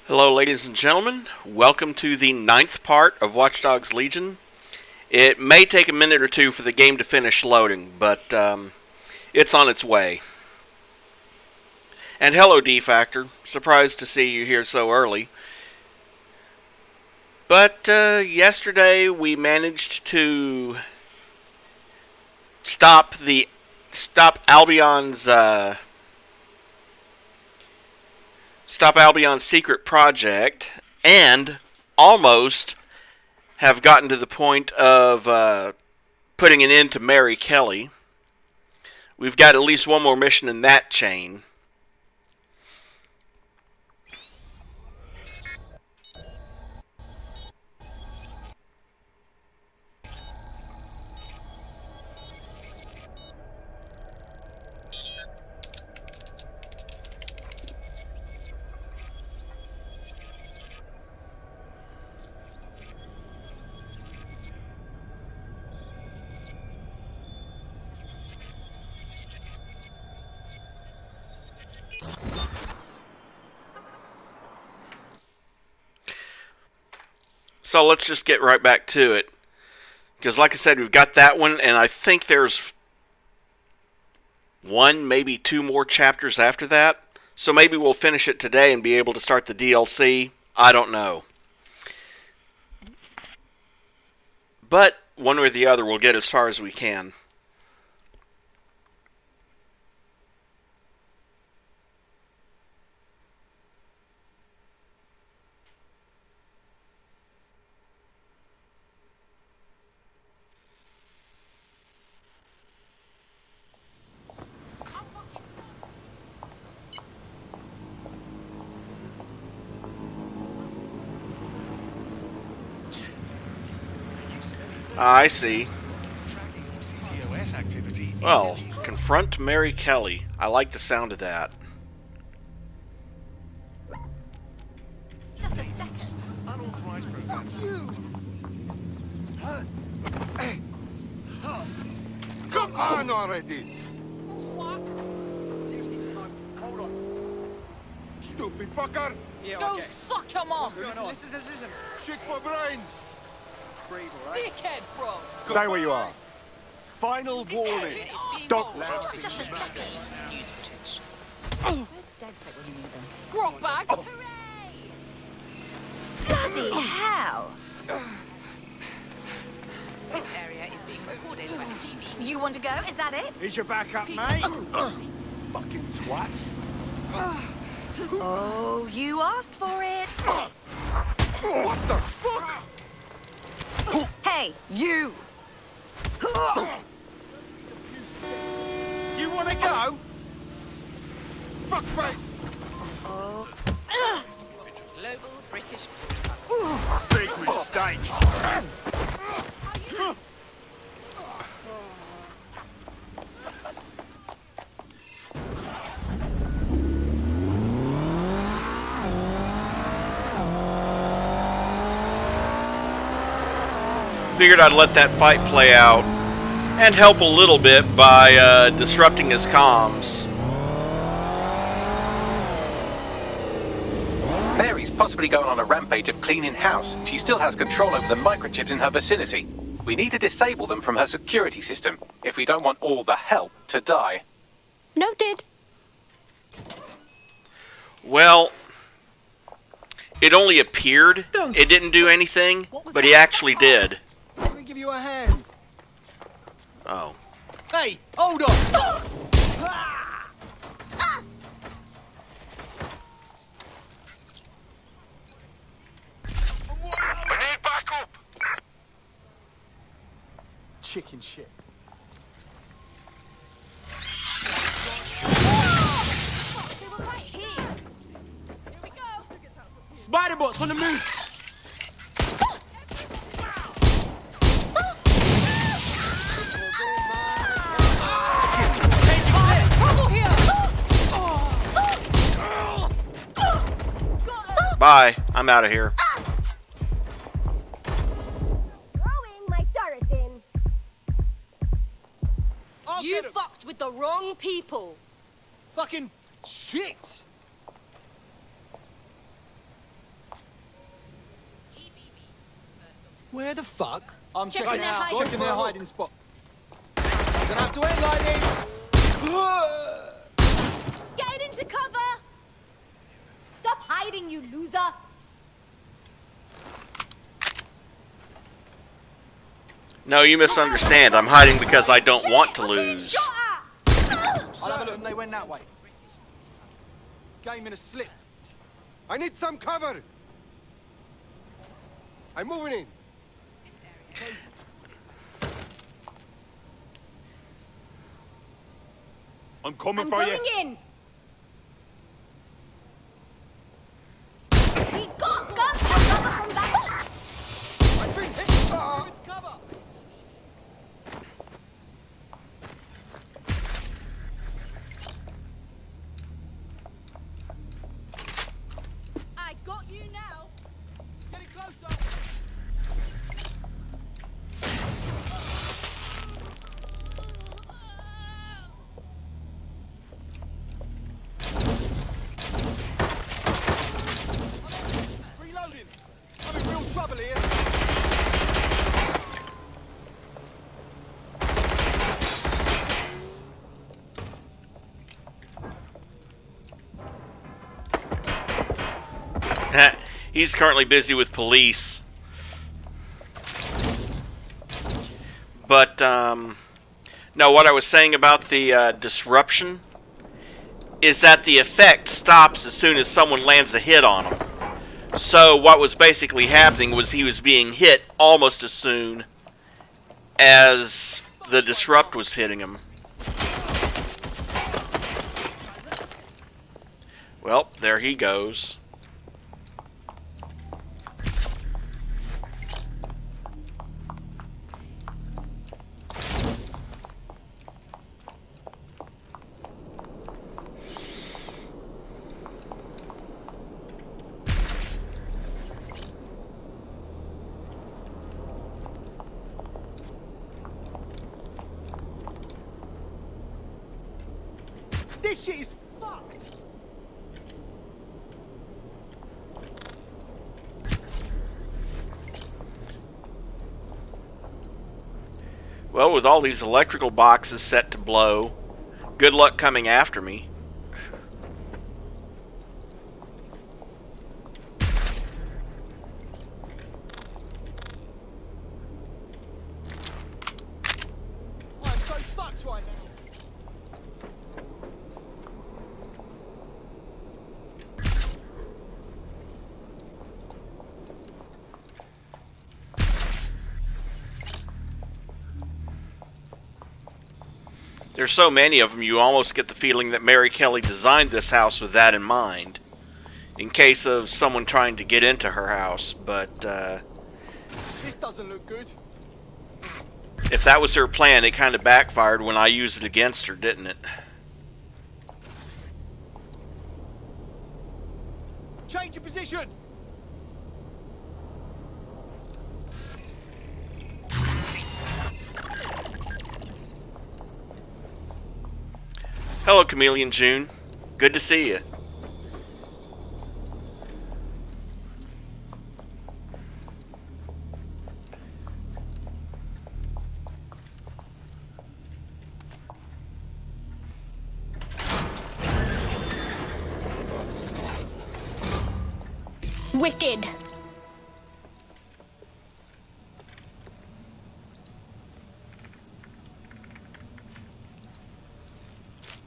Hello ladies and gentlemen, welcome to the 9th part of Watch Dogs Legion. It may take a minute or two for the game to finish loading, but it's on its way. And hello D-Factor, surprised to see you here so early. But yesterday we managed to stop Albion's secret project, and almost have gotten to the point of putting an end to Mary Kelley. We've got at least one more mission in that chain. So let's just get right back to it. Because like I said, we've got that one, and I think there's one, maybe two more chapters after that. So maybe we'll finish it today and be able to start the DLC. I don't know. But one way or the other, we'll get as far as we can. I see. Well, confront Mary Kelley. I like the sound of that. Just a second. Unauthorized programs. Come on already! What? Seriously, no, hold on. Stupid fucker! Yeah, Go okay. suck your mom! Listen. Shit for brains! Breathe, alright? Dickhead, bro! Stay where you are. Final warning. Don't let Just a second. Where's DedSec when you need them? Grog bag! Hooray! Bloody hell! This area is being recorded by the GB. You want to go? Is that it? Here's your backup, mate. fucking twat. Oh, you asked for it. What the fuck? Hey, you! You wanna go? Fuck face! Oh. Global British. Big mistake. Figured I'd let that fight play out and help a little bit by disrupting his comms. Mary's possibly going on a rampage of cleaning house. She still has control over the microchips in her vicinity. We need to disable them from her security system if we don't want all the help to die. Noted. Well, it only appeared. It didn't do anything, but he actually did. Let me give you a hand. Oh. Hey, hold on. We need backup! Chicken shit. They were right here! Here we go! Spider-bots on the move. Trouble here! Bye. I'm out of here. Throwing my turret in. You fucked with the wrong people! Fucking shit! Where the fuck? I'm Checking checking their out. hiding Checking their spot. hiding spot. Doesn't have to end like this. Get into cover! Stop hiding, you loser! No, you misunderstand. I'm hiding because I don't want to lose. I'll have a look. And they went that way. Game in a slip. I need some cover. I'm moving in. I'm coming I'm for going you. in! We got guns and cover from that. I've been hit. It's cover. I got you now. Getting closer. Reloading. I'm in real trouble here. He's currently busy with police. But, no, what I was saying about the disruption is that the effect stops as soon as someone lands a hit on him. So what was basically happening was he was being hit almost as soon as the disrupt was hitting him. Well, there he goes. This shit is fucked. Well, with all these electrical boxes set to blow, good luck coming after me. I'm so fucked right now. There's so many of them, you almost get the feeling that Mary Kelley designed this house with that in mind, in case of someone trying to get into her house. But This doesn't look good. if that was her plan, it kind of backfired when I used it against her, didn't it? Change your position. Hello, Chameleon June. Good to see you. Wicked.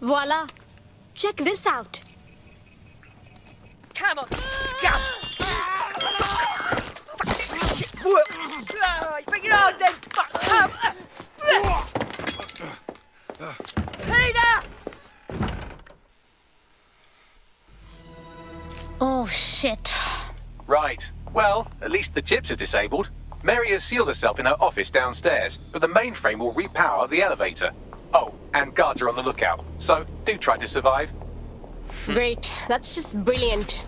Voila. Check this out. Come on, jump! Bring it on then! Peter! Oh, shit. Right. Well, at least the chips are disabled. Mary has sealed herself in her office downstairs, but the mainframe will repower the elevator. Oh, and guards are on the lookout, so do try to survive. Great. That's just brilliant.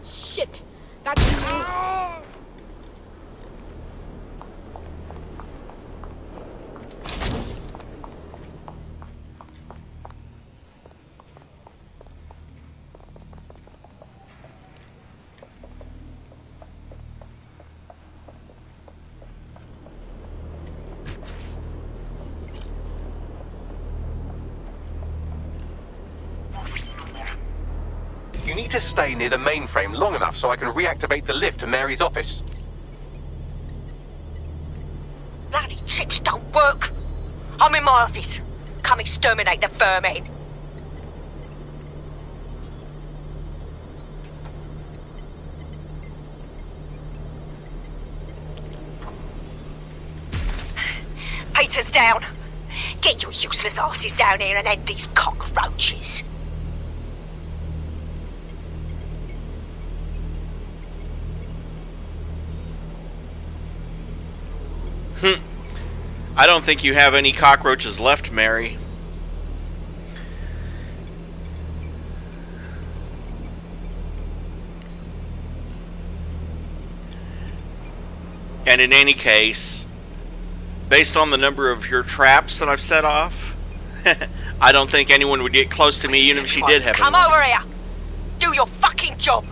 Shit! That's you! You need to stay near the mainframe long enough so I can reactivate the lift to Mary's office. Bloody chips don't work. I'm in my office. Come exterminate the vermin. Peter's down. Get your useless asses down here and end these cockroaches. I don't think you have any cockroaches left, Mary. And in any case, based on the number of your traps that I've set off, I don't think anyone would get close to me even if she did have Come any. over here. Do your fucking job.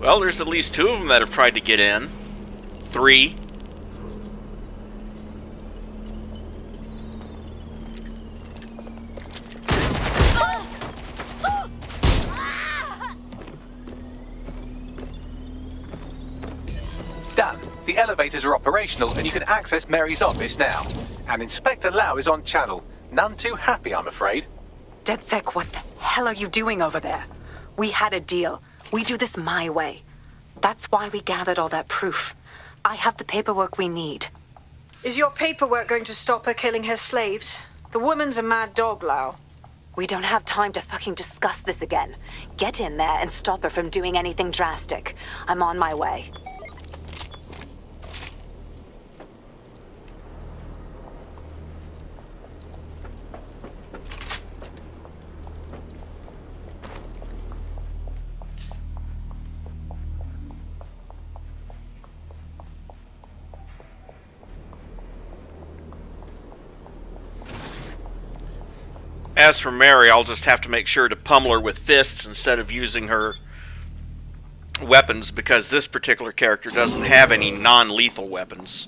Well, there's at least 2 of them that have tried to get in. 3. Done. The elevators are operational and you can access Mary's office now. And Inspector Lau is on channel. None too happy, I'm afraid. DedSec, what the hell are you doing over there? We had a deal. We do this my way. That's why we gathered all that proof. I have the paperwork we need. Is your paperwork going to stop her killing her slaves? The woman's a mad dog, Lau. We don't have time to fucking discuss this again. Get in there and stop her from doing anything drastic. I'm on my way. As for Mary, I'll just have to make sure to pummel her with fists instead of using her weapons, because this particular character doesn't have any non-lethal weapons.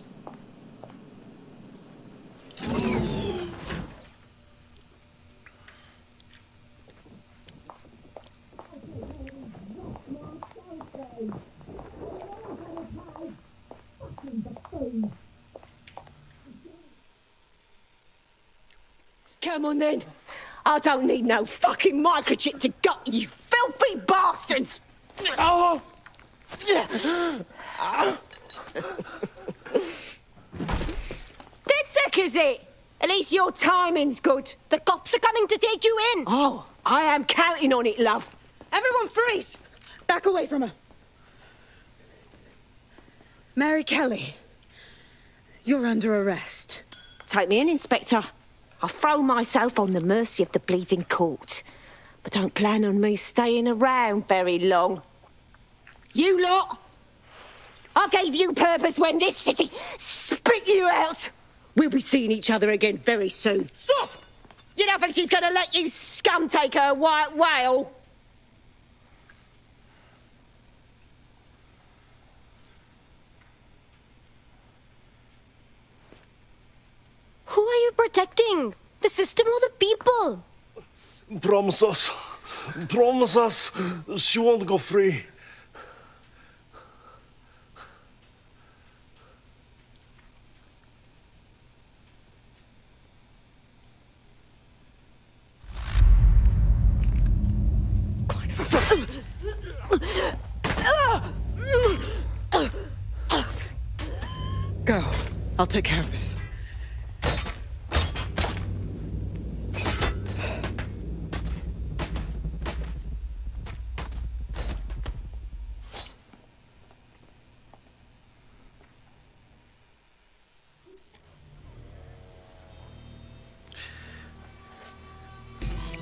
Come on then. I don't need no fucking microchip to gut you filthy bastards! Oh! DedSec, is it? At least your timing's good. The cops are coming to take you in. Oh, I am counting on it, love. Everyone freeze! Back away from her. Mary Kelley, you're under arrest. Take me in, Inspector. I'll throw myself on the mercy of the bleeding court. But don't plan on me staying around very long. You lot! I gave you purpose when this city spit you out! We'll be seeing each other again very soon. Stop! You don't think she's gonna let you scum take her white whale? Who are you protecting? The system or the people? Promise us she won't go free. Go. I'll take care of this.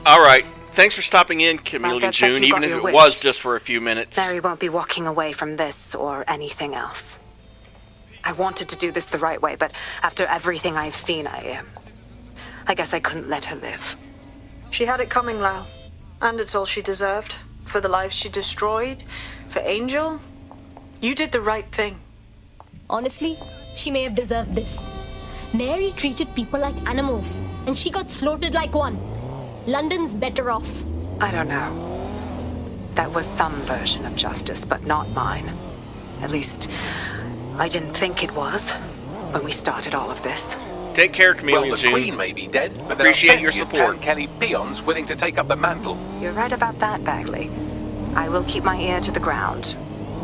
Alright, thanks for stopping in, Chameleon Well, June, you even got if your it wish. was just for a few minutes. Mary won't be walking away from this or anything else. I wanted to do this the right way, but after everything I've seen, I guess I couldn't let her live. She had it coming, Lau. And it's all she deserved. For the lives she destroyed, for Angel. You did the right thing. Honestly, she may have deserved this. Mary treated people like animals, and she got slaughtered like one. London's better off. I don't know. That was some version of justice, but not mine. At least, I didn't think it was when we started all of this. Take care, Chameleon Well, the June. Queen may be dead, but Appreciate there your are plenty of support. Clan Kelley peons willing to take up the mantle. You're right about that, Bagley. I will keep my ear to the ground.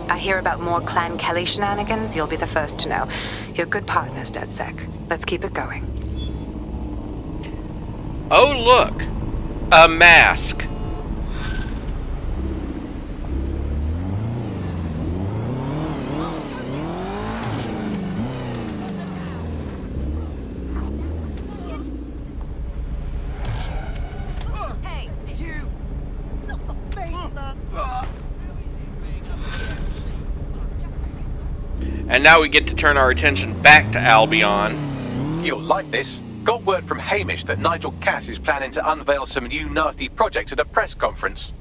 I hear about more Clan Kelley shenanigans, you'll be the first to know. You're good partners, DedSec. Let's keep it going. Oh, look! A mask. Hey, you! Not the face, man! And now we get to turn our attention back to Albion. You'll like this. Got word from Hamish that Nigel Cass is planning to unveil some new nasty project at a press conference.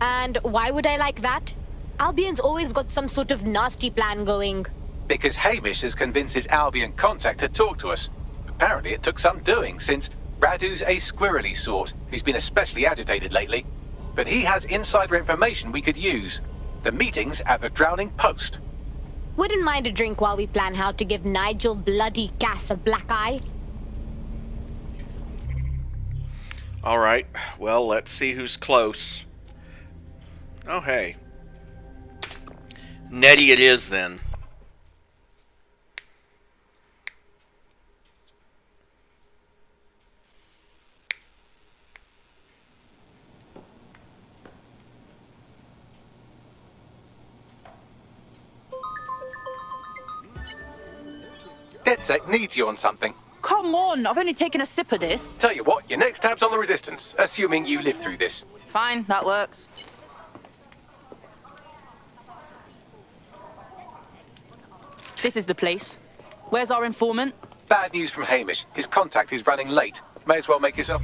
And why would I like that? Albion's always got some sort of nasty plan going. Because Hamish has convinced his Albion contact to talk to us. Apparently it took some doing, since Radu's a squirrely sort. He's been especially agitated lately. But he has insider information we could use. The meeting's at the Drowning Post. Wouldn't mind a drink while we plan how to give Nigel bloody Cass a black eye. Alright, well, let's see who's close. Oh, hey. Nettie it is, then. DedSec needs you on something. Come on, I've only taken a sip of this. Tell you what, your next tab's on the Resistance, assuming you live through this. Fine, that works. This is the place. Where's our informant? Bad news from Hamish. His contact is running late. May as well make yourself...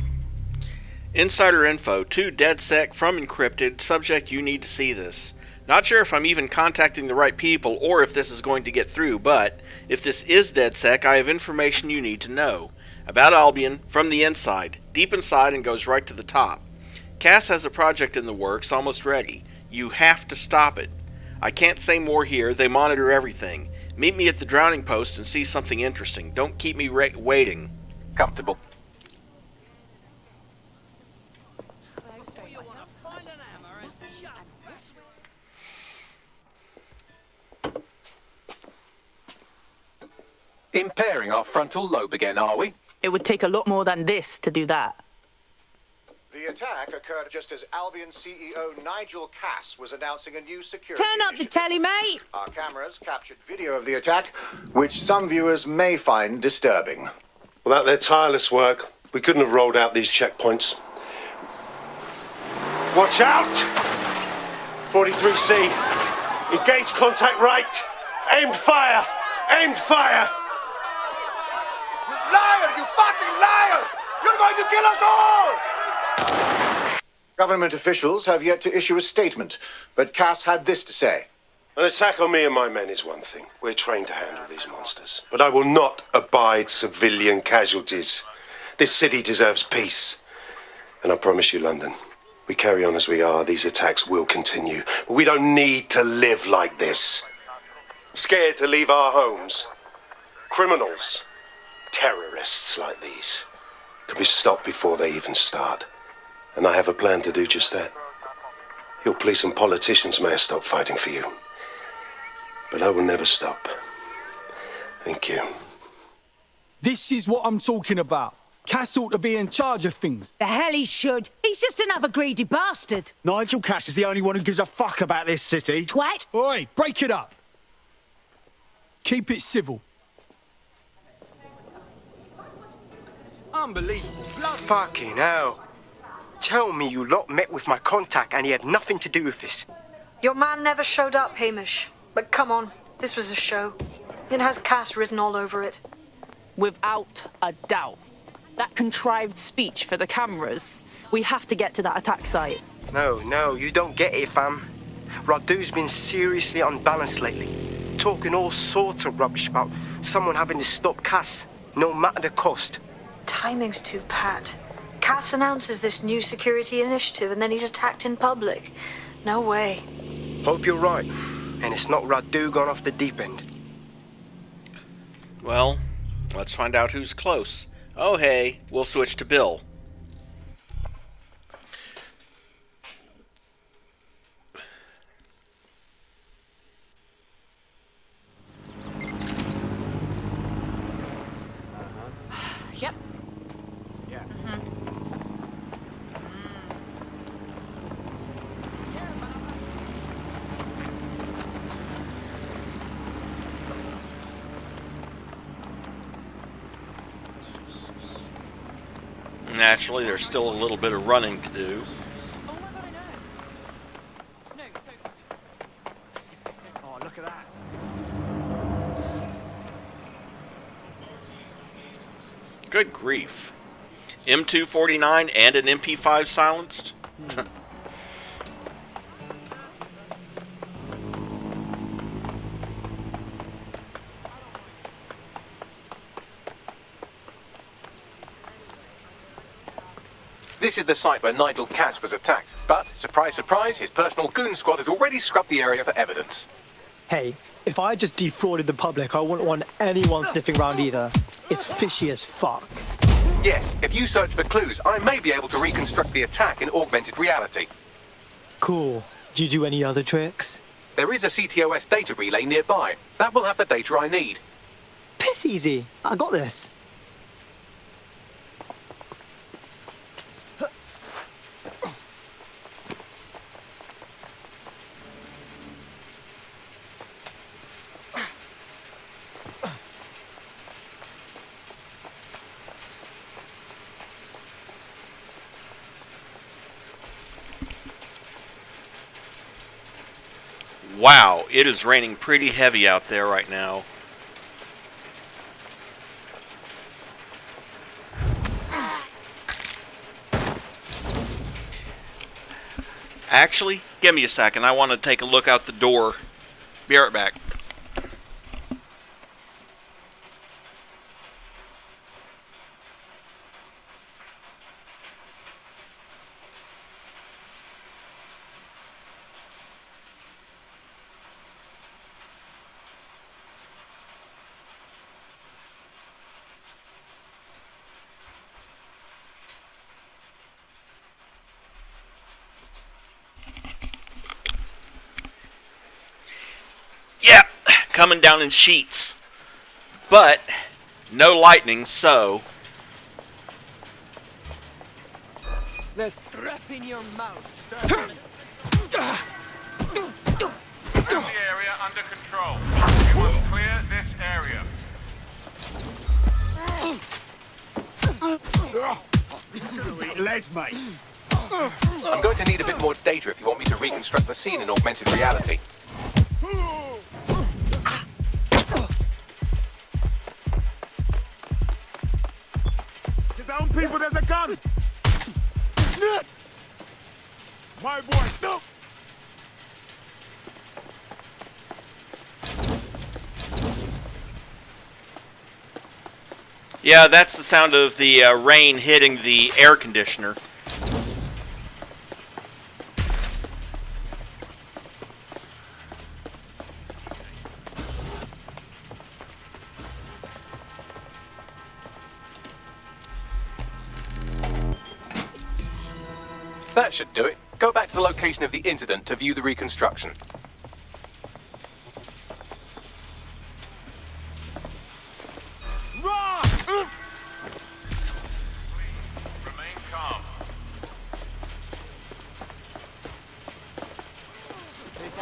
Insider info to DedSec from Encrypted. Subject, you need to see this. Not sure if I'm even contacting the right people or if this is going to get through, but if this is DedSec, I have information you need to know. About Albion, from the inside, deep inside and goes right to the top. Cass has a project in the works, almost ready. You have to stop it. I can't say more here, they monitor everything. Meet me at the Drowning Post and see something interesting. Don't keep me waiting. Comfortable. Impairing our frontal lobe again, are we? It would take a lot more than this to do that. The attack occurred just as Albion CEO Nigel Cass was announcing a new security Turn up the telly, mate! Our cameras captured video of the attack, which some viewers may find disturbing. Without their tireless work, we couldn't have rolled out these checkpoints. Watch out! 43C. Engage contact right. Aimed fire! Aimed fire! Liar! You fucking liar! You're going to kill us all! Government officials have yet to issue a statement, but Cass had this to say. An attack on me and my men is one thing. We're trained to handle these monsters. But I will not abide civilian casualties. This city deserves peace. And I promise you, London, we carry on as we are, these attacks will continue. But we don't need to live like this. Scared to leave our homes. Criminals, terrorists like these, can be stopped before they even start. And I have a plan to do just that. Your police and politicians may have stopped fighting for you. But I will never stop. Thank you. This is what I'm talking about. Cass ought to be in charge of things. The hell he should. He's just another greedy bastard. Nigel Cass is the only one who gives a fuck about this city. Twat. Oi, break it up. Keep it civil. Unbelievable. Fucking hell. Tell me you lot met with my contact and he had nothing to do with this. Your man never showed up, Hamish. But come on, this was a show. It has Cass written all over it. Without a doubt. That contrived speech for the cameras. We have to get to that attack site. No, you don't get it, fam. Radu's been seriously unbalanced lately. Talking all sorts of rubbish about someone having to stop Cass, no matter the cost. Timing's too pat. Cass announces this new security initiative and then he's attacked in public. No way. Hope you're right. And it's not Radu gone off the deep end. Well, let's find out who's close. Oh, hey, we'll switch to Bill. Yep. Yeah. Naturally, there's still a little bit of running to do. Oh, look at that. Good grief. M249 and an MP5 silenced? This is the site where Nigel Cass was attacked, but, surprise, surprise, his personal goon squad has already scrubbed the area for evidence. Hey, if I just defrauded the public, I wouldn't want anyone sniffing around either. It's fishy as fuck. Yes, if you search for clues, I may be able to reconstruct the attack in augmented reality. Cool. Do you do any other tricks? There is a CTOS data relay nearby. That will have the data I need. Piss easy. I got this. Wow, it is raining pretty heavy out there right now. Actually, give me a second. I want to take a look out the door. Be right back. Yeah, coming down in sheets. But no lightning, so There's crap in your mouth. The area under control. We must clear this area. Lead, mate. I'm going to need a bit more data if you want me to reconstruct the scene in augmented reality. Get down, people, there's a gun! My boy, no! yeah, that's the sound of the rain hitting the air conditioner. That should do it. Go back to the location of the incident to view the reconstruction. Remain calm. This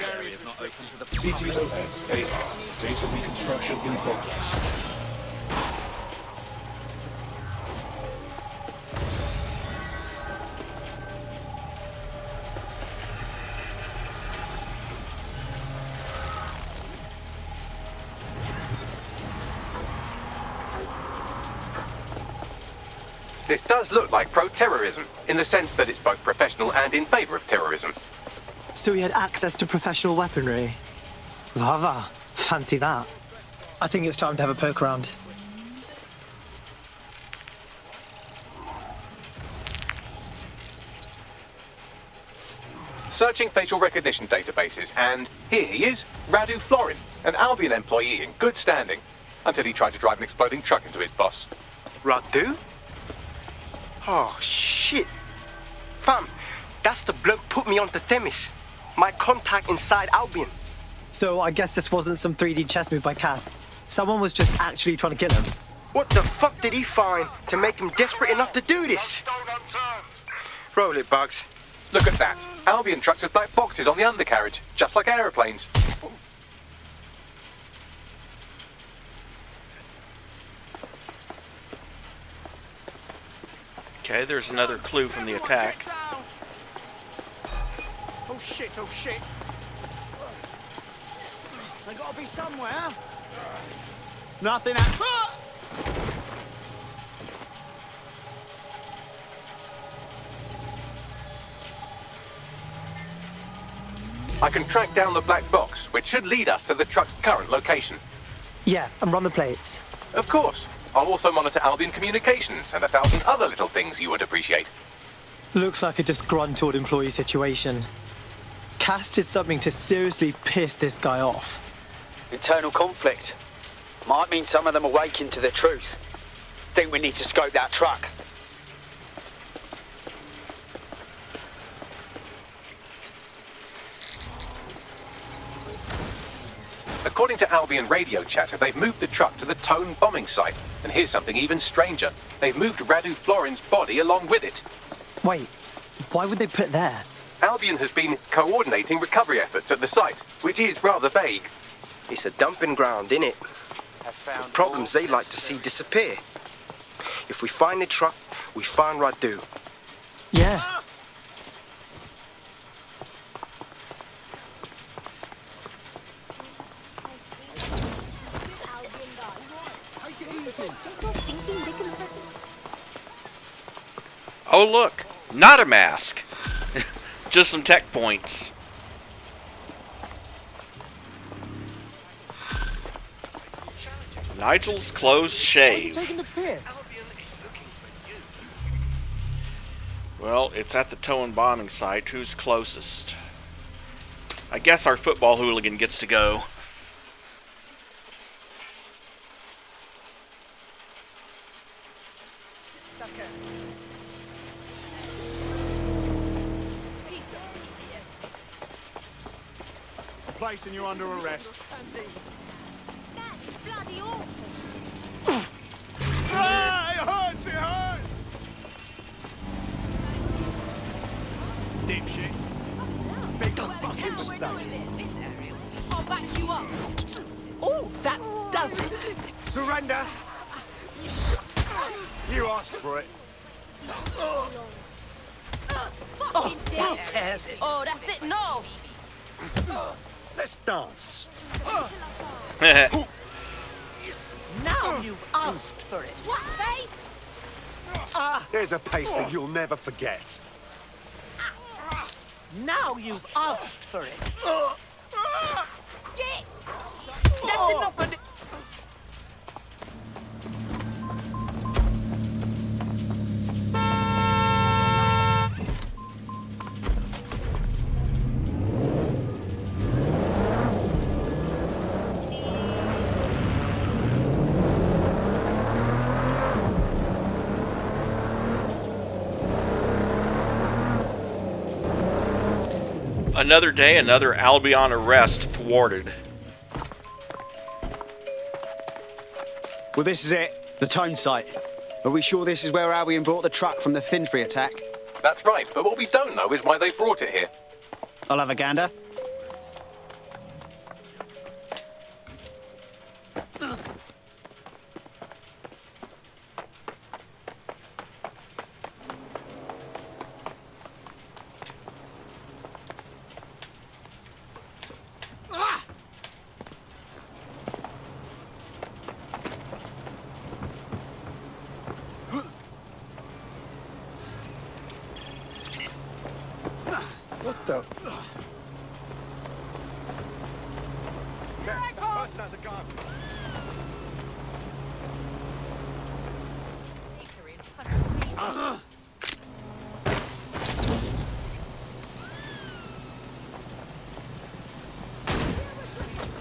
area is not open to the CTOS AR. Data reconstruction in progress. This does look like pro-terrorism, in the sense that it's both professional and in favour of terrorism. So he had access to professional weaponry. Lava. Fancy that. I think it's time to have a poke around. Searching facial recognition databases, and here he is, Radu Florin, an Albion employee in good standing, until he tried to drive an exploding truck into his boss. Radu? Oh, shit. Fam, that's the bloke put me onto THEMIS. My contact inside Albion. So I guess this wasn't some 3D chess move by Cass. Someone was just actually trying to kill him. What the fuck did he find to make him desperate enough to do this? Roll it, Bugs. Look at that. Albion trucks with black boxes on the undercarriage, just like aeroplanes. Okay, there's another clue from the attack. Oh shit, oh shit. They gotta be somewhere. Nothing at... I can track down the black box, which should lead us to the truck's current location. Yeah, and run the plates. Of course. I'll also monitor Albion communications and 1,000 other little things you would appreciate. Looks like a disgruntled employee situation. Cass did something to seriously piss this guy off. Internal conflict. Might mean some of them awaken to the truth. Think we need to scope that truck. According to Albion radio chatter, they've moved the truck to the Tone bombing site. And here's something even stranger. They've moved Radu Florin's body along with it. Wait, why would they put it there? Albion has been coordinating recovery efforts at the site, which is rather vague. It's a dumping ground, innit? For problems they like to see disappear. If we find the truck, we find Radu. Yeah. Oh look, not a mask. Just some tech points. Nigel's close shave. Well, it's at the Tone bombing site. Who's closest? I guess our football hooligan gets to go. Placing you under arrest. Bloody awful. Ah, it hurts, it hurts! Dipshit. Big fucking mistake. I'll back you up. Oh, that does it. Surrender. You asked for it. Fucking dead. Oh, that's it. No. Let's dance. Now you've asked for it. What face? There's a pace that you'll never forget. Now you've asked for it. Get! That's enough of it. Another day, another Albion arrest thwarted. Well, this is it. The Tone site. Are we sure this is where Albion brought the truck from the Finsbury attack? That's right, but what we don't know is why they brought it here. I'll have a gander. though. That person has a gun.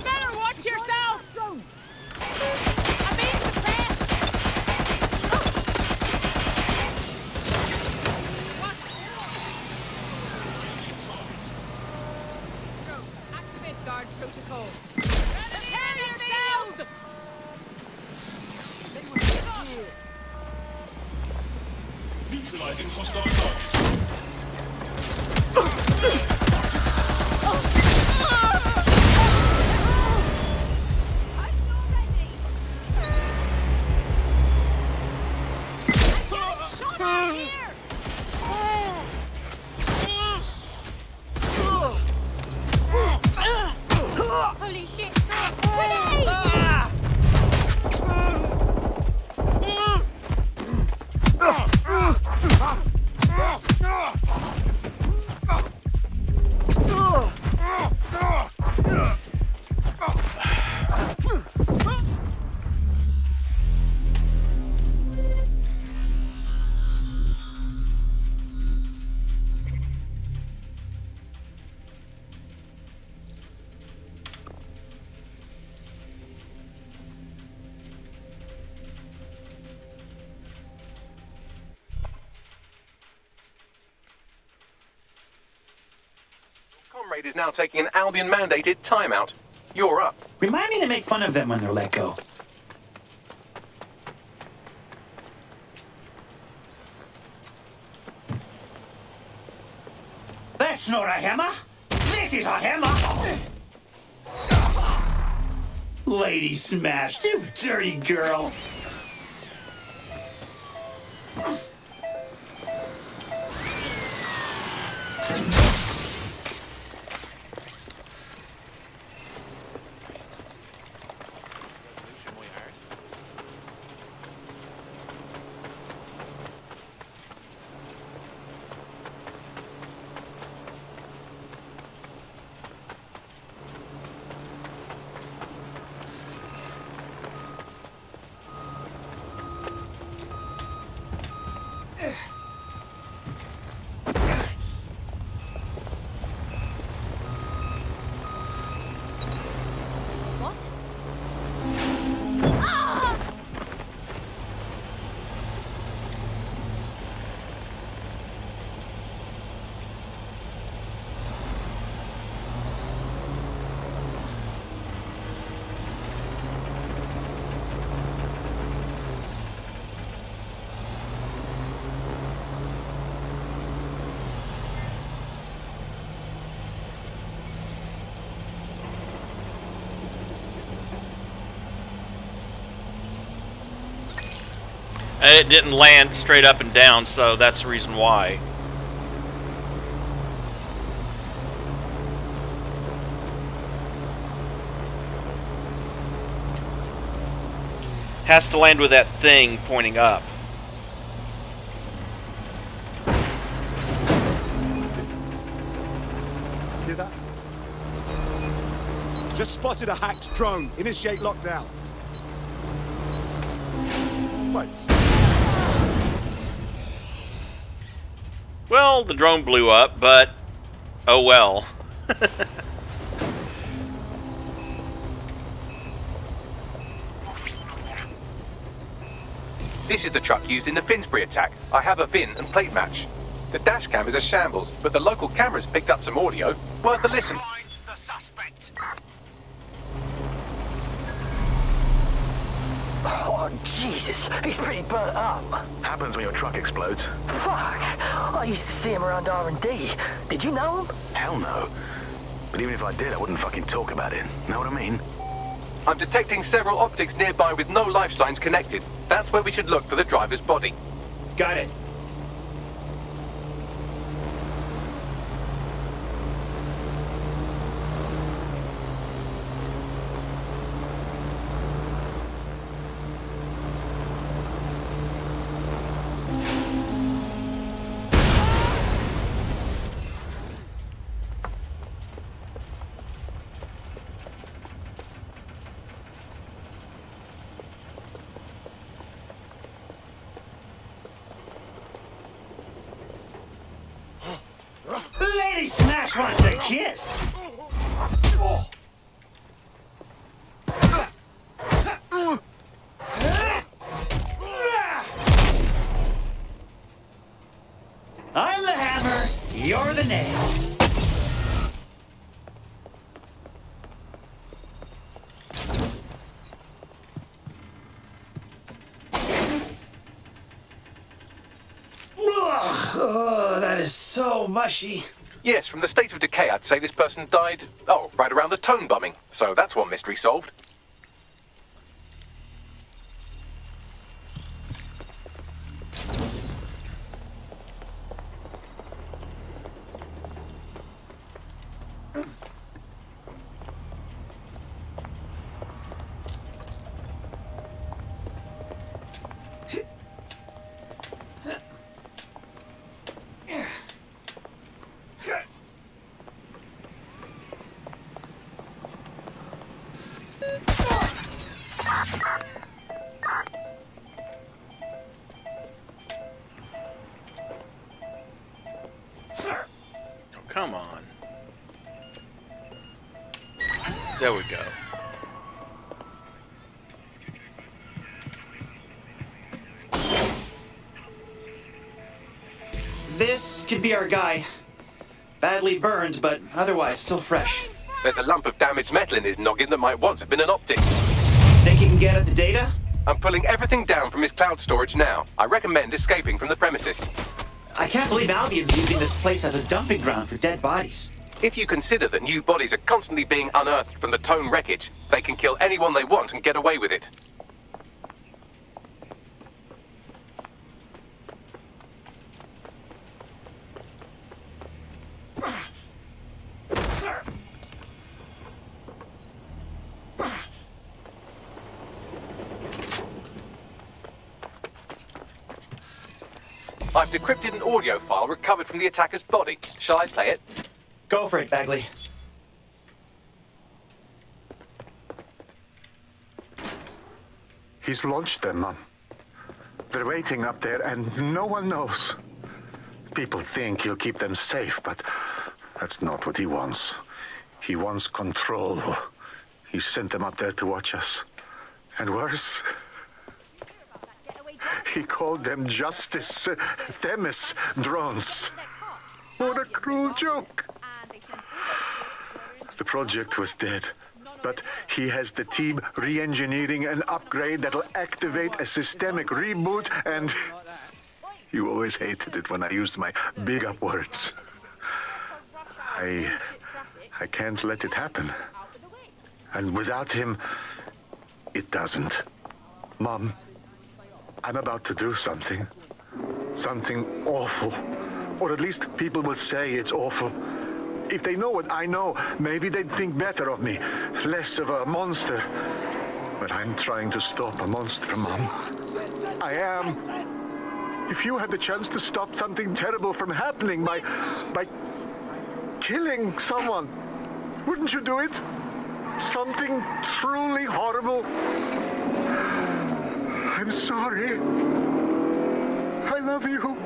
Better watch yourself! Activate guard protocol. Prepare yourself! Neutralizing hostile target. Holy shit! Grenade! Comrade is now taking an Albion mandated timeout. You're up. Remind me to make fun of them when they're let go. That's not a hammer. This is a hammer. Lady smashed, you dirty girl. It didn't land straight up and down, so that's the reason why. Has to land with that thing pointing up. Hear that? Just spotted a hacked drone. Initiate lockdown. Wait. Well, the drone blew up, but oh well. This is the truck used in the Finsbury attack. I have a VIN and plate match. The dash cam is a shambles, but the local cameras picked up some audio. Worth a listen. Oh, Jesus, he's pretty burnt up. Happens when your truck explodes. Fuck, I used to see him around R&D. Did you know him? Hell no. But even if I did, I wouldn't fucking talk about it. Know what I mean? I'm detecting several optics nearby with no life signs connected. That's where we should look for the driver's body. Got it. Any smash wants a kiss. I'm the hammer, you're the nail. Oh, that is so mushy. Yes, from the state of decay, I'd say this person died, right around the tone bombing. So that's one mystery solved. Come on. There we go. This could be our guy. Badly burned, but otherwise still fresh. There's a lump of damaged metal in his noggin that might once have been an optic. Think you can get at the data? I'm pulling everything down from his cloud storage now. I recommend escaping from the premises. I can't believe Albion's using this place as a dumping ground for dead bodies. If you consider that new bodies are constantly being unearthed from the Tone wreckage, they can kill anyone they want and get away with it. I've decrypted an audio file recovered from the attacker's body. Shall I play it? Go for it, Bagley. He's launched them, Mum. They're waiting up there, and no one knows. People think he'll keep them safe, but that's not what he wants. He wants control. He sent them up there to watch us. And worse, he called them Justice, THEMIS drones. What a cruel joke. The project was dead, but he has the team re-engineering an upgrade that'll activate a systemic reboot, and you always hated it when I used my big up words. I can't let it happen. And without him, it doesn't. Mom, I'm about to do something. Something awful. Or at least people will say it's awful. If they know what I know, maybe they'd think better of me. Less of a monster. But I'm trying to stop a monster, Mom. I am. If you had the chance to stop something terrible from happening by killing someone, wouldn't you do it? Something truly horrible. I'm sorry. I love you.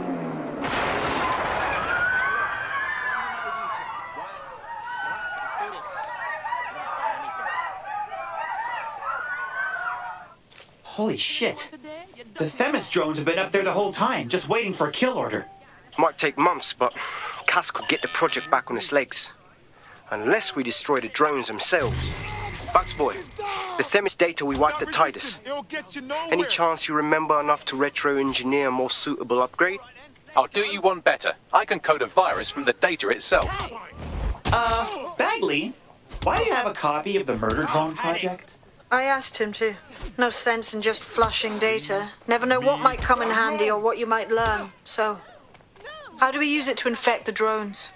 Holy shit. The THEMIS drones have been up there the whole time, just waiting for a kill order. Might take months, but Cass could get the project back on its legs. Unless we destroy the drones themselves. Bugs boy, the THEMIS data we wiped at Titus. Any chance you remember enough to retro-engineer a more suitable upgrade? I'll do you one better. I can code a virus from the data itself. Bagley, why do you have a copy of the murder drone project? I asked him to. No sense in just flushing data. Never know what might come in handy or what you might learn. So, how do we use it to infect the drones?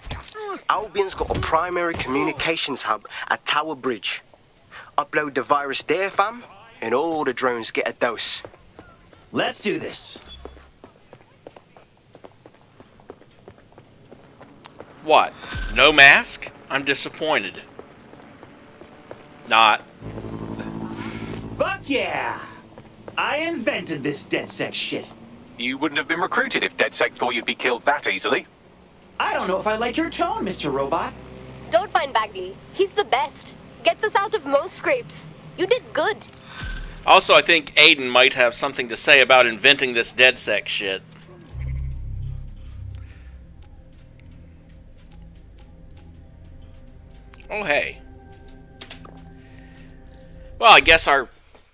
Albion's got a primary communications hub at Tower Bridge. Upload the virus there, fam, and all the drones get a dose. Let's do this. What? No mask? I'm disappointed. Not. Fuck yeah! I invented this DedSec shit. You wouldn't have been recruited if DedSec thought you'd be killed that easily. I don't know if I like your tone, Mr. Robot. Don't mind Bagley. He's the best. Gets us out of most scrapes. You did good. Also, I think Aiden might have something to say about inventing this DedSec shit. Oh, hey. Well, I guess our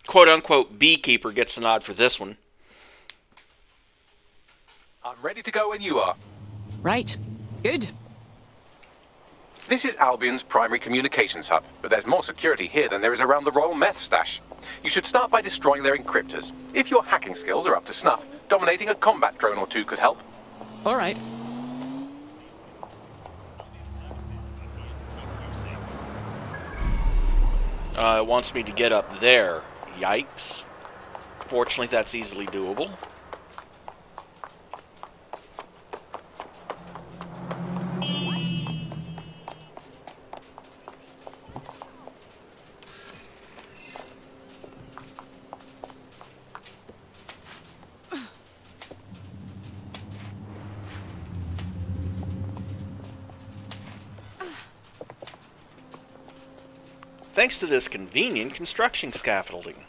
quote-unquote beekeeper gets the nod for this one. I'm ready to go when you are. Right. Good. This is Albion's primary communications hub, but there's more security here than there is around the Royal Meth stash. You should start by destroying their encryptors. If your hacking skills are up to snuff, dominating a combat drone or two could help. All right. It wants me to get up there. Yikes. Fortunately, that's easily doable. Thanks to this convenient construction scaffolding.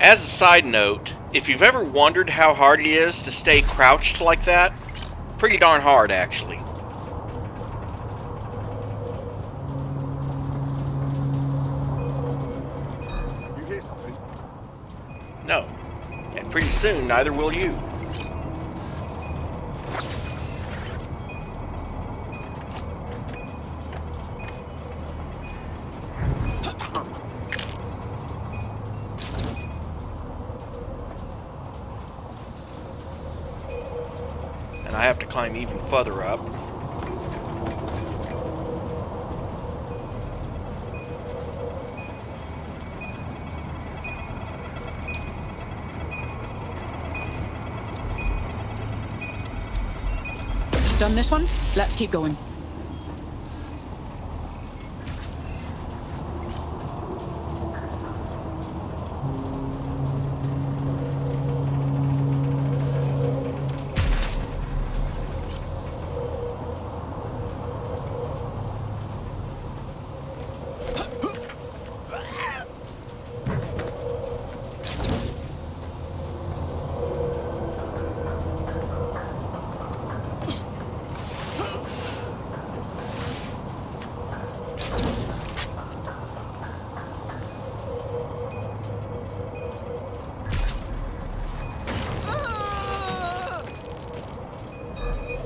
As a side note, if you've ever wondered how hard it is to stay crouched like that, pretty darn hard, actually. You hear something? No. And pretty soon, neither will you. And I have to climb even further up. Done this one? Let's keep going.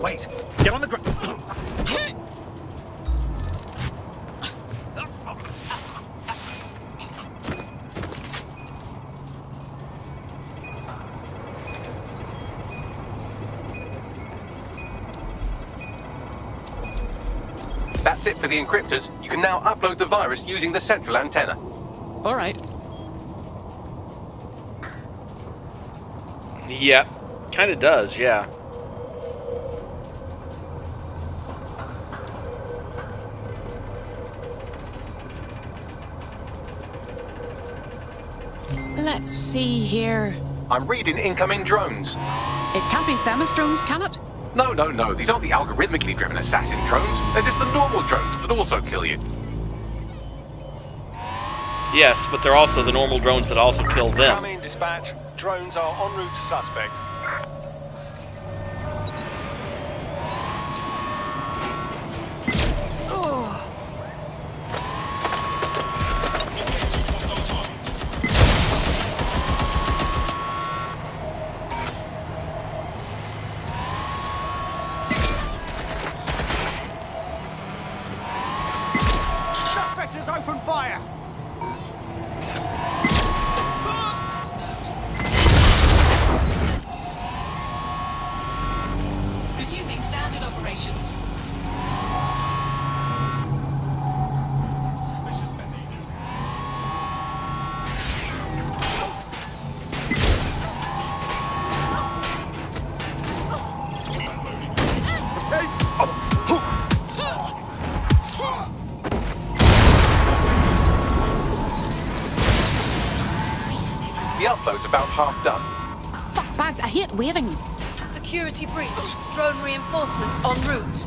Wait, get on the ground. That's it for the encryptors. You can now upload the virus using the central antenna. All right. Yep, kind of does, yeah. Let's see here. I'm reading incoming drones. It can't be THEMIS drones, can it? No. These aren't the algorithmically driven assassin drones. They're just the normal drones that also kill you. Yes, but they're also the normal drones that also kill them. Incoming dispatch. Drones are en route to suspect. Suspect has opened fire! Resuming standard operations. The upload's about half done. Fuck bags, I hate waiting. Security breach. Drone reinforcements en route.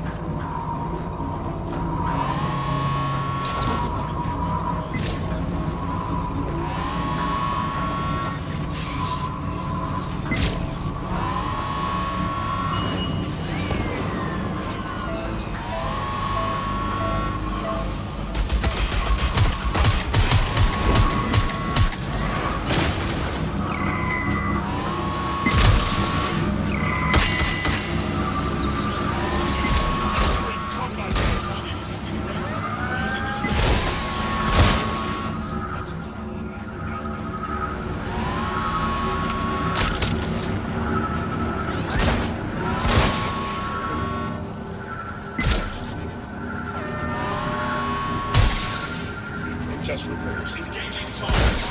Protest reports engaging targets.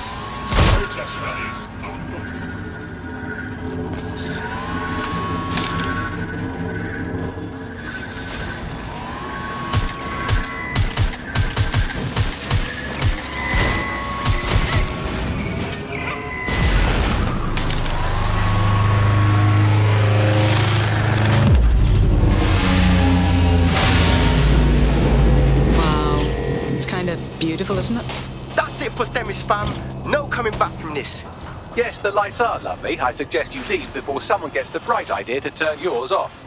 Protest rallies en route. Beautiful, isn't it? That's it for THEMIS, fam. No coming back from this. Yes, the lights are lovely. I suggest you leave before someone gets the bright idea to turn yours off.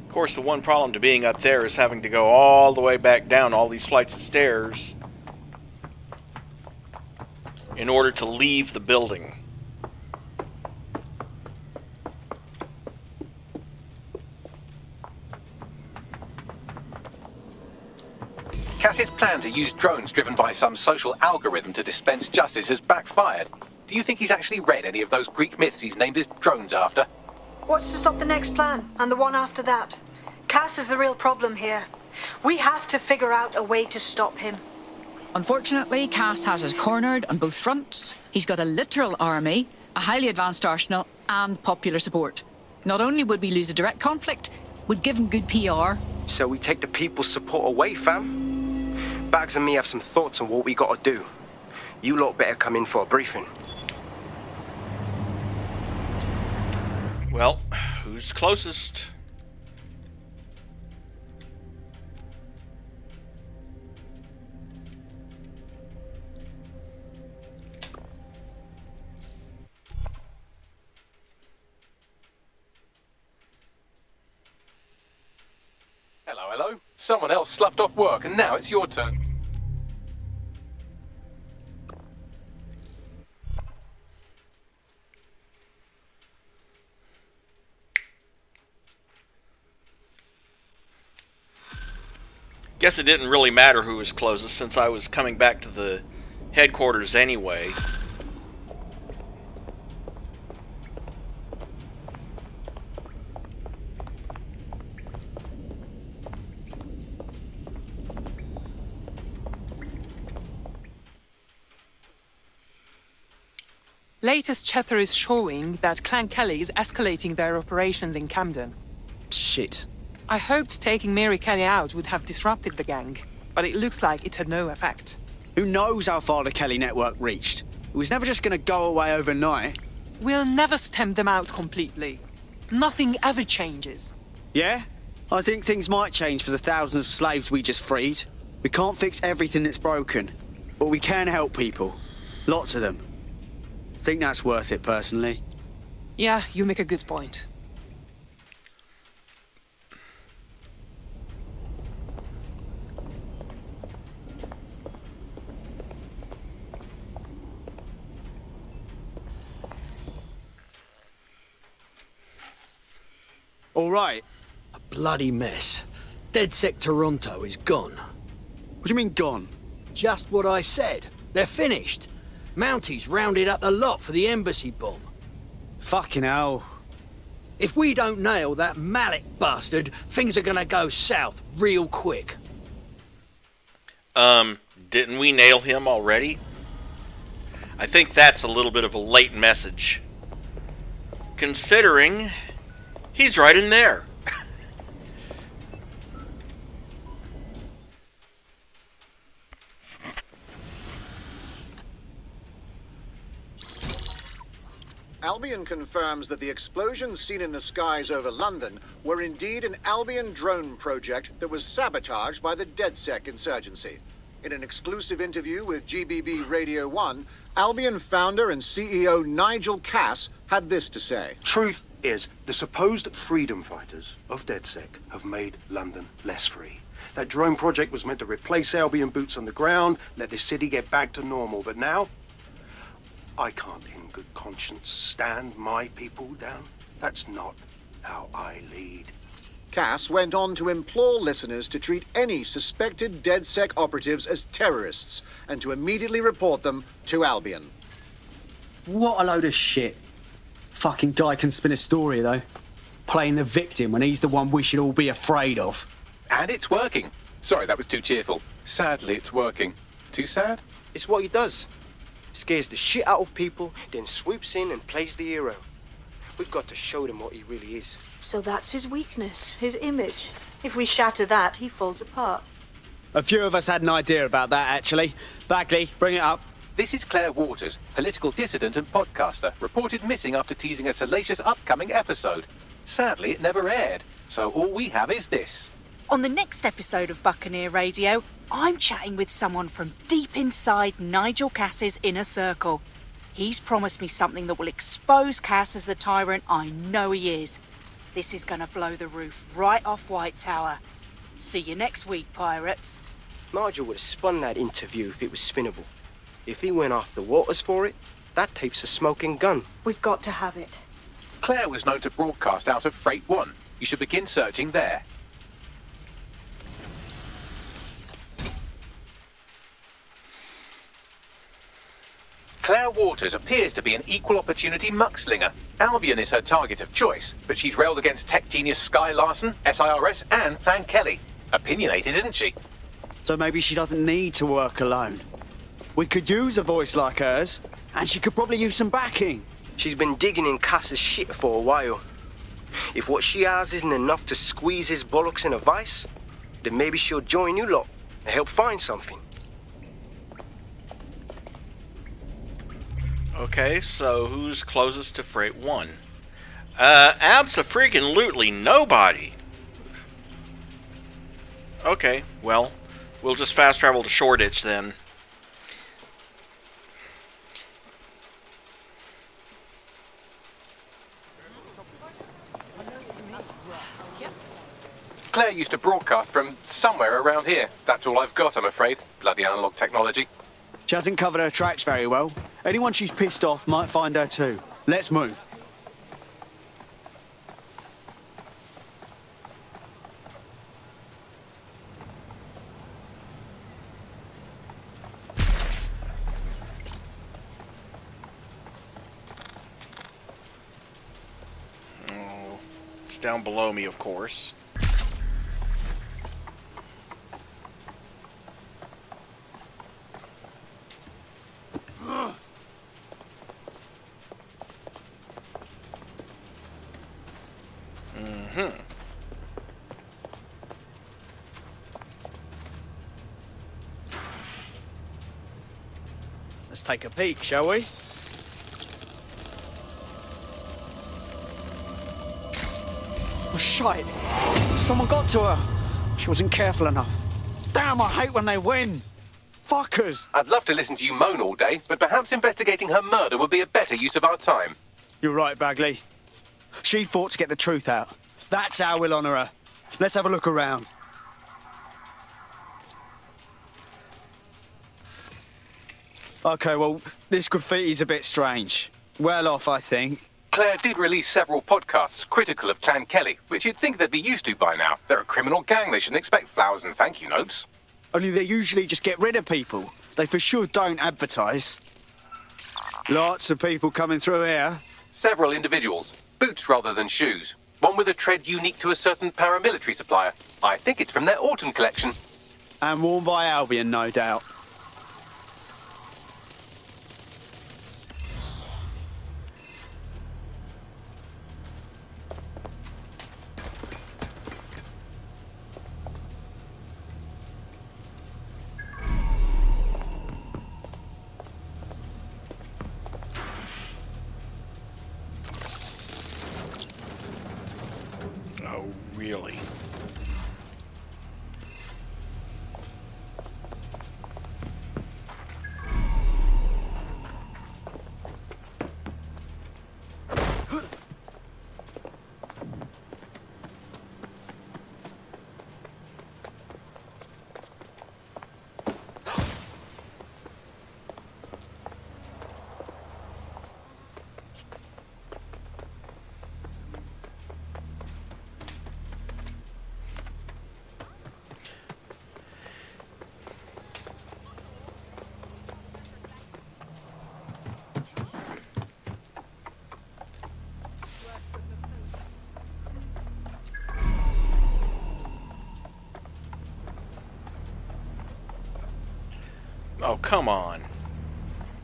Of course, the one problem to being up there is having to go all the way back down all these flights of stairs in order to leave the building. Cass's plan to use drones driven by some social algorithm to dispense justice has backfired. Do you think he's actually read any of those Greek myths he's named his drones after? What's to stop the next plan, and the one after that? Cass is the real problem here. We have to figure out a way to stop him. Unfortunately, Cass has us cornered on both fronts. He's got a literal army, a highly advanced arsenal, and popular support. Not only would we lose a direct conflict, we'd give him good PR. So we take the people's support away, fam? Bags and me have some thoughts on what we gotta do. You lot better come in for a briefing. Well, who's closest? Hello. Someone else sloughed off work and now it's your turn. Guess it didn't really matter who was closest since I was coming back to the headquarters anyway. Latest chatter is showing that Clan Kelley is escalating their operations in Camden. Shit. I hoped taking Mary Kelley out would have disrupted the gang, but it looks like it had no effect. Who knows how far the Kelley network reached? It was never just gonna go away overnight. We'll never stamp them out completely. Nothing ever changes. Yeah? I think things might change for the thousands of slaves we just freed. We can't fix everything that's broken, but we can help people. Lots of them. I think that's worth it, personally. Yeah, you make a good point. All right. A bloody mess. DedSec Toronto is gone. What do you mean gone? Just what I said. They're finished. Mounties rounded up the lot for the embassy bomb. Fucking hell. If we don't nail that Malik bastard, things are gonna go south real quick. Didn't we nail him already? I think that's a little bit of a late message. Considering he's right in there. Albion confirms that the explosions seen in the skies over London were indeed an Albion drone project that was sabotaged by the DedSec insurgency. In an exclusive interview with GBB Radio 1, Albion founder and CEO Nigel Cass had this to say. Truth is, the supposed freedom fighters of DedSec have made London less free. That drone project was meant to replace Albion boots on the ground, let the city get back to normal, but now I can't in good conscience stand my people down. That's not how I lead. Cass went on to implore listeners to treat any suspected DedSec operatives as terrorists and to immediately report them to Albion. What a load of shit. Fucking guy can spin a story, though. Playing the victim when he's the one we should all be afraid of. And it's working. Sorry, that was too cheerful. Sadly, it's working. Too sad? It's what he does. Scares the shit out of people, then swoops in and plays the hero. We've got to show them what he really is. So that's his weakness, his image. If we shatter that, he falls apart. A few of us had an idea about that, actually. Bagley, bring it up. This is Claire Waters, political dissident and podcaster, reported missing after teasing a salacious upcoming episode. Sadly, it never aired, so all we have is this. On the next episode of Buccaneer Radio, I'm chatting with someone from deep inside Nigel Cass's inner circle. He's promised me something that will expose Cass as the tyrant I know he is. This is gonna blow the roof right off White Tower. See you next week, pirates. Nigel would have spun that interview if it was spinnable. If he went after Waters for it, that tape's a smoking gun. We've got to have it. Claire was known to broadcast out of Freight 1. You should begin searching there. Claire Waters appears to be an equal opportunity muckslinger. Albion is her target of choice, but she's railed against tech genius Sky Larson, SIRS, and Clan Kelley. Opinionated, isn't she? So maybe she doesn't need to work alone. We could use a voice like hers, and she could probably use some backing. She's been digging in Cass's shit for a while. If what she has isn't enough to squeeze his bollocks in a vice, then maybe she'll join you lot and help find something. Okay, so who's closest to Freight 1? Abso-freaking-lutely nobody. Okay, well, we'll just fast travel to Shoreditch then. Claire used to broadcast from somewhere around here. That's all I've got, I'm afraid. Bloody analog technology. She hasn't covered her tracks very well. Anyone she's pissed off might find her too. Let's move. Oh, it's down below me, of course. Mm-hmm. Let's take a peek, shall we? Oh, shite. Someone got to her. She wasn't careful enough. Damn, I hate when they win. Fuckers. I'd love to listen to you moan all day, but perhaps investigating her murder would be a better use of our time. You're right, Bagley. She fought to get the truth out. That's how we'll honour her. Let's have a look around. Okay, well, this graffiti's a bit strange. Well off, I think. Claire did release several podcasts critical of Clan Kelley, which you'd think they'd be used to by now. They're a criminal gang. They shouldn't expect flowers and thank you notes. Only they usually just get rid of people. They for sure don't advertise. Lots of people coming through here. Several individuals. Boots rather than shoes. One with a tread unique to a certain paramilitary supplier. I think it's from their autumn collection. And worn by Albion, no doubt. Oh, really? Oh, come on.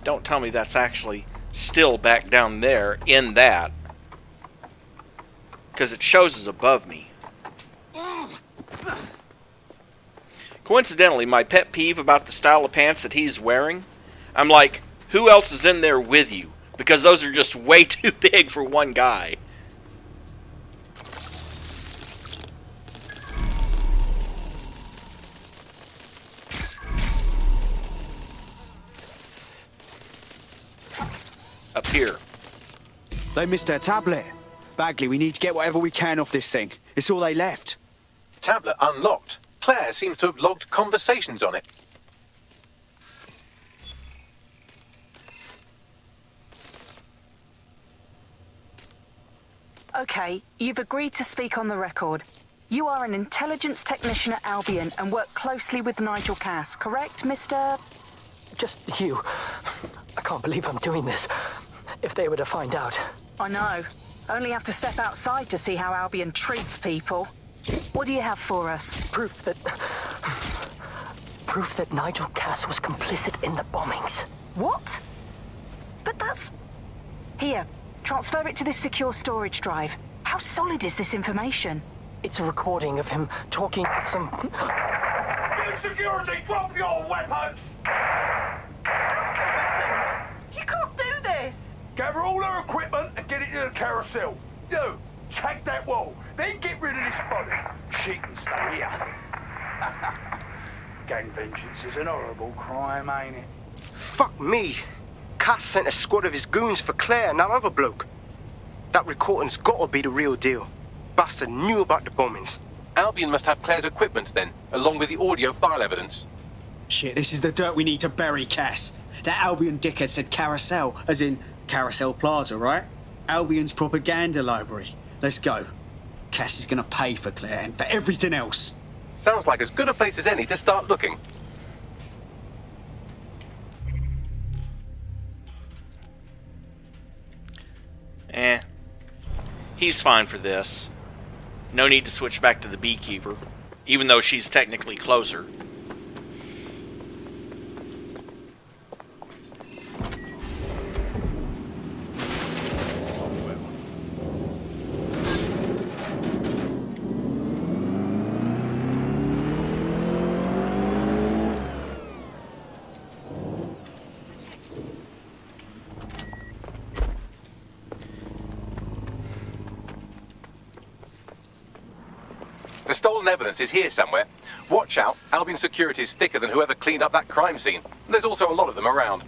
Don't tell me that's actually still back down there in that. Because it shows as above me. Coincidentally, my pet peeve about the style of pants that he's wearing, I'm like, who else is in there with you? Because those are just way too big for one guy. Up here. They missed their tablet. Bagley, we need to get whatever we can off this thing. It's all they left. Tablet unlocked. Claire seems to have logged conversations on it. Okay, you've agreed to speak on the record. You are an intelligence technician at Albion and work closely with Nigel Cass, correct, Mr...? Just you. I can't believe I'm doing this. If they were to find out. I know. Only have to step outside to see how Albion treats people. What do you have for us? Proof that Nigel Cass was complicit in the bombings. What? But that's... Here, transfer it to this secure storage drive. How solid is this information? It's a recording of him talking to some... Security, drop your weapons! You can't do this! Gather all her equipment and get it to the carousel. You, take that wall, then get rid of this body. She can stay here. Gang vengeance is an horrible crime, ain't it? Fuck me. Cass sent a squad of his goons for Claire and that other bloke. That recording's gotta be the real deal. Bastard knew about the bombings. Albion must have Claire's equipment then, along with the audio file evidence. Shit, this is the dirt we need to bury Cass. That Albion dickhead said carousel, as in Carousel Plaza, right? Albion's propaganda library. Let's go. Cass is gonna pay for Claire and for everything else. Sounds like as good a place as any to start looking. He's fine for this. No need to switch back to the beekeeper, even though she's technically closer. stolen evidence is here somewhere. Watch out, Albion security is thicker than whoever cleaned up that crime scene. There's also a lot of them around.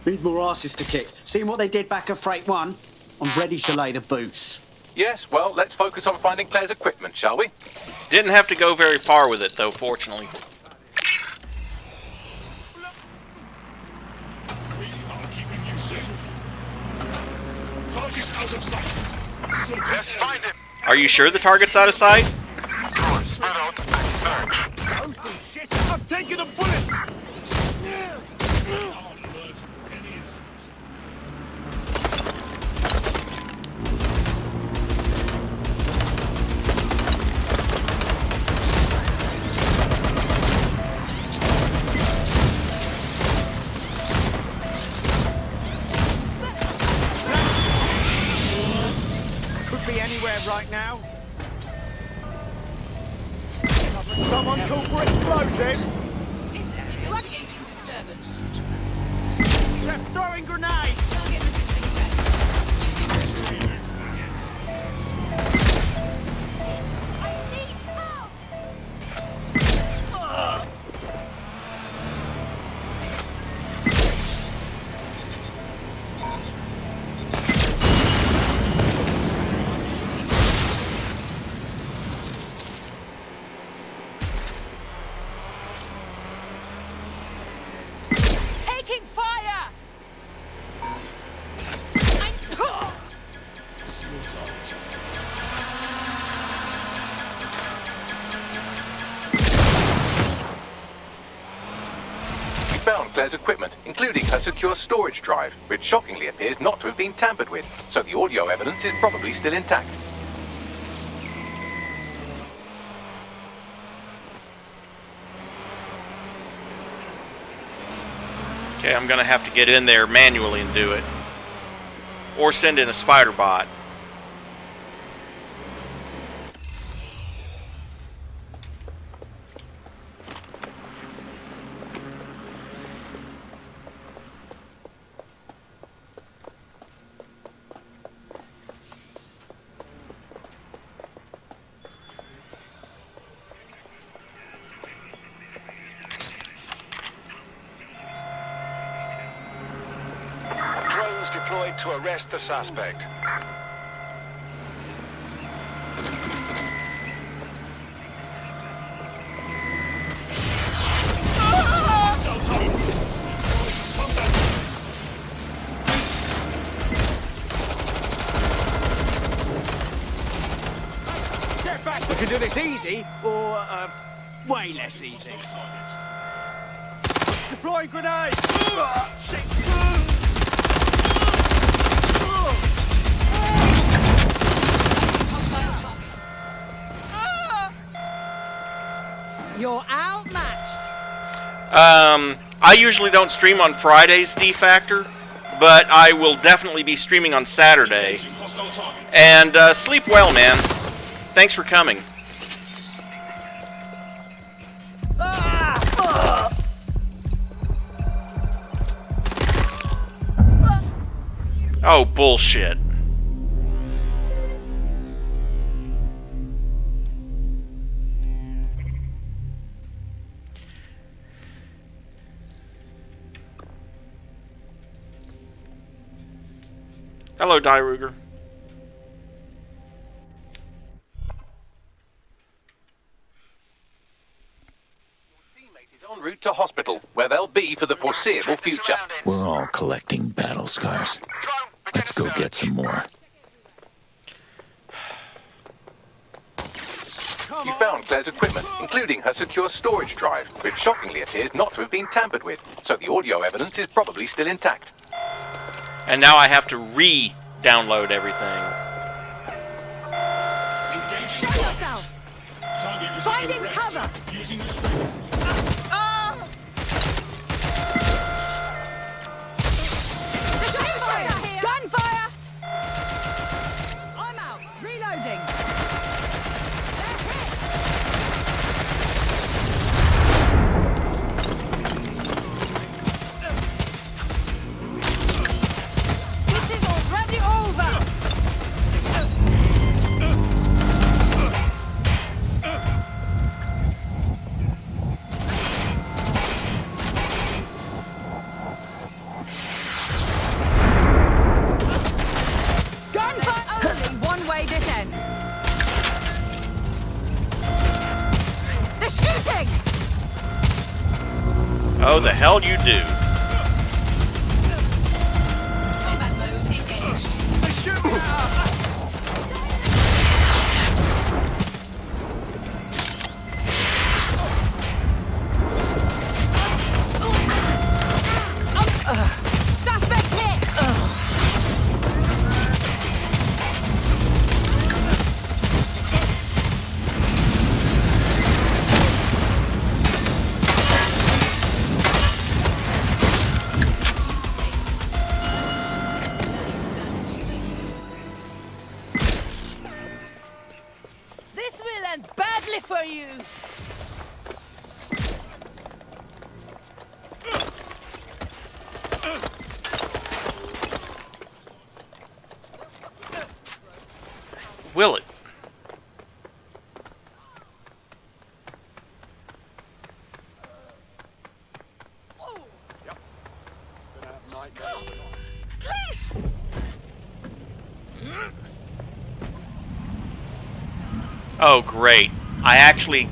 Needs more asses to kick. Seen what they did back at Freight 1? I'm ready to lay the boots. Yes, well, let's focus on finding Claire's equipment, shall we? Didn't have to go very far with it, though, fortunately. Let's find him. Are you sure the target's out of sight? Good. Spread out and search. Oh, shit! I'm taking a bullet! Could be anywhere right now. Someone call for explosives! Eradicating disturbance. They're throwing grenades! Taking fire! We found Claire's equipment, including her secure storage drive, which shockingly appears not to have been tampered with, so the audio evidence is probably still intact. Okay, I'm gonna have to get in there manually and do it. Or send in a spider bot. Drones deployed to arrest the suspect. Get back! We can do this easy, or, way less easy. Deploying grenade! You're outmatched! I usually don't stream on Fridays, D-Factor, but I will definitely be streaming on Saturday. And sleep well, man. Thanks for coming. Oh, bullshit. Hello, Dyruger. En route to hospital, where they'll be for the foreseeable future. We're all collecting battle scars. Let's go get some more. You found Claire's equipment, including her secure storage drive, which shockingly appears not to have been tampered with, so the audio evidence is probably still intact. And now I have to re-download everything. Show yourself! Finding cover! Gunfire! Gunfire! I'm out. Reloading. This is already over. Oh, the hell you do. Combat mode engaged. Suspects hit! This will end badly for you. Will it? Oh, great. I actually...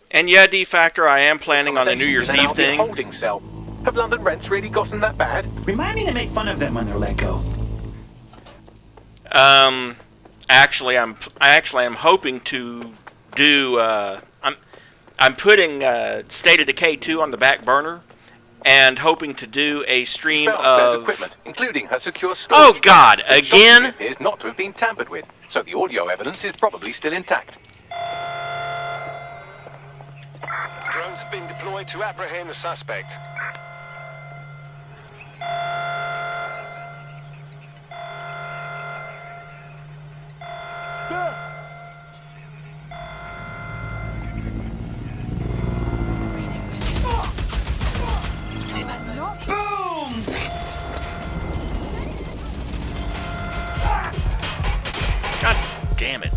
And yeah, D-Factor, I am planning on a New Year's Eve thing. Holding cell. Have London rents really gotten that bad? Remind me to make fun of them when they're let go. Actually, I am hoping to do. I'm putting State of Decay 2 on the back burner, and hoping to do a stream Claire's of equipment, including her secure storage. Oh God! Again? It appears not to have been tampered with, so the audio evidence is probably still intact. Drones have been deployed to apprehend the suspect. Boom! God damn it!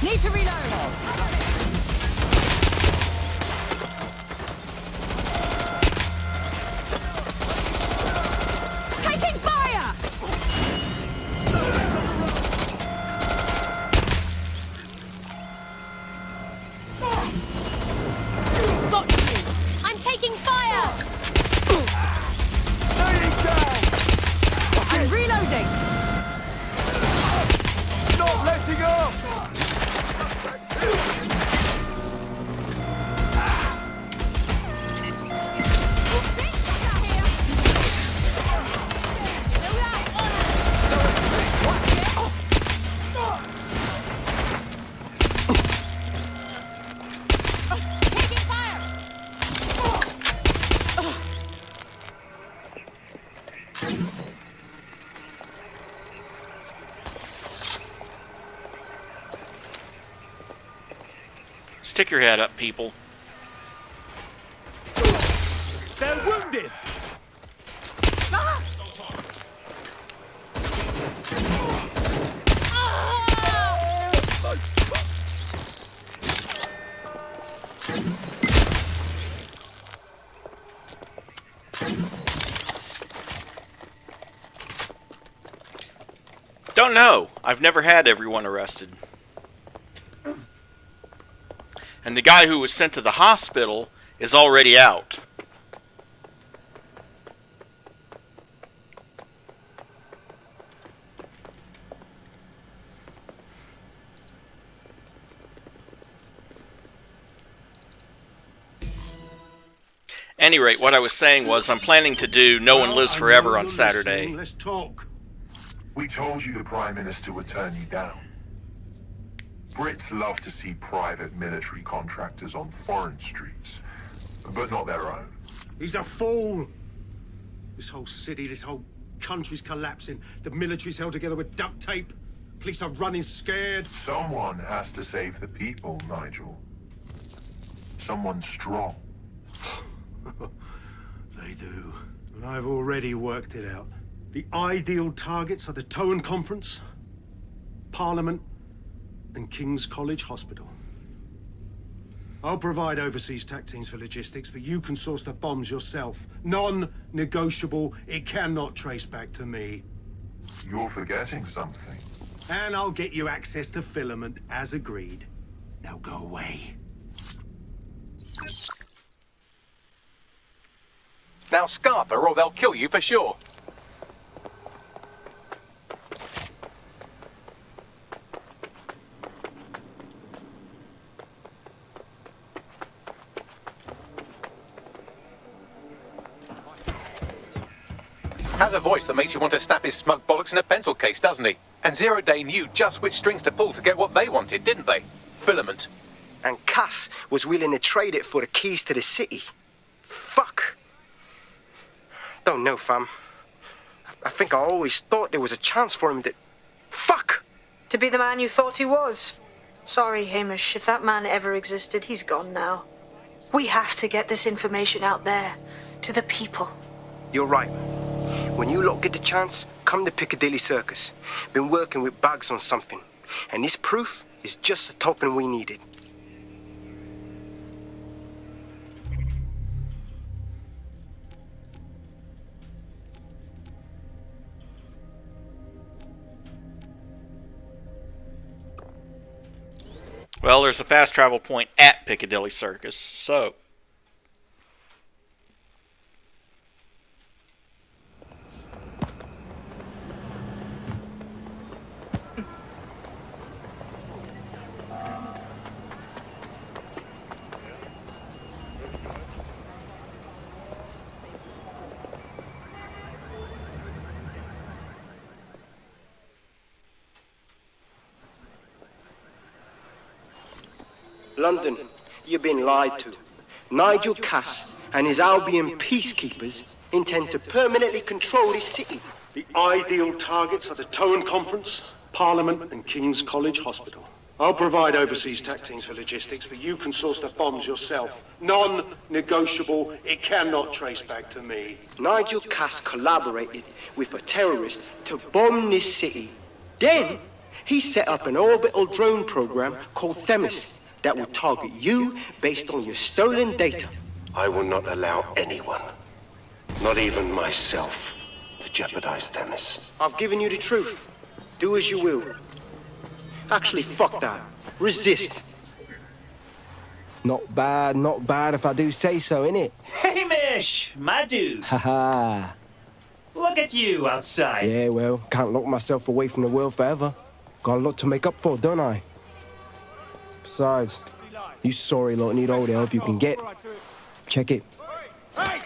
Need to reload. Taking fire! Got you! I'm taking fire! I'm reloading. Not letting up! Stick your head up, people. They're wounded! Don't know. I've never had everyone arrested. And the guy who was sent to the hospital is already out. Any rate, what I was saying was I'm planning to do No One Lives Forever on Saturday. Let's talk. We told you the Prime Minister would turn you down. Brits love to see private military contractors on foreign streets, but not their own. He's a fool. This whole city, this whole country's collapsing. The military's held together with duct tape. Police are running scared. Someone has to save the people, Nigel. Someone strong. They do. And I've already worked it out. The ideal targets are the Towan Conference, Parliament, and King's College Hospital. I'll provide overseas tac teams for logistics, but you can source the bombs yourself. Non-negotiable. It cannot trace back to me. You're forgetting something. And I'll get you access to filament, as agreed. Now go away. Now scarper or they'll kill you for sure. Has a voice that makes you want to snap his smug bollocks in a pencil case, doesn't he? And Zero Day knew just which strings to pull to get what they wanted, didn't they? Filament. And Cass was willing to trade it for the keys to the city. Fuck. Don't know, fam. I think I always thought there was a chance for him to... Fuck! To be the man you thought he was. Sorry, Hamish. If that man ever existed, he's gone now. We have to get this information out there, to the people. You're right. When you lot get the chance, come to Piccadilly Circus. Been working with Bags on something. And this proof is just the token we needed. Well, there's a fast travel point at Piccadilly Circus, so... London, you've been lied to. Nigel Cass and his Albion peacekeepers intend to permanently control this city. The ideal targets are the Towan Conference, Parliament, and King's College Hospital. I'll provide overseas tac teams for logistics, but you can source the bombs yourself. Non-negotiable. It cannot trace back to me. Nigel Cass collaborated with a terrorist to bomb this city. Then, he set up an orbital drone program called THEMIS that will target you based on your stolen data. I will not allow anyone, not even myself, to jeopardize THEMIS. I've given you the truth. Do as you will. Actually, fuck that. Resist. Not bad if I do say so, innit? Hamish, my dude. Haha. Look at you outside. Yeah, well, can't lock myself away from the world forever. Got a lot to make up for, don't I? Besides, you sorry lot need all the help you can get. Check it. Fucking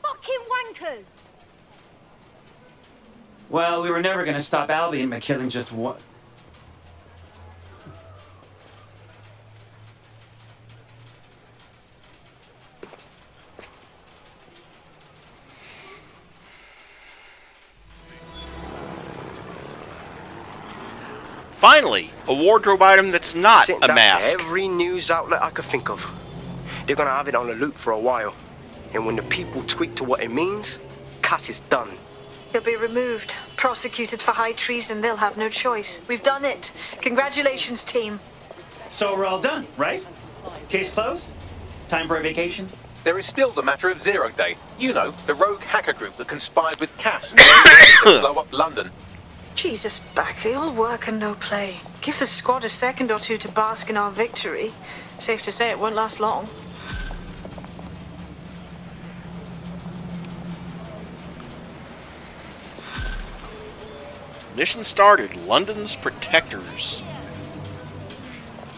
wankers! Well, we were never gonna stop Albion by killing just one. Finally, a wardrobe item that's not Sent a that mask. to every news outlet I could think of. They're gonna have it on the loop for a while. And when the people tweak to what it means, Cass is done. He'll be removed, prosecuted for high treason. They'll have no choice. We've done it. Congratulations, team. So we're all done, right? Case closed? Time for a vacation? There is still the matter of Zero Day. You know, the rogue hacker group that conspired with Cass and to blow up London. Jesus, Backley, all work and no play. Give the squad a second or two to bask in our victory. Safe to say it won't last long. Mission started. London's protectors.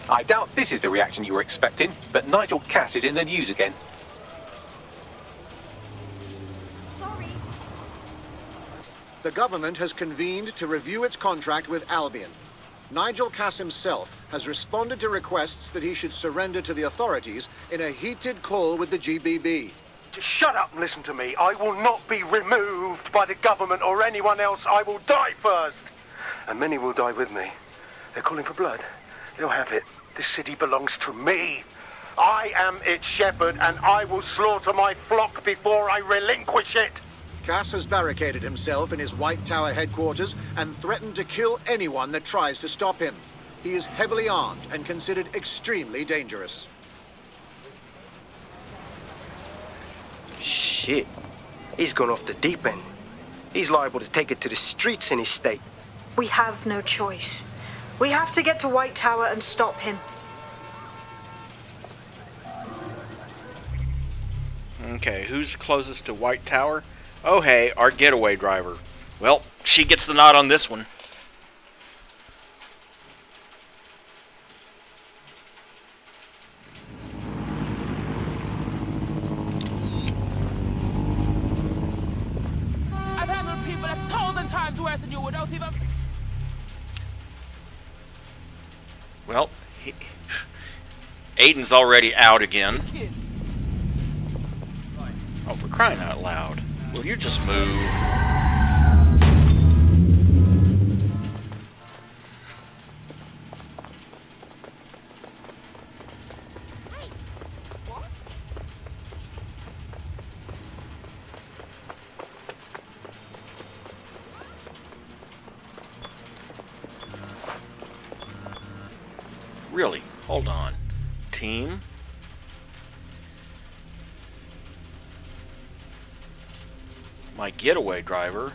I doubt this is the reaction you were expecting, but Nigel Cass is in the news again. The government has convened to review its contract with Albion. Nigel Cass himself has responded to requests that he should surrender to the authorities in a heated call with the GBB. Just shut up and listen to me. I will not be removed by the government or anyone else. I will die first. and many will die with me. They're calling for blood. They'll have it. This city belongs to me. I am its shepherd, and I will slaughter my flock before I relinquish it. Cass has barricaded himself in his White Tower headquarters and threatened to kill anyone that tries to stop him. He is heavily armed and considered extremely dangerous. Shit. He's gone off the deep end. He's liable to take it to the streets in his state. We have no choice. We have to get to White Tower and stop him. Okay, who's closest to White Tower? Oh hey, our getaway driver. Well, she gets the nod on this one. I've handled people 1,000 times worse than you without even... Well, Aiden's already out again. Oh, for crying out loud. Will you just move? Really? Hold on. Team? My getaway driver.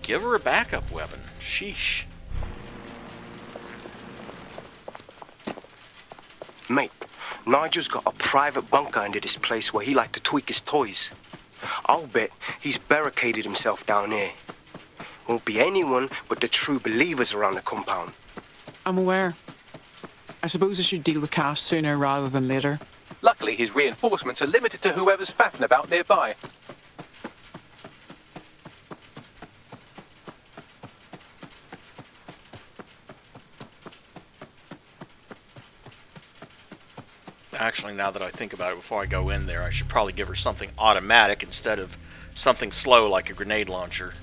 Give her a backup weapon. Sheesh. Mate, Nigel's got a private bunker under this place where he like to tweak his toys. I'll bet he's barricaded himself down here. Won't be anyone but the true believers around the compound. I'm aware. I suppose I should deal with Cass sooner rather than later. Luckily, his reinforcements are limited to whoever's faffing about nearby. Actually, now that I think about it, before I go in there, I should probably give her something automatic instead of something slow like a grenade launcher.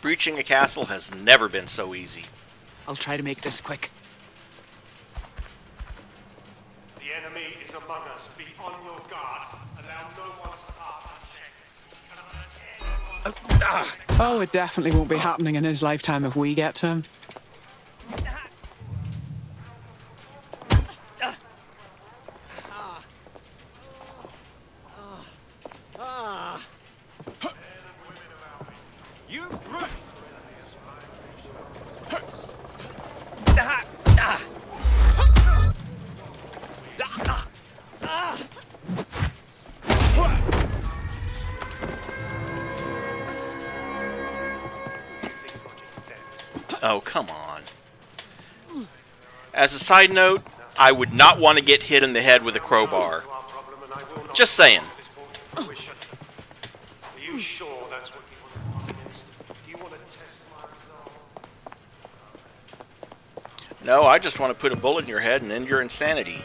Breaching a castle has never been so easy. I'll try to make this quick. The enemy is among us. Be on your guard. Allow no one to pass unchecked. Oh, it definitely won't be happening in his lifetime if we get to him. Oh, come on. As a side note, I would not want to get hit in the head with a crowbar. Just saying. Are you sure that's what you want to against? Do you want to test my resolve? No, I just want to put a bullet in your head and end your insanity.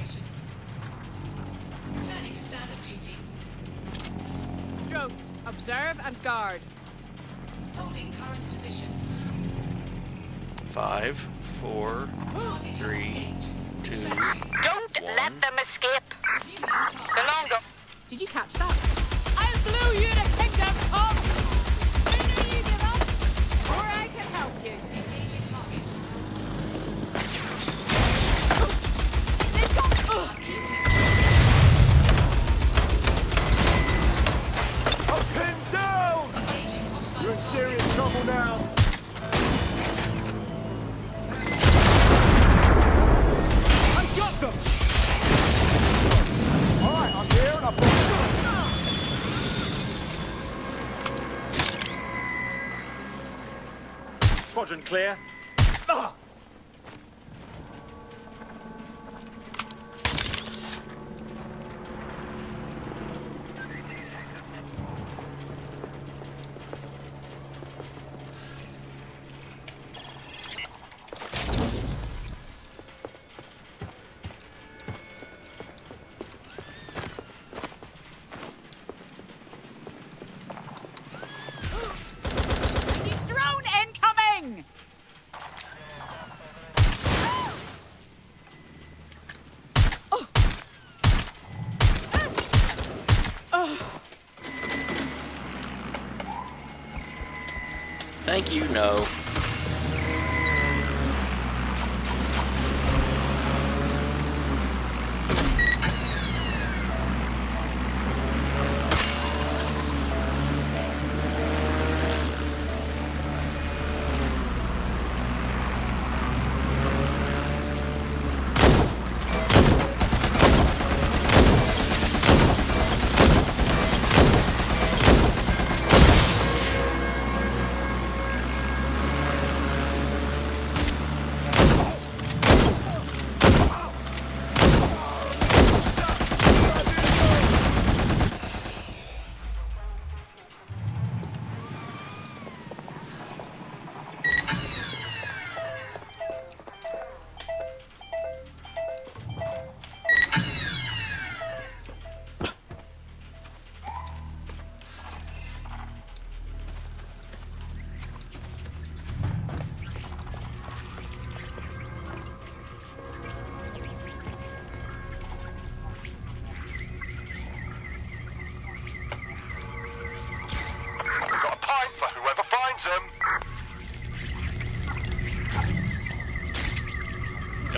operations. Returning to standard duty. Drone, observe and guard. Holding current position. 5, 4, 3, 2. Don't let them escape. Go long, go. Did you catch that? I'll blow you to kingdom come! Sooner you give up, or I can help you. Engaging target. I'm pinned down! You're in serious trouble now. I got them! Alright, I'm here and I've got Squadron clear. Ah! Drone incoming! Thank you, no.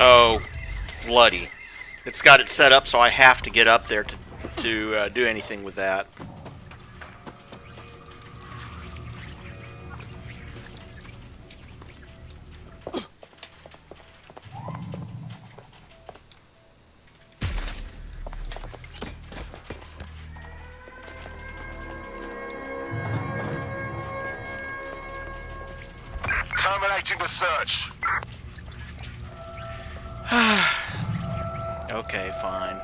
Oh, bloody. It's got it set up so I have to get up there to do anything with that. Terminating the search. Okay, fine.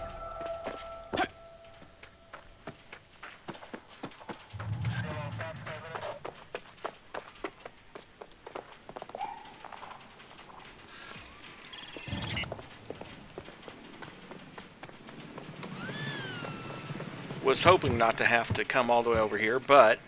Was hoping not to have to come all the way over here, but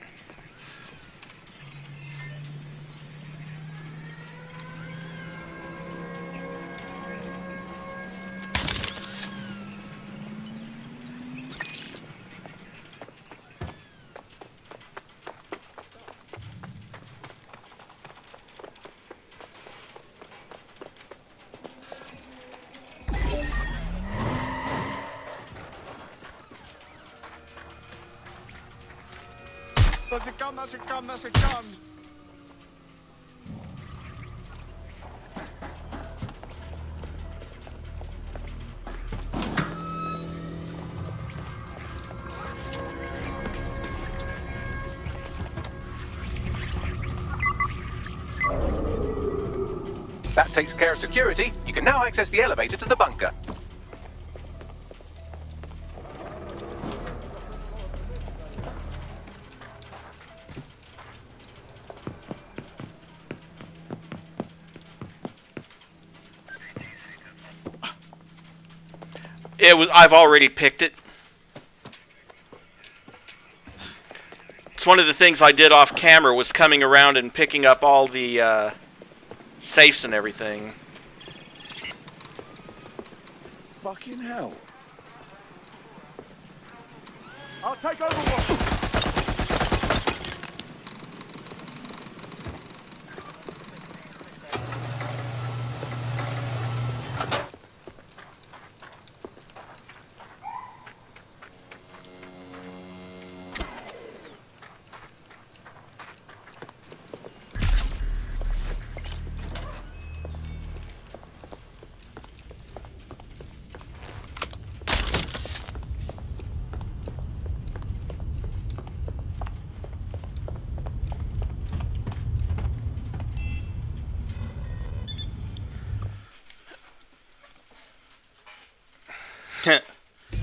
That's a gun, that's a gun, that's a gun. That takes care of security. You can now access the elevator to the bunker. I've already picked it. It's one of the things I did off camera, was coming around and picking up all the safes and everything. Fucking hell. I'll take over one.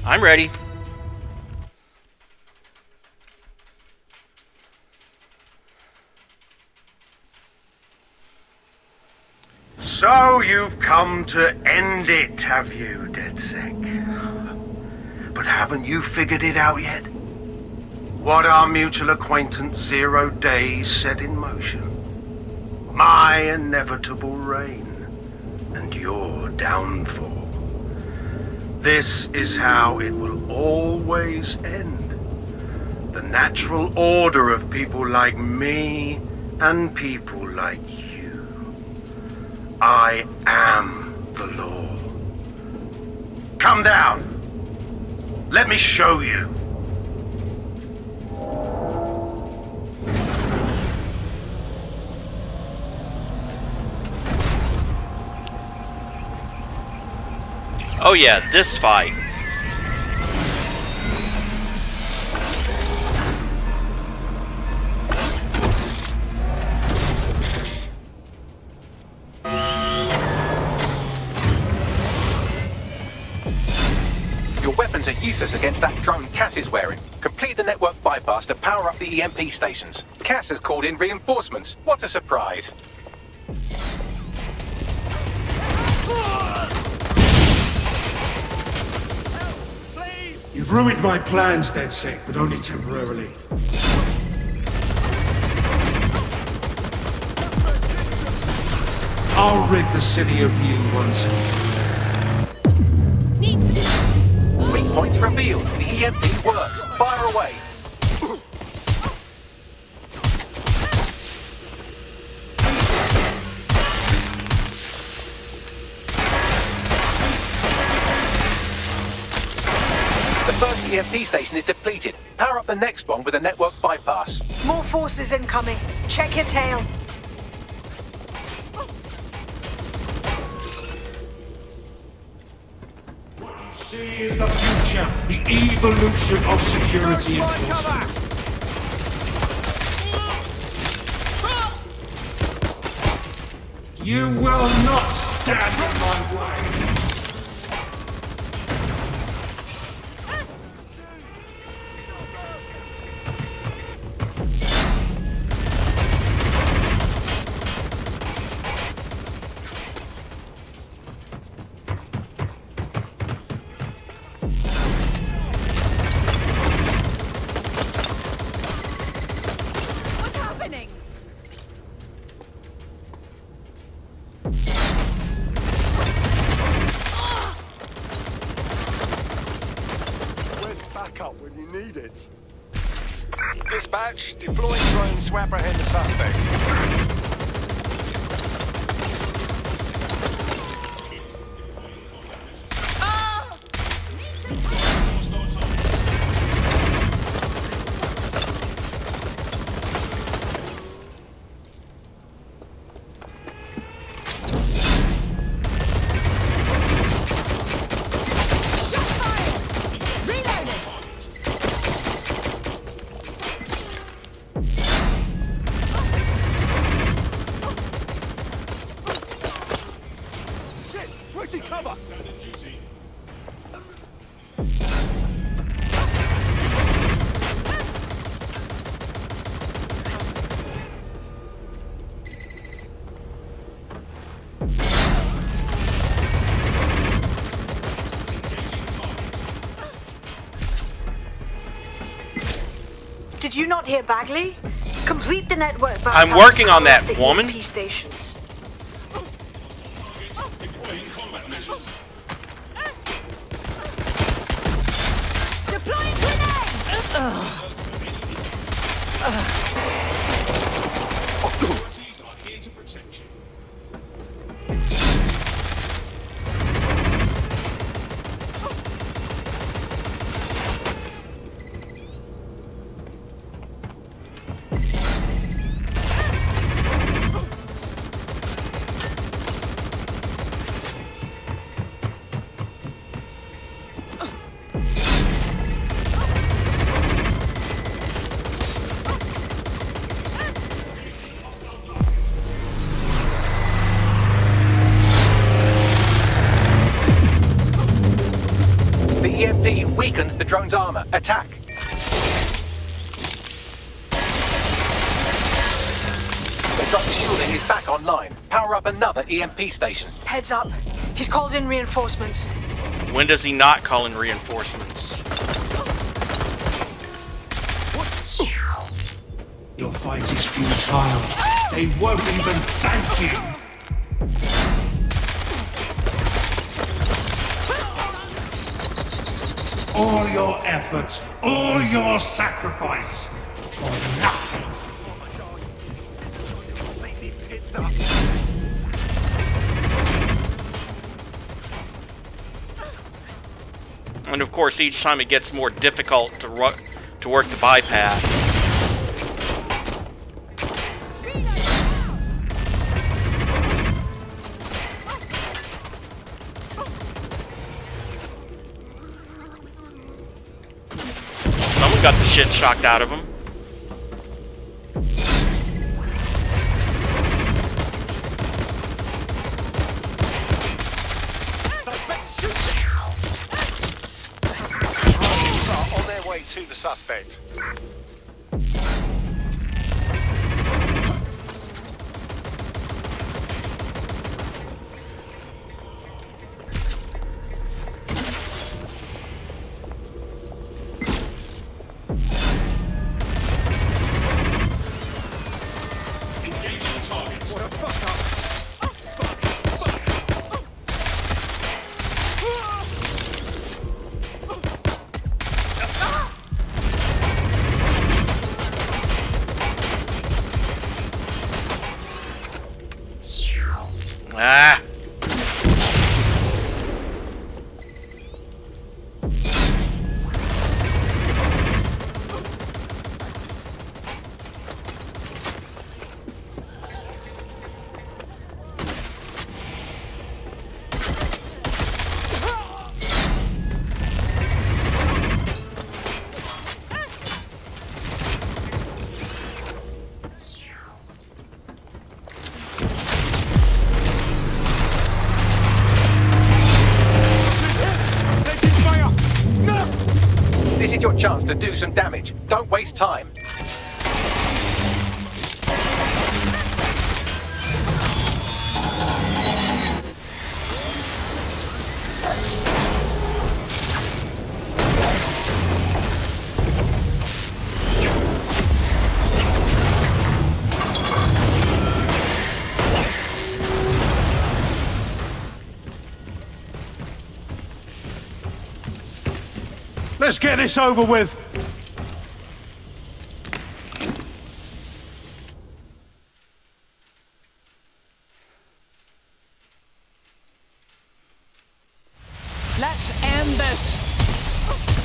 I'm ready. So you've come to end it, have you, DedSec? But haven't you figured it out yet? What our mutual acquaintance 0 Days set in motion? My inevitable reign and your downfall. This is how it will always end. The natural order of people like me and people like you. I am the law. Come down. Let me show you. Oh yeah, this fight. Your weapons are useless against that drone Cass is wearing. Complete the network bypass to power up the EMP stations. Cass has called in reinforcements. What a surprise. You've ruined my plans, DedSec, but only temporarily. I'll rid the city of you once again. Weak points revealed. The EMP worked. Fire away. The first EMP station is depleted. Power up the next one with a network bypass. More forces incoming. Check your tail. See is the future, the evolution of security enforcement. You will not stand in my way. What's happening? Where's backup when you need it? Dispatch, deploying drones to apprehend the suspect. Switching cover! Did you not hear Bagley? Complete the network by I'm working on that, the woman. EMP stations. Deploying grenade! The EMP weakened the drone's armor. Attack. The drone's shielding is back online. Power up another EMP station. Heads up. He's called in reinforcements. When does he not call in reinforcements? Your fight is futile. They won't even thank you. All your efforts, all your sacrifice, for nothing. And of course, each time it gets more difficult to work the bypass. Someone got the shit shocked out of him. On their way to the suspect. Ah. This is your chance to do some damage. Don't waste time. Let's get this over with. Let's end this.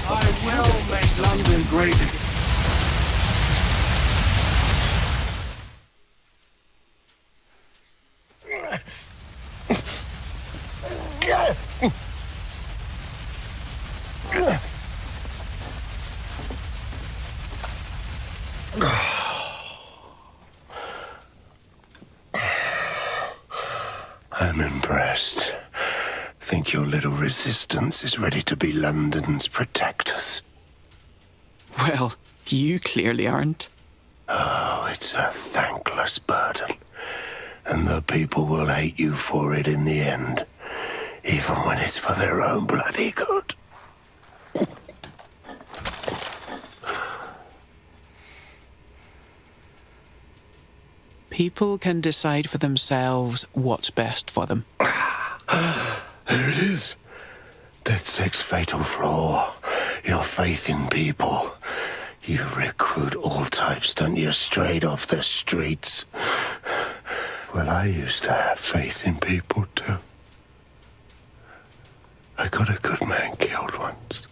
I will make London great again. I'm impressed. Think your little resistance is ready to be London's protectors? Well, you clearly aren't. Oh, it's a thankless burden. And the people will hate you for it in the end. Even when it's for their own bloody good. People can decide for themselves what's best for them. There it is. DedSec's fatal flaw. Your faith in people. You recruit all types, don't you, straight off the streets. Well, I used to have faith in people, too. I got a good man killed once.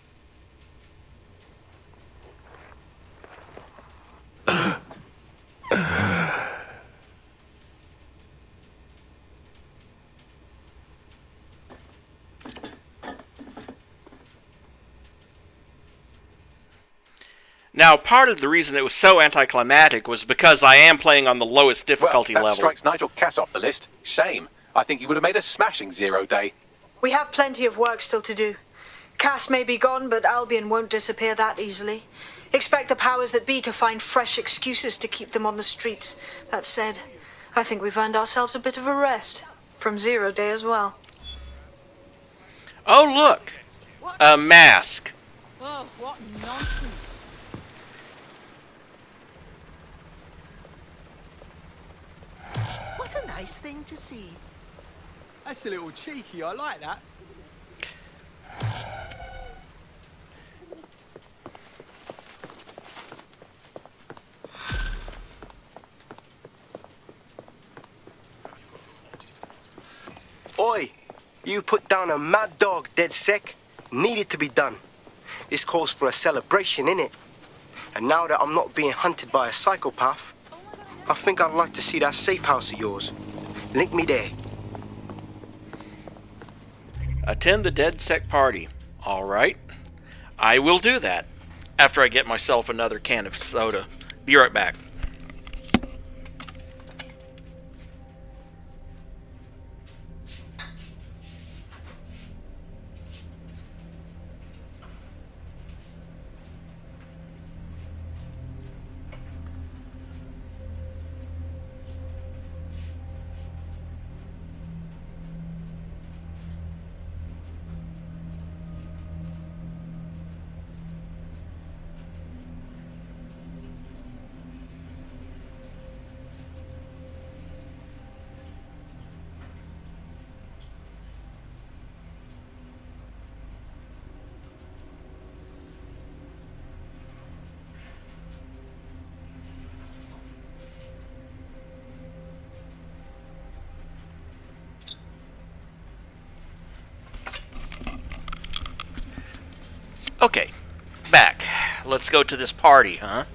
Now, part of the reason it was so anticlimactic was because I am playing on the lowest difficulty Well, that level. strikes Nigel Cass off the list. Shame. I think he would have made a smashing 0 day. We have plenty of work still to do. Cass may be gone, but Albion won't disappear that easily. Expect the powers that be to find fresh excuses to keep them on the streets. That said, I think we've earned ourselves a bit of a rest. From 0 day as well. Oh, look! A mask. Oh, what nonsense. What a nice thing to see. That's a little cheeky, I like that. Oi! You put down a mad dog, DedSec. Needed to be done. This calls for a celebration, innit? And now that I'm not being hunted by a psychopath, I think I'd like to see that safe house of yours. Link me there. Attend the DedSec party. Alright. I will do that. After I get myself another can of soda. Be right back. Okay, back. Let's go to this party, huh?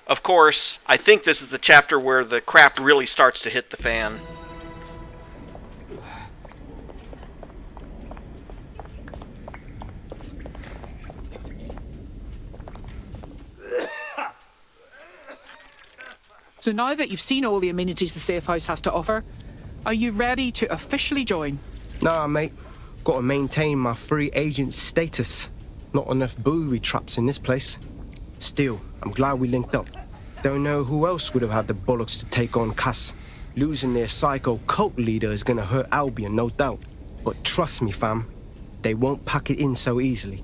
Of course, I think this is the chapter where the crap really starts to hit the fan. So now that you've seen all the amenities the safe house has to offer, are you ready to officially join? Nah, mate. Gotta maintain my free agent status. Not enough booby traps in this place. Still, I'm glad we linked up. Don't know who else would have had the bollocks to take on Cass. Losing their psycho cult leader is gonna hurt Albion, no doubt. But trust me, fam, they won't pack it in so easily.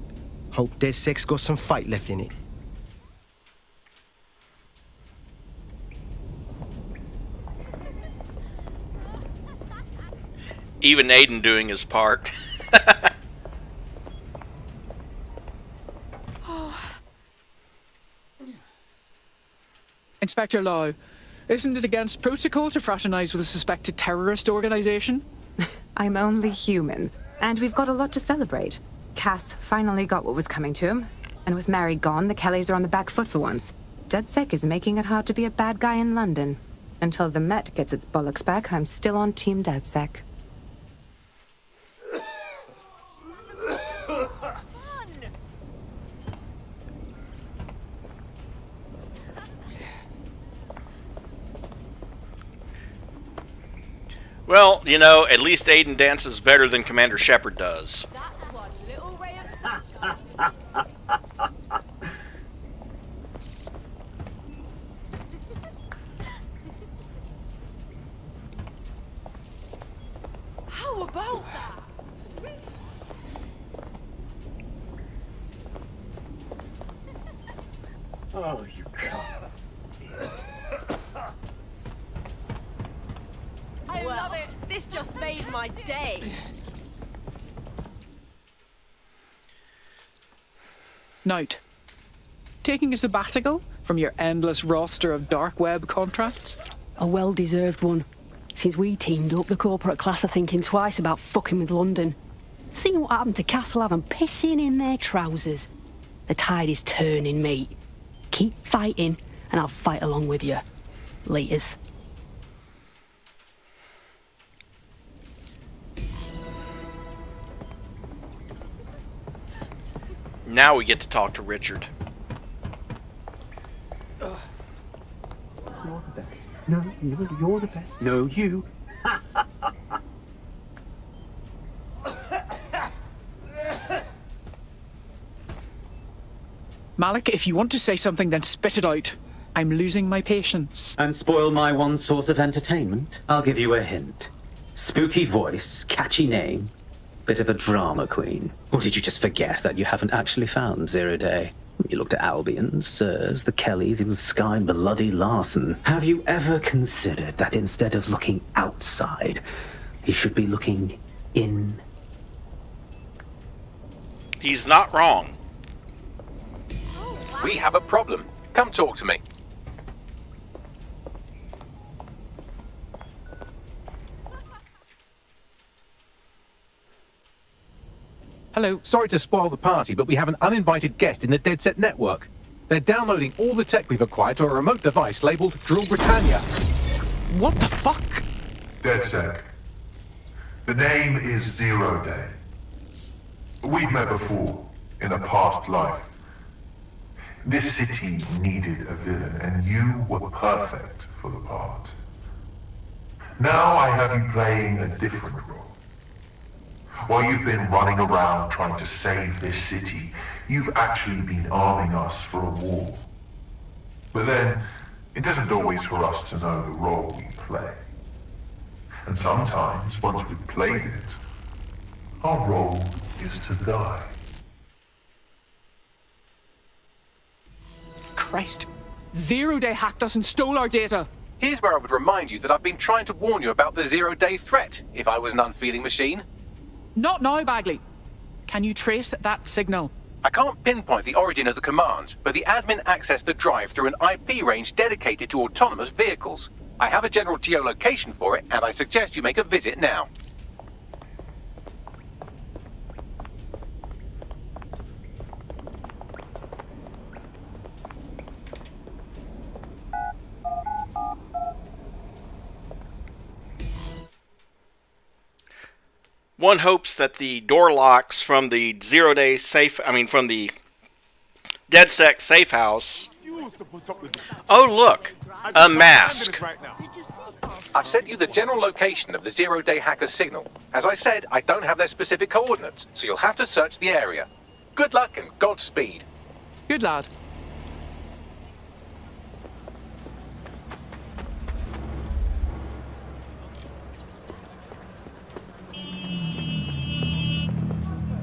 Hope DedSec's got some fight left in it. Even Aiden doing his part. Inspector Lau, isn't it against protocol to fraternize with a suspected terrorist organization? I'm only human, and we've got a lot to celebrate. Cass finally got what was coming to him, and with Mary gone, the Kelleys are on the back foot for once. DedSec is making it hard to be a bad guy in London. Until the Met gets its bollocks back, I'm still on Team DedSec. Well, you know, at least Aiden dances better than Commander Shepard does. How about that? Oh, you can't. made my day. Note. Taking a sabbatical from your endless roster of dark web contracts? A well-deserved one. Since we teamed up, the corporate class are thinking twice about fucking with London. See what happened to Castlehaven pissing in their trousers. The tide is turning, mate. Keep fighting, and I'll fight along with you. Laters. Now we get to talk to Richard. You're the best. No, you're the best. No, you. Malik, if you want to say something, then spit it out. I'm losing my patience. And spoil my one source of entertainment? I'll give you a hint. Spooky voice, catchy name, bit of a drama queen. Or did you just forget that you haven't actually found Zero Day? You looked at Albion, Sirs, the Kelleys, even Sky Bloody Larson. Have you ever considered that instead of looking outside, he should be looking in? He's not wrong. We have a problem. Come talk to me. Hello. Sorry to spoil the party, but we have an uninvited guest in the DedSec network. They're downloading all the tech we've acquired to a remote device labeled Drill Britannia. What the fuck? DedSec. The name is Zero Day. We've met before, in a past life. This city needed a villain, and you were perfect for the part. Now I have you playing a different role. While you've been running around trying to save this city, you've actually been arming us for a war. But then, it isn't always for us to know the role we play. And sometimes, once we've played it, our role is to die. Christ. Zero Day hacked us and stole our data. Here's where I would remind you that I've been trying to warn you about the zero-day threat, if I was an unfeeling machine. Not now, Bagley. Can you trace that signal? I can't pinpoint the origin of the command, but the admin accessed the drive through an IP range dedicated to autonomous vehicles. I have a general geolocation for it, and I suggest you make a visit now. One hopes that the door locks from the zero-day safe, from the DedSec safe house. Oh, look, a mask. I've sent you the general location of the zero-day hacker's signal. As I said, I don't have their specific coordinates, so you'll have to search the area. Good luck and Godspeed. Good lad.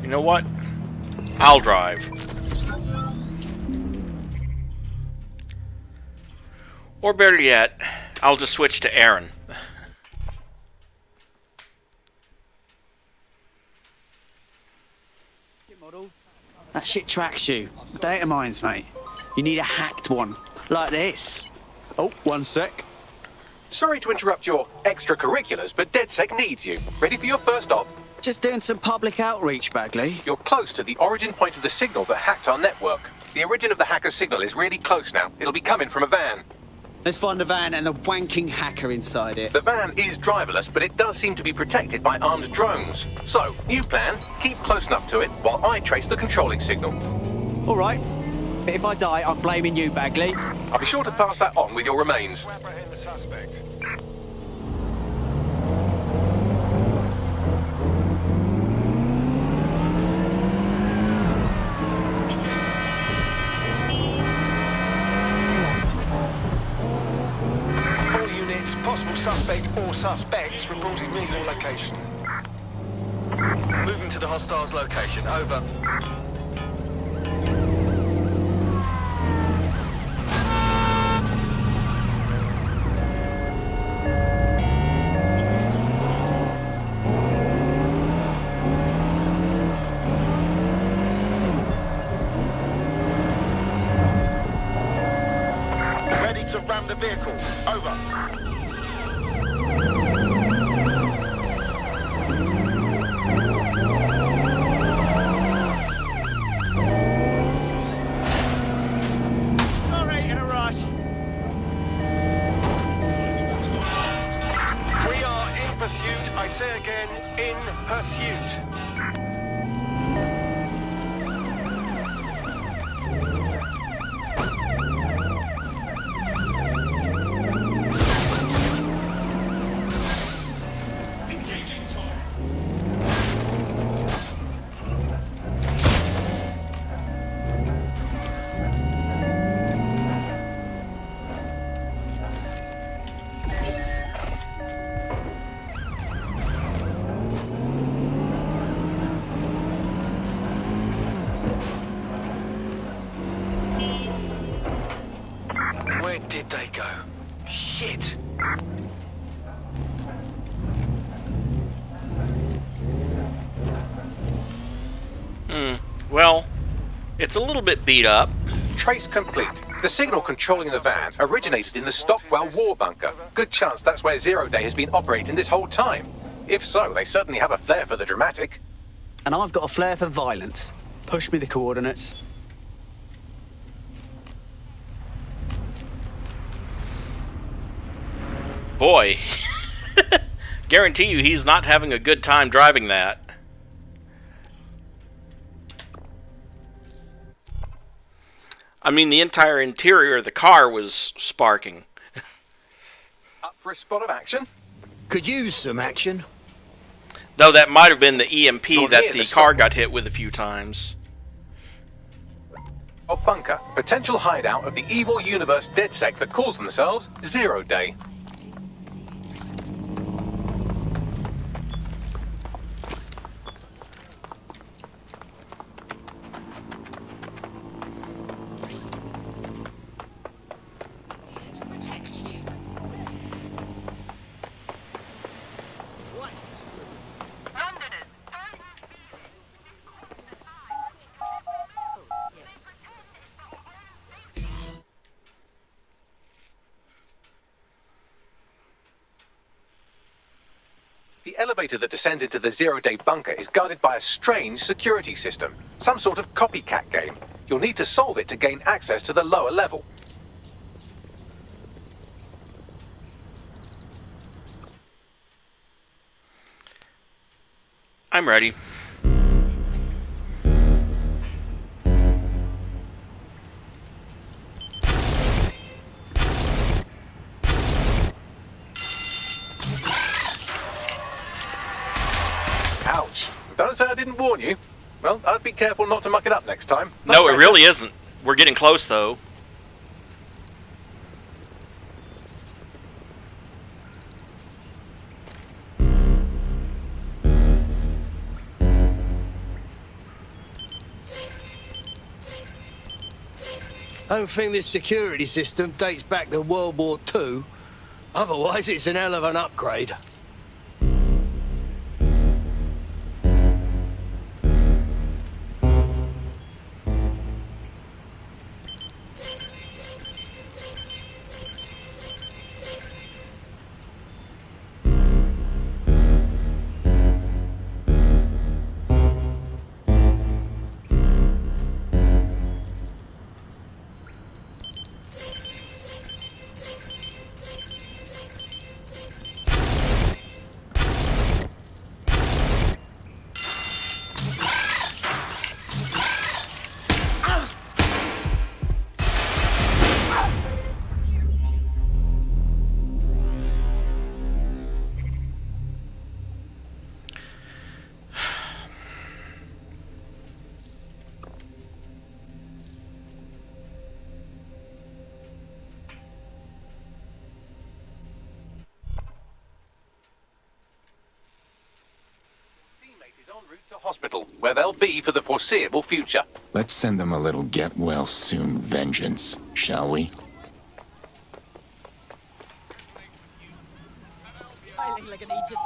You know what? I'll drive. Or better yet, I'll just switch to Aaron. That shit tracks you. Data mines, mate. You need a hacked one. Like this. Oh, one sec. Sorry to interrupt your extracurriculars, but DedSec needs you. Ready for your first op? Just doing some public outreach, Bagley. You're close to the origin point of the signal that hacked our network. The origin of the hacker's signal is really close now. It'll be coming from a van. Let's find the van and the wanking hacker inside it. The van is driverless, but it does seem to be protected by armed drones. So, new plan, keep close enough to it while I trace the controlling signal. All right. But if I die, I'm blaming you, Bagley. I'll be sure to pass that on with your remains. Possible suspect or suspects reporting vehicle location. Moving to the hostile's location. Over. the vehicle. Over. Sorry, in a rush. We are in pursuit. I say again, in pursuit. Where did they go? Shit! Well, it's a little bit beat up. Trace complete. The signal controlling the van originated in the Stockwell war bunker. Good chance that's where Zero Day has been operating this whole time. If so, they certainly have a flair for the dramatic. And I've got a flair for violence. Push me the coordinates. Boy, guarantee you he's not having a good time driving that. I mean, the entire interior of the car was sparking. Up for a spot of action? Could use some action. Though that might have been the EMP You're that near the the car got hit with a few times. A bunker, potential hideout of the evil universe DedSec that calls themselves Zero Day. The elevator that descends into the Zero-Day bunker is guarded by a strange security system. Some sort of copycat game. You'll need to solve it to gain access to the lower level. I'm ready. Ouch. Don't say I didn't warn you. Well, I'd be careful not to muck it up next time. No, it really isn't. We're getting close, though. I don't think this security system dates back to World War II. Otherwise, it's an hell of an upgrade. To hospital, where they'll be for the foreseeable future. Let's send them a little get-well-soon vengeance, shall we? I look like an agent.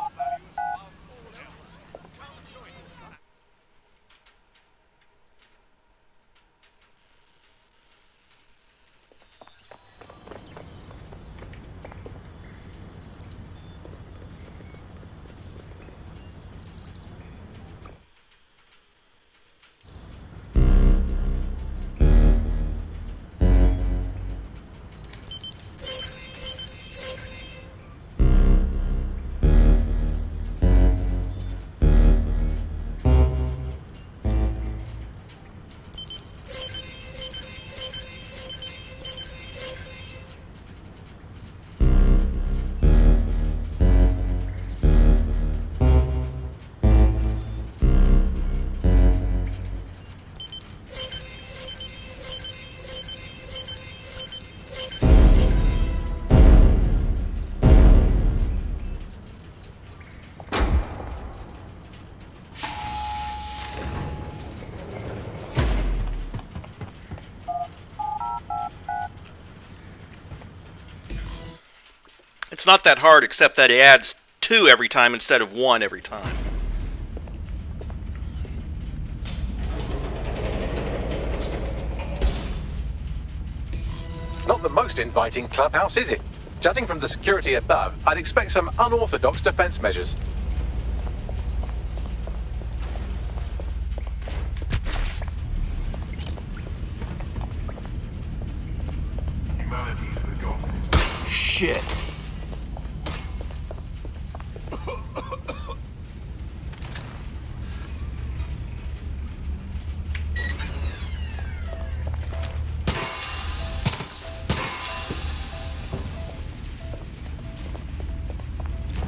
It's not that hard, except that it adds 2 every time instead of 1 every time. Not the most inviting clubhouse, is it? Judging from the security above, I'd expect some unorthodox defense measures. Humanity's forgotten. Shit.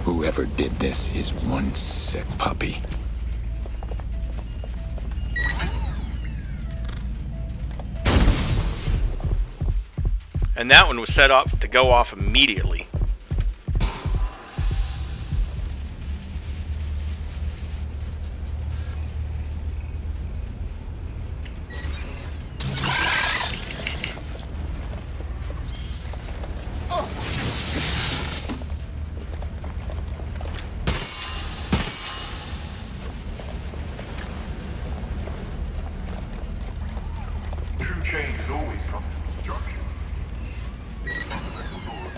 Whoever did this is one sick puppy. And that one was set up to go off immediately. True change has always come from destruction. It's a fundamental law.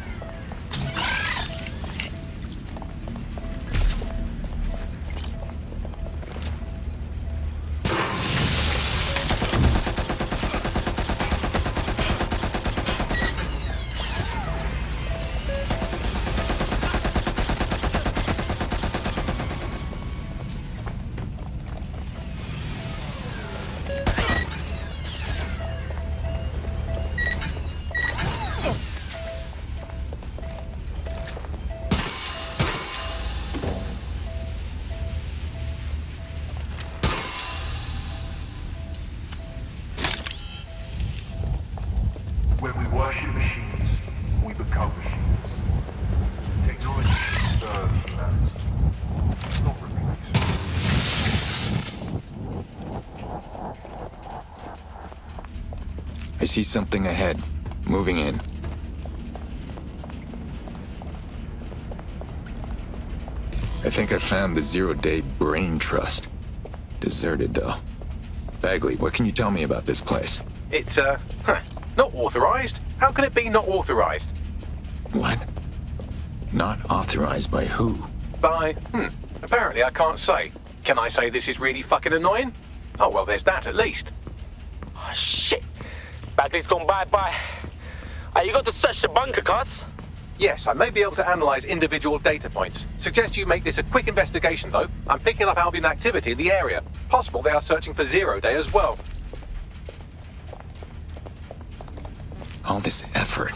When we worship machines, we become machines. Technology should serve humanity, not replace it. I see something ahead. Moving in. I think I found the zero-day brain trust. Deserted, though. Bagley, what can you tell me about this place? It's, not authorized. How can it be not authorized? What? Not authorized by who? By, apparently I can't say. Can I say this is really fucking annoying? Oh, well, there's that at least. Oh, shit. Bagley's gone bye-bye. You got to search the bunker, cuz? Yes, I may be able to analyze individual data points. Suggest you make this a quick investigation, though. I'm picking up Albion activity in the area. Possible they are searching for Zero Day as well. All this effort.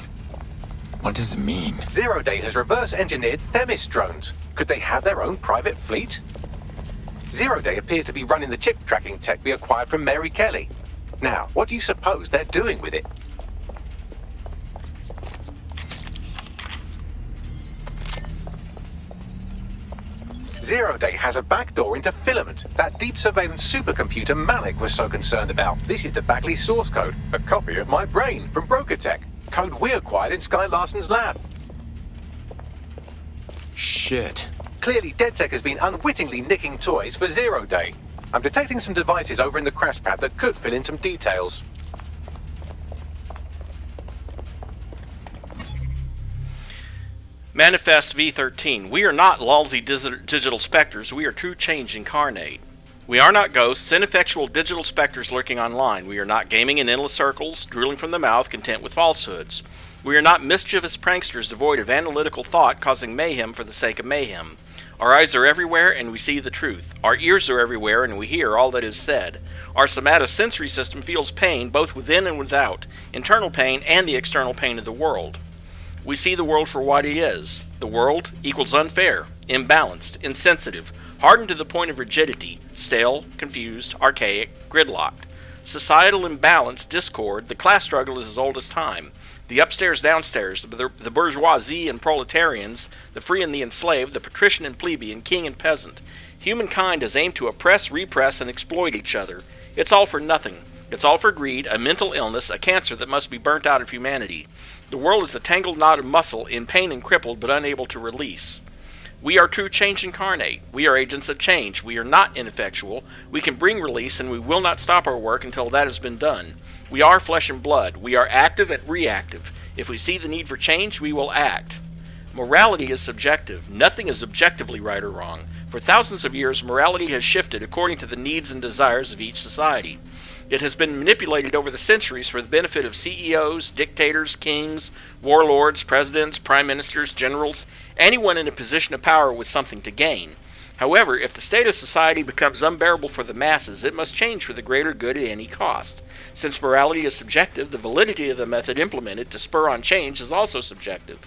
What does it mean? Zero Day has reverse-engineered THEMIS drones. Could they have their own private fleet? Zero Day appears to be running the chip tracking tech we acquired from Mary Kelley. Now, what do you suppose they're doing with it? Zero Day has a backdoor into Filament, that deep surveillance supercomputer Malik was so concerned about. This is the Bagley source code, a copy of my brain from Broker Tech. Code we acquired in Sky Larson's lab. Shit. Clearly, DedSec has been unwittingly nicking toys for Zero Day. I'm detecting some devices over in the crash pad that could fill in some details. Manifest V13. We are not lousy digital specters. We are true change incarnate. We are not ghosts, ineffectual digital specters lurking online. We are not gaming in endless circles, drooling from the mouth, content with falsehoods. We are not mischievous pranksters devoid of analytical thought, causing mayhem for the sake of mayhem. Our eyes are everywhere, and we see the truth. Our ears are everywhere, and we hear all that is said. Our somatosensory system feels pain, both within and without, internal pain and the external pain of the world. We see the world for what it is. The world equals unfair, imbalanced, insensitive, hardened to the point of rigidity, stale, confused, archaic, gridlocked. Societal imbalance, discord, the class struggle is as old as time. The upstairs, downstairs, the bourgeoisie and proletarians, the free and the enslaved, the patrician and plebeian, king and peasant. Humankind has aimed to oppress, repress, and exploit each other. It's all for nothing. It's all for greed, a mental illness, a cancer that must be burnt out of humanity. The world is a tangled knot of muscle, in pain and crippled, but unable to release. We are true change incarnate. We are agents of change. We are not ineffectual. We can bring release, and we will not stop our work until that has been done. We are flesh and blood. We are active and reactive. If we see the need for change, we will act. Morality is subjective. Nothing is objectively right or wrong. For thousands of years, morality has shifted according to the needs and desires of each society. It has been manipulated over the centuries for the benefit of CEOs, dictators, kings, warlords, presidents, prime ministers, generals, anyone in a position of power with something to gain. However, if the state of society becomes unbearable for the masses, it must change for the greater good at any cost. Since morality is subjective, the validity of the method implemented to spur on change is also subjective.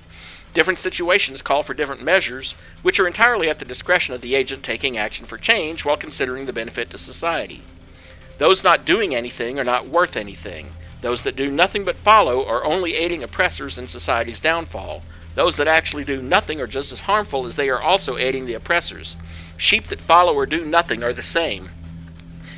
Different situations call for different measures, which are entirely at the discretion of the agent taking action for change while considering the benefit to society. Those not doing anything are not worth anything. Those that do nothing but follow are only aiding oppressors in society's downfall. Those that actually do nothing are just as harmful as they are also aiding the oppressors. Sheep that follow or do nothing are the same.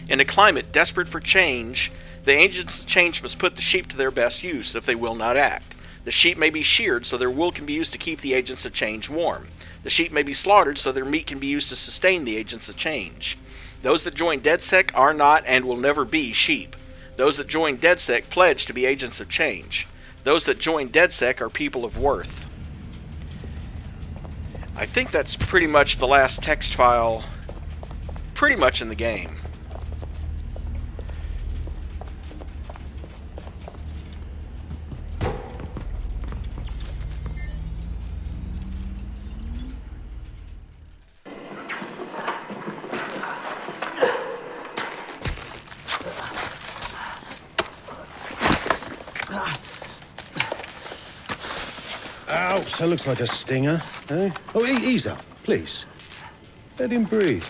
In a climate desperate for change, the agents of change must put the sheep to their best use if they will not act. The sheep may be sheared so their wool can be used to keep the agents of change warm. The sheep may be slaughtered so their meat can be used to sustain the agents of change. Those that join DedSec are not and will never be sheep. Those that join DedSec pledge to be agents of change. Those that join DedSec are people of worth. I think that's pretty much the last text file pretty much in the game. Ouch, that looks like a stinger, eh? Oh, ease up, please. Let him breathe.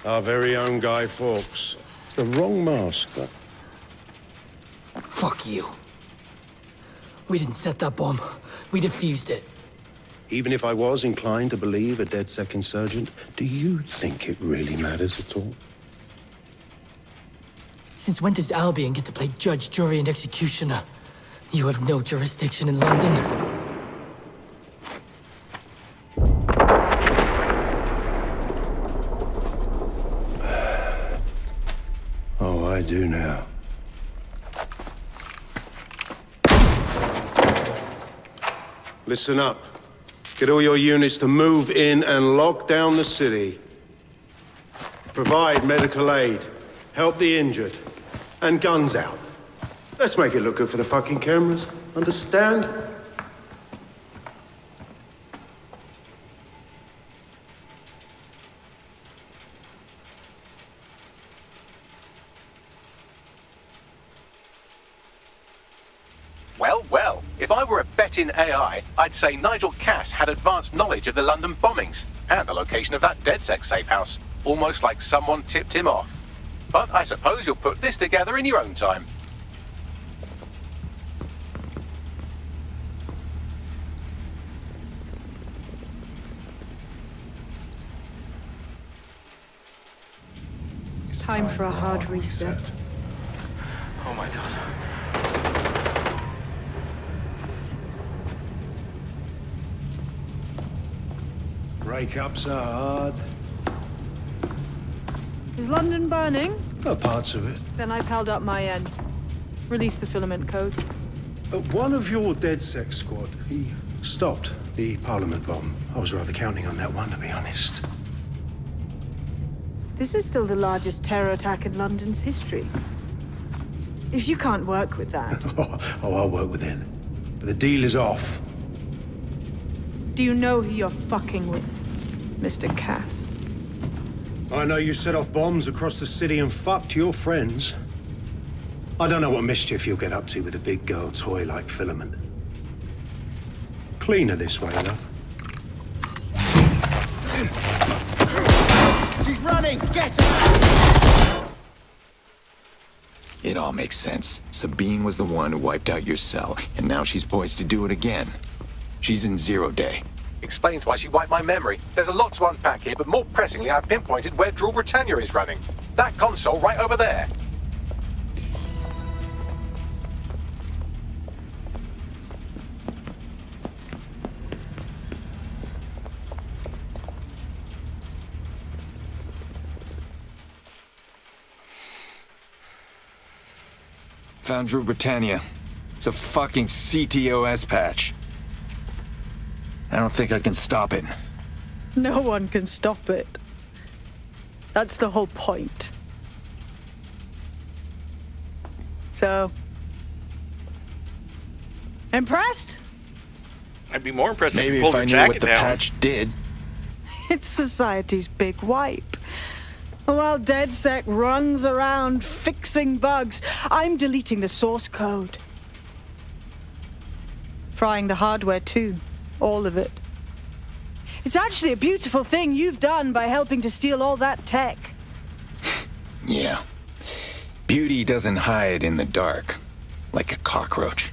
Our very own Guy Fawkes. It's the wrong mask, but... Fuck you. We didn't set that bomb. We defused it. Even if I was inclined to believe a DedSec insurgent, do you think it really matters at all? Since when does Albion get to play judge, jury, and executioner? You have no jurisdiction in London. Oh, I do now. Listen up. Get all your units to move in and lock down the city. Provide medical aid. Help the injured. And guns out. Let's make it look good for the fucking cameras. Understand? Well, well, if I were a betting AI, I'd say Nigel Cass had advanced knowledge of the London bombings and the location of that DedSec safe house, almost like someone tipped him off. But I suppose you'll put this together in your own time. It's time for a hard reset. Oh my god. Breakups are hard. Is London burning? Oh, parts of it. Then I've held up my end. Release the filament codes. One of your DedSec squad, he stopped the Parliament bomb. I was rather counting on that one, to be honest. This is still the largest terror attack in London's history. If you can't work with that... Oh, I'll work with it. But the deal is off. Do you know who you're fucking with, Mr. Cass? I know you set off bombs across the city and fucked your friends. I don't know what mischief you'll get up to with a big girl toy like Filament. Cleaner this way, though. She's running! Get her! It all makes sense. Sabine was the one who wiped out your cell, and now she's poised to do it again. She's in 0 day. Explains why she wiped my memory. There's a lot to unpack here, but more pressingly, I've pinpointed where Drill Britannia is running. That console right over there. Found Drill Britannia. It's a fucking CTOS patch. I don't think I can stop it. No one can stop it. That's the whole point. So... impressed? I'd be more impressed Maybe if you pulled if your I knew jacket what the down. patch did. It's society's big wipe. While DedSec runs around fixing bugs, I'm deleting the source code. Frying the hardware too. All of it. It's actually a beautiful thing you've done by helping to steal all that tech. Yeah. Beauty doesn't hide in the dark, like a cockroach.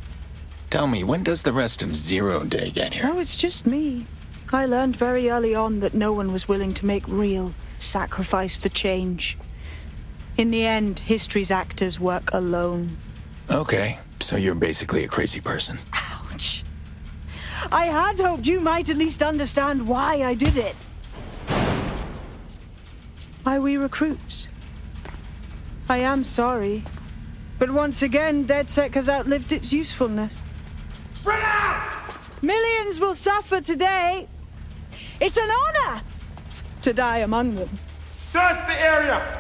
Tell me, when does the rest of Zero Day get here? Oh, it's just me. I learned very early on that no one was willing to make real sacrifice for change. In the end, history's actors work alone. Okay, so you're basically a crazy person. Ouch. I had hoped you might at least understand why I did it. Why we recruits. I am sorry, but once again, DedSec has outlived its usefulness. Spread out! Millions will suffer today. It's an honor to die among them. Search the area!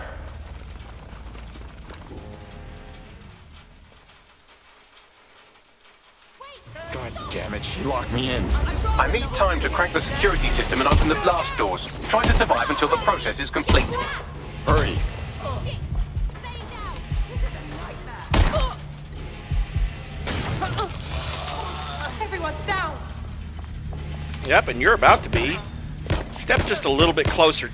God damn it, she locked me in. I need time to crack the security system and open the blast doors. Try to survive until the process is complete. Hurry. Everyone's down. Yep, and you're about to be. Step just a little bit closer.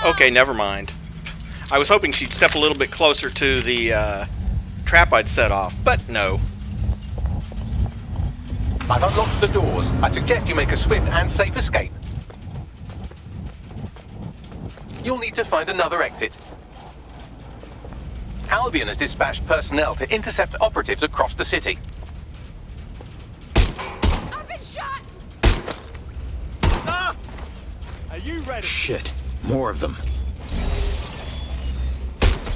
Okay, never mind. I was hoping she'd step a little bit closer to the trap I'd set off, but no. I've unlocked the doors. I suggest you make a swift and safe escape. You'll need to find another exit. Albion has dispatched personnel to intercept operatives across the city. I've been shot! Ah! Are you ready? Shit, more of them.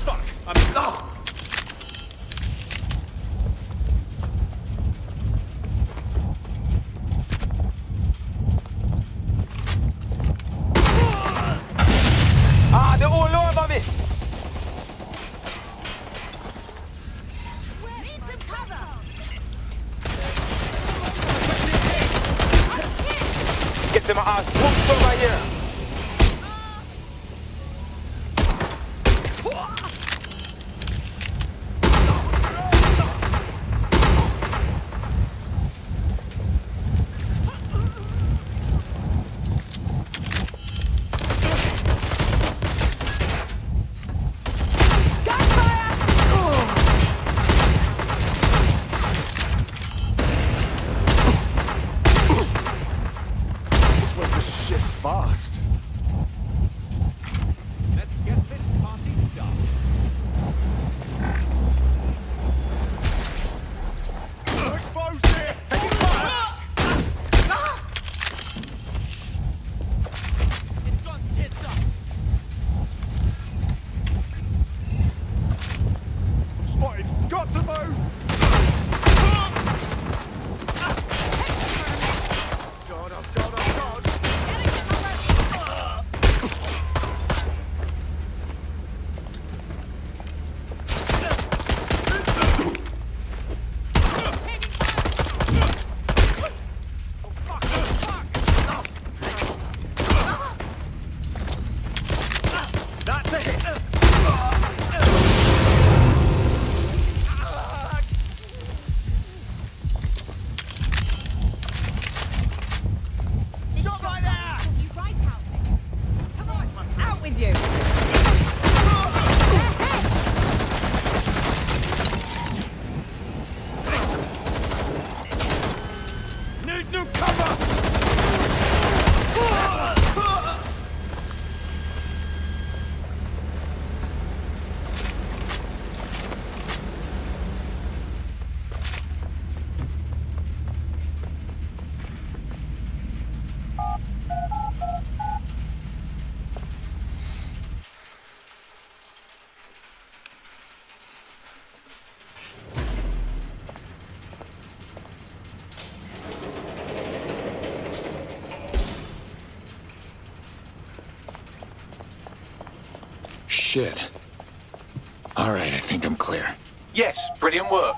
Fuck! I'm... Oh! Ah, they're all over me! Need some cover! Get them ass whooped over here! This one's a shit fast. Let's get this party started. Exposed here! Taking fire! It's got kids up. Spotted! Got to move! God, oh God, oh God! That's a hit! Stop right there! You right out. Come on, out with you. Need new cover! shit. All right, I think I'm clear. Yes, brilliant work.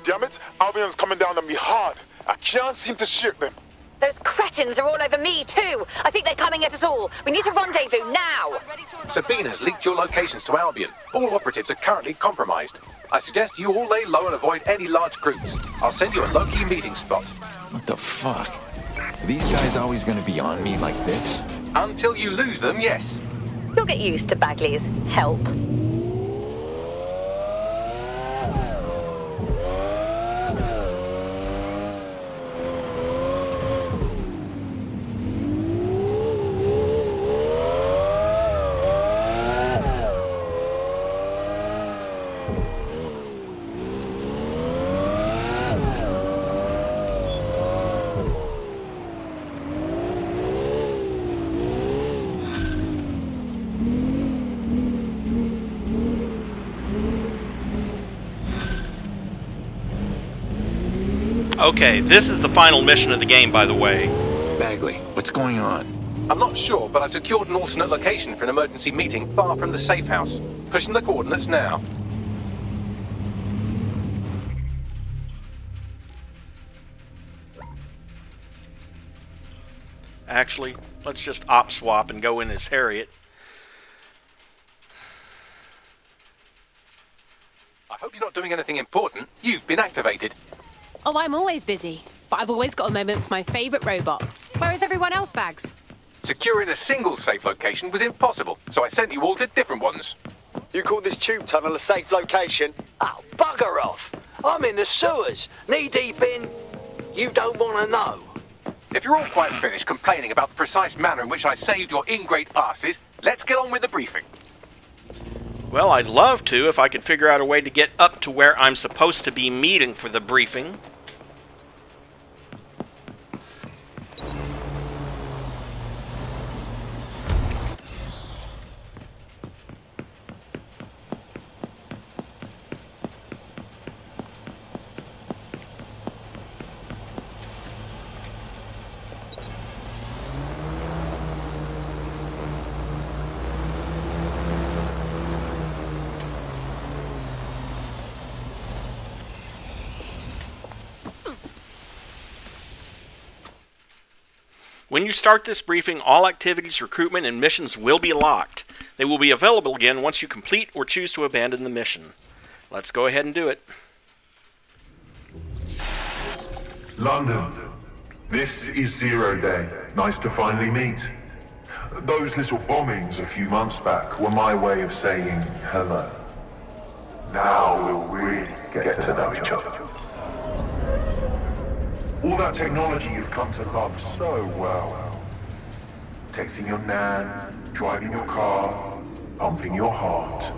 Damn it, Albion's coming down on me hard. I can't seem to shoot them. Those cretins are all over me, too. I think they're coming at us all. We need to rendezvous now. Sabine has leaked your locations to Albion. All operatives are currently compromised. I suggest you all lay low and avoid any large groups. I'll send you a low-key meeting spot. What the fuck? Are these guys always gonna be on me like this? Until you lose them, yes. You'll get used to Bagley's help. Okay, this is the final mission of the game, by the way. Bagley, what's going on? I'm not sure, but I secured an alternate location for an emergency meeting far from the safe house. Pushing the coordinates now. Actually, let's just op swap and go in as Harriet. I hope you're not doing anything important. You've been activated. Oh, I'm always busy, but I've always got a moment for my favourite robot. Where is everyone else, Bags? Securing a single safe location was impossible, so I sent you all to different ones. You call this tube tunnel a safe location? Oh, bugger off! I'm in the sewers, knee-deep in... You don't want to know. If you're all quite finished complaining about the precise manner in which I saved your ingrate asses, let's get on with the briefing. Well, I'd love to if I could figure out a way to get up to where I'm supposed to be meeting for the briefing. When you start this briefing, all activities, recruitment, and missions will be locked. They will be available again once you complete or choose to abandon the mission. Let's go ahead and do it. London, this is 0 Day. Nice to finally meet. Those little bombings a few months back were my way of saying hello. Now we'll really get to know each other. All that technology you've come to love so well. Texting your nan, driving your car, pumping your heart.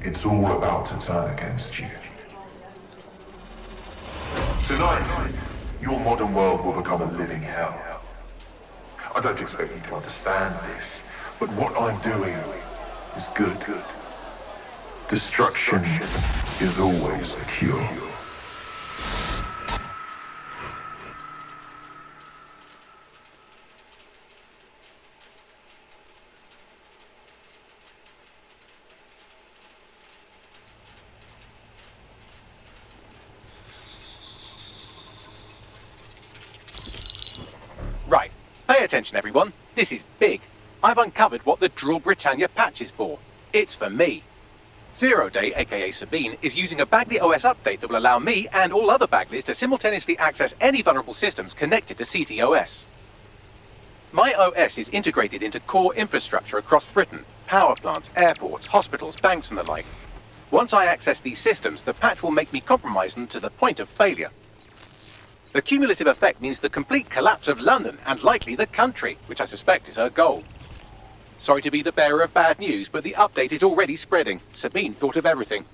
It's all about to turn against you. Tonight, your modern world will become a living hell. I don't expect you to understand this, but what I'm doing is good. Destruction is always the cure. Right. Pay attention, everyone. This is big. I've uncovered what the Drill Britannia patch is for. It's for me. 0 Day, aka Sabine, is using a Bagley OS update that will allow me and all other Bagleys to simultaneously access any vulnerable systems connected to CTOS. My OS is integrated into core infrastructure across Britain, power plants, airports, hospitals, banks and the like. Once I access these systems, the patch will make me compromise them to the point of failure. The cumulative effect means the complete collapse of London and likely the country, which I suspect is her goal. Sorry to be the bearer of bad news, but the update is already spreading. Sabine thought of everything.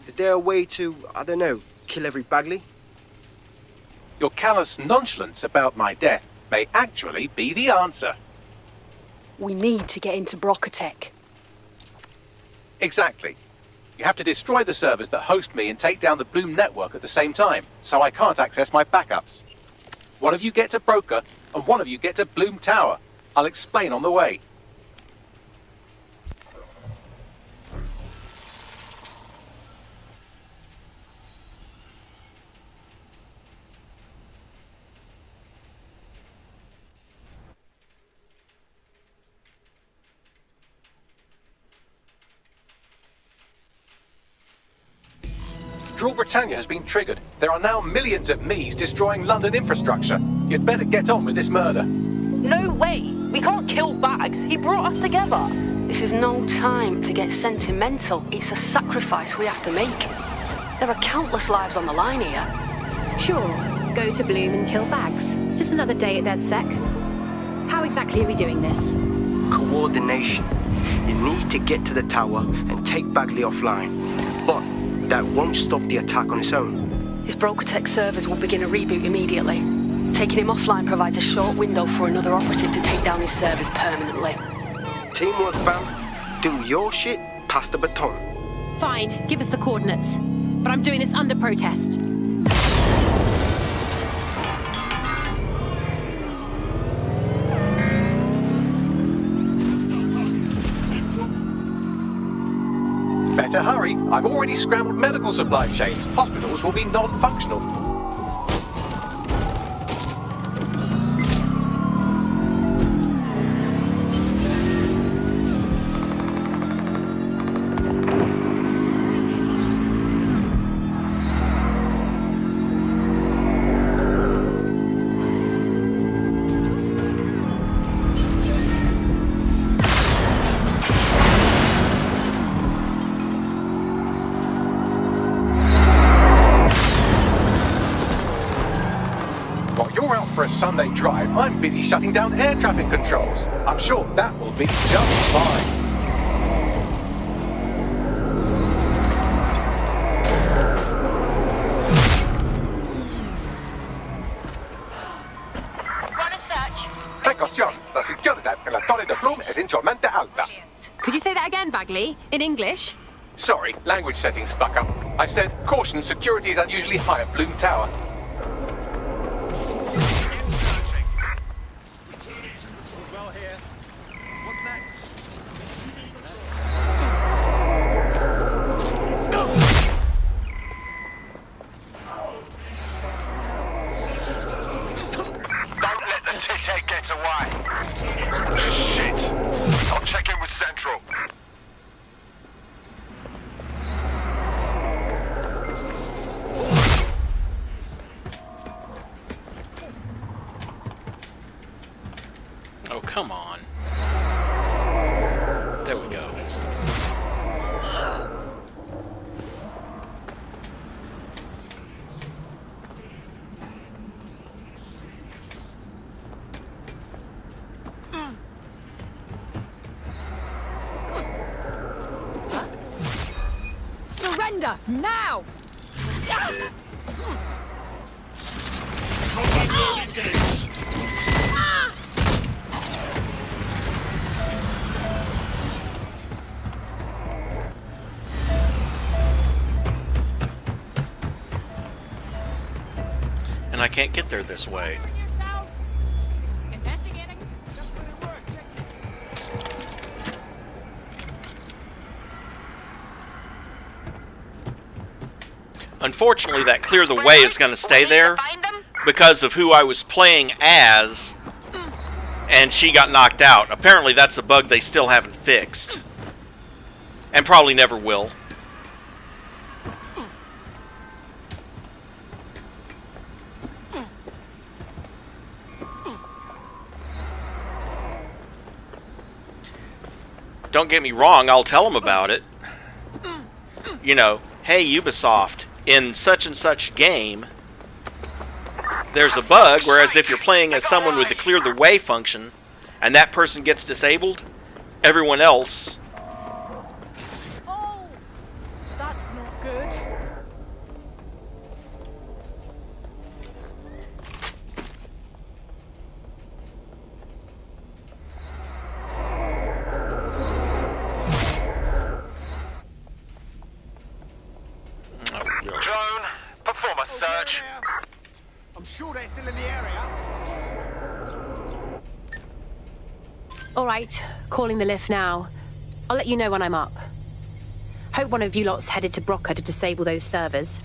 Is there a way to, I don't know, kill every Bagley? Your callous nonchalance about my death may actually be the answer. We need to get into Brocatech. Exactly. You have to destroy the servers that host me and take down the Bloom network at the same time, so I can't access my backups. One of you get to Broker, and one of you get to Bloom Tower. I'll explain on the way. Draw Britannia has been triggered. There are now millions of me's destroying London infrastructure. You'd better get on with this murder. No way! We can't kill Bags. He brought us together. This is no time to get sentimental. It's a sacrifice we have to make. There are countless lives on the line here. Sure, go to Bloom and kill Bags. Just another day at DedSec. How exactly are we doing this? Coordination. You need to get to the tower and take Bagley offline. But that won't stop the attack on its own. His Brokertech servers will begin a reboot immediately. Taking him offline provides a short window for another operative to take down his servers permanently. Teamwork, fam. Do your shit, pass the baton. Fine, give us the coordinates. But I'm doing this under protest. Better hurry. I've already scrambled medical supply chains. Hospitals will be non-functional. For a Sunday drive, I'm busy shutting down air traffic controls. I'm sure that will be just fine. Run a search. Precaución, la seguridad en la Torre de Bloom es insolmente alta. Could you say that again, Bagley? In English? Sorry, language settings fuck up. I said, caution, security is unusually high at Bloom Tower. Oh, come on. There we go. Surrender now! And I can't get there this way. Unfortunately, that clear the way is going to stay there because of who I was playing as, and she got knocked out. Apparently, that's a bug they still haven't fixed, and probably never will. Don't get me wrong, I'll tell them about it. You know, hey Ubisoft, in such and such game, there's a bug, whereas if you're playing as someone with the clear the way function, and that person gets disabled, everyone else... Oh, that's not good. search. I'm sure they're still in the area. All right, calling the lift now. I'll let you know when I'm up. Hope one of you lot's headed to Broca to disable those servers.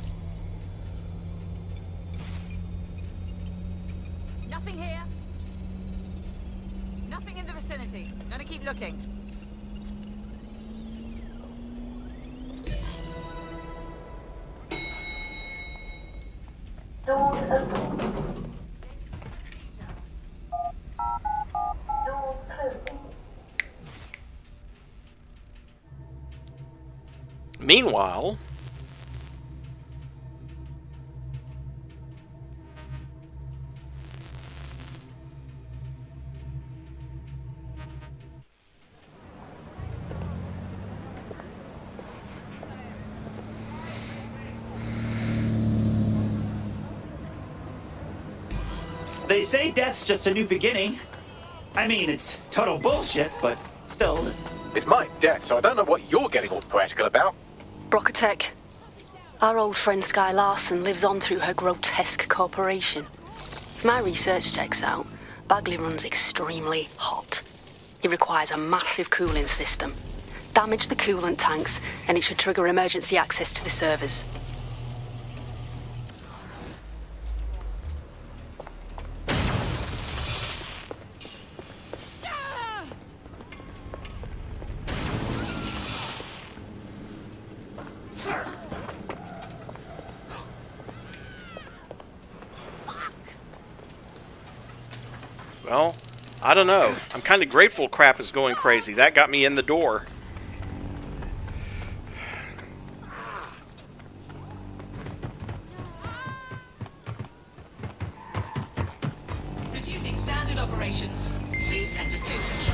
Nothing here. Nothing in the vicinity. Gonna keep looking. Meanwhile, They say death's just a new beginning. I mean, it's total bullshit, but still. It's my death, so I don't know what you're getting all poetical about. Brocatech. Our old friend Sky Larson lives on through her grotesque corporation. If my research checks out, Bagley runs extremely hot. It requires a massive cooling system. Damage the coolant tanks, and it should trigger emergency access to the servers. well, I don't know. I'm kind of grateful crap is going crazy. That got me in the door. Resuming standard operations. Please send assist.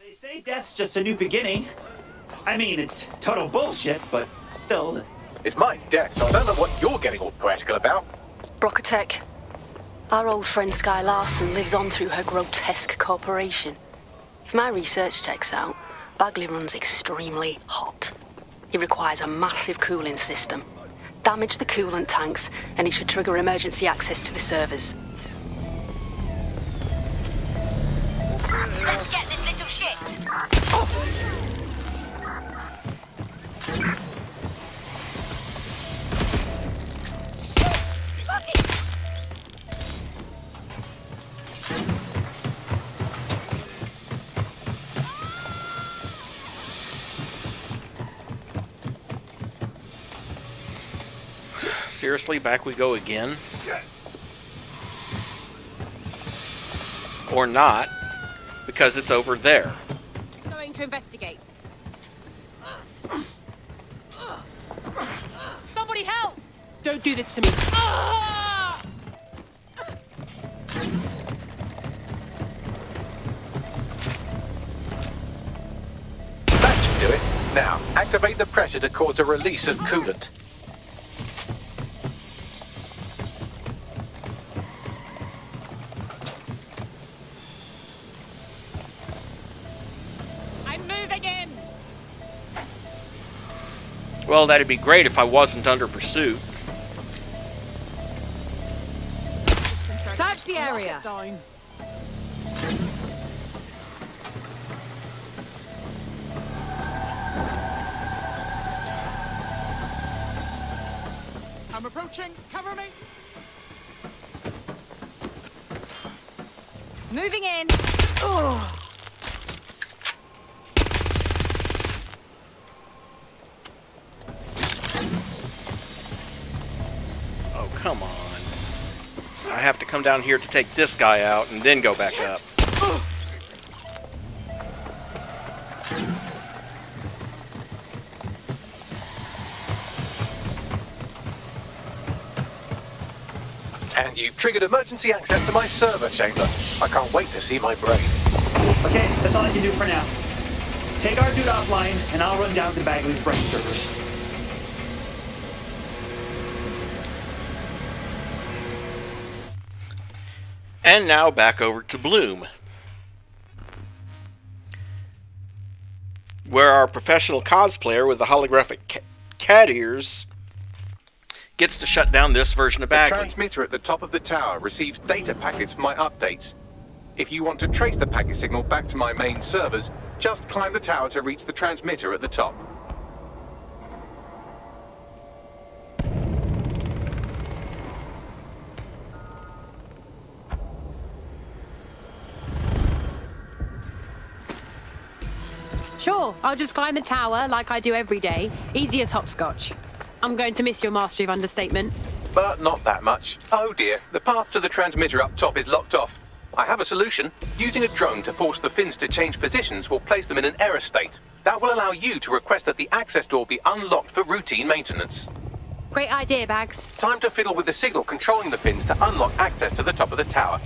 They say death's just a new beginning. I mean, it's total bullshit, but still. It's my death, so I don't know what you're getting all poetical about. Brocatech. Our old friend Sky Larson lives on through her grotesque corporation. If my research checks out, Bagley runs extremely hot. It requires a massive cooling system. Damage the coolant tanks, and it should trigger emergency access to the servers. Let's get this little shit. Seriously, back we go again? Or not, because it's over there. Going to investigate. Somebody help! Don't do this to me. That should do it. Now, activate the pressure to cause a release of coolant. Well, that'd be great if I wasn't under pursuit. Search the area. I'm approaching. Cover me. Moving in. Oh. Oh, come on. I have to come down here to take this guy out and then go back up. And you've triggered emergency access to my server chamber. I can't wait to see my brain. Okay, that's all I can do for now. Take our dude offline, and I'll run down to Bagley's brain servers. And now back over to Bloom, where our professional cosplayer with the holographic cat ears gets to shut down this version of Bagley. The transmitter at the top of the tower receives data packets for my updates. If you want to trace the packet signal back to my main servers, just climb the tower to reach the transmitter at the top. Sure, I'll just climb the tower like I do every day. Easy as hopscotch. I'm going to miss your mastery of understatement. But not that much. Oh dear, the path to the transmitter up top is locked off. I have a solution. Using a drone to force the fins to change positions will place them in an error state. That will allow you to request that the access door be unlocked for routine maintenance. Great idea, Bags. Time to fiddle with the signal controlling the fins to unlock access to the top of the tower.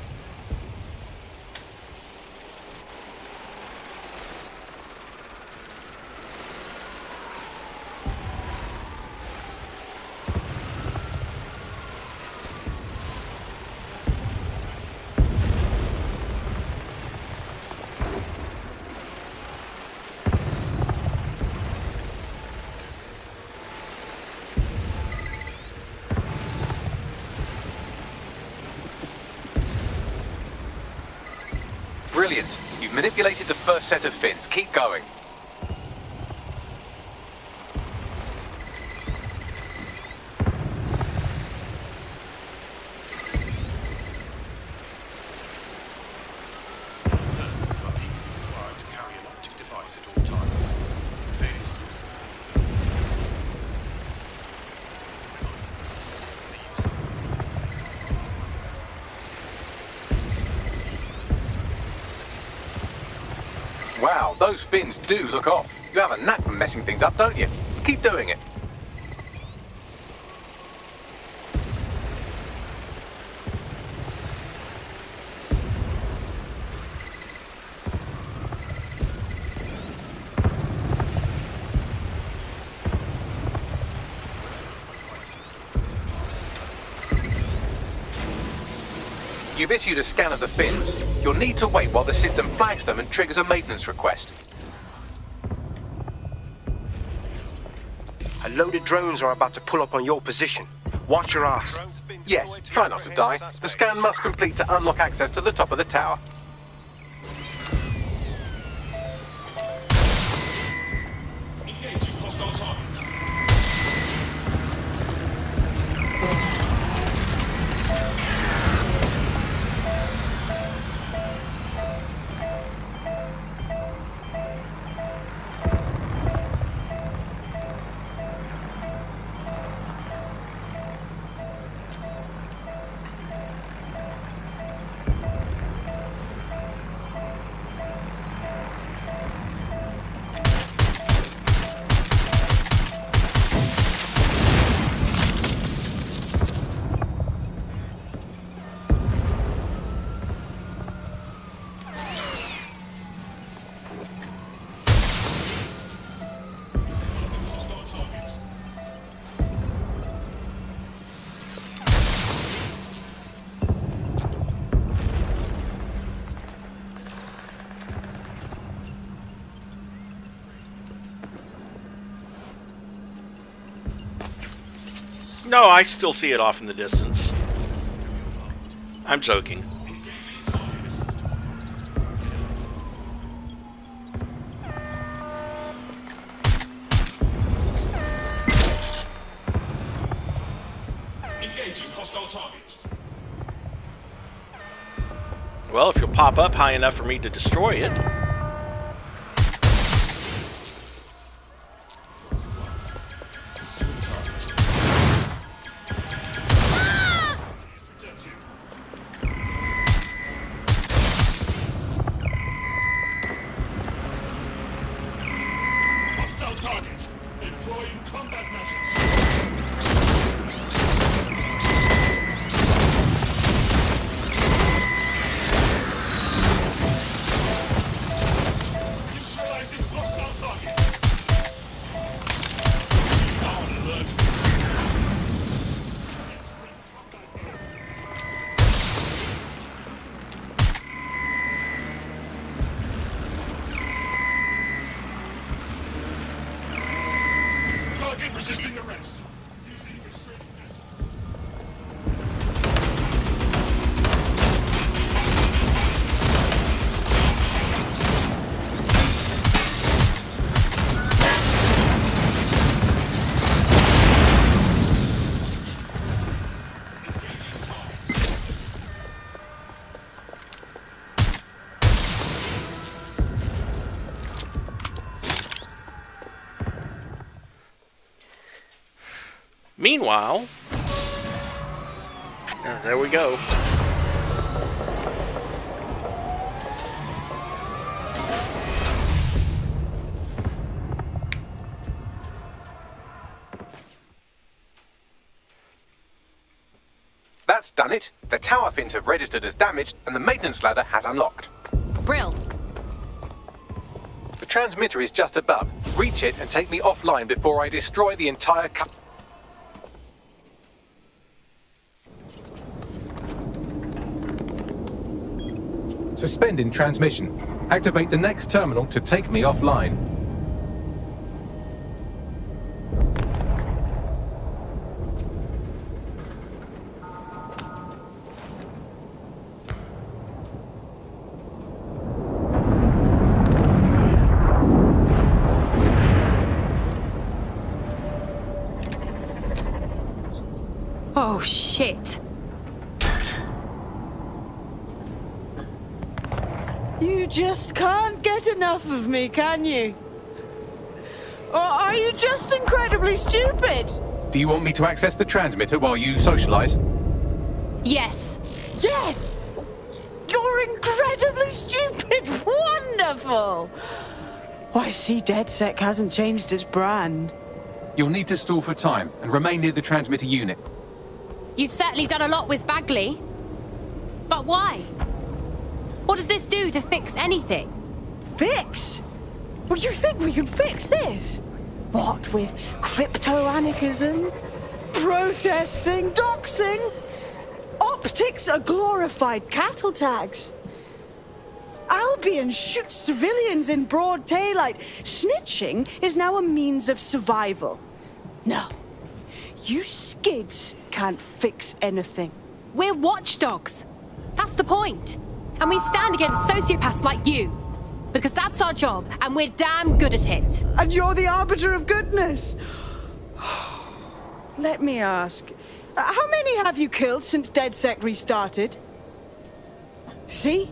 Brilliant. You've manipulated the first set of fins. Keep going. Persons are legally required to carry an optic device at all times. Failure to do so. Wow, those fins do look off. You have a knack for messing things up, don't you? Keep doing it. You've issued a scan of the fins. You'll need to wait while the system flags them and triggers a maintenance request. A load of drones are about to pull up on your position. Watch your ass. Yes, try not to die. The scan must complete to unlock access to the top of the tower. No, I still see it off in the distance. I'm joking. pop up high enough for me to destroy it. Meanwhile, there we go. That's done it. The tower fins have registered as damaged and the maintenance ladder has unlocked. Brill. The transmitter is just above. Reach it and take me offline before I destroy the entire Suspending transmission. Activate the next terminal to take me offline. Oh, shit. You just can't get enough of me, can you? Or are you just incredibly stupid? Do you want me to access the transmitter while you socialize? Yes. Yes! You're incredibly stupid! Wonderful! I see DedSec hasn't changed its brand. You'll need to stall for time and remain near the transmitter unit. You've certainly done a lot with Bagley. But why? What does this do to fix anything? Fix? Well, you think we can fix this? What with crypto-anarchism, protesting, doxing? Optics are glorified cattle tags. Albion shoots civilians in broad daylight. Snitching is now a means of survival. No, you skids can't fix anything. We're watchdogs. That's the point. And we stand against sociopaths like you. Because that's our job, and we're damn good at it. And you're the arbiter of goodness. Let me ask, how many have you killed since DedSec restarted? See?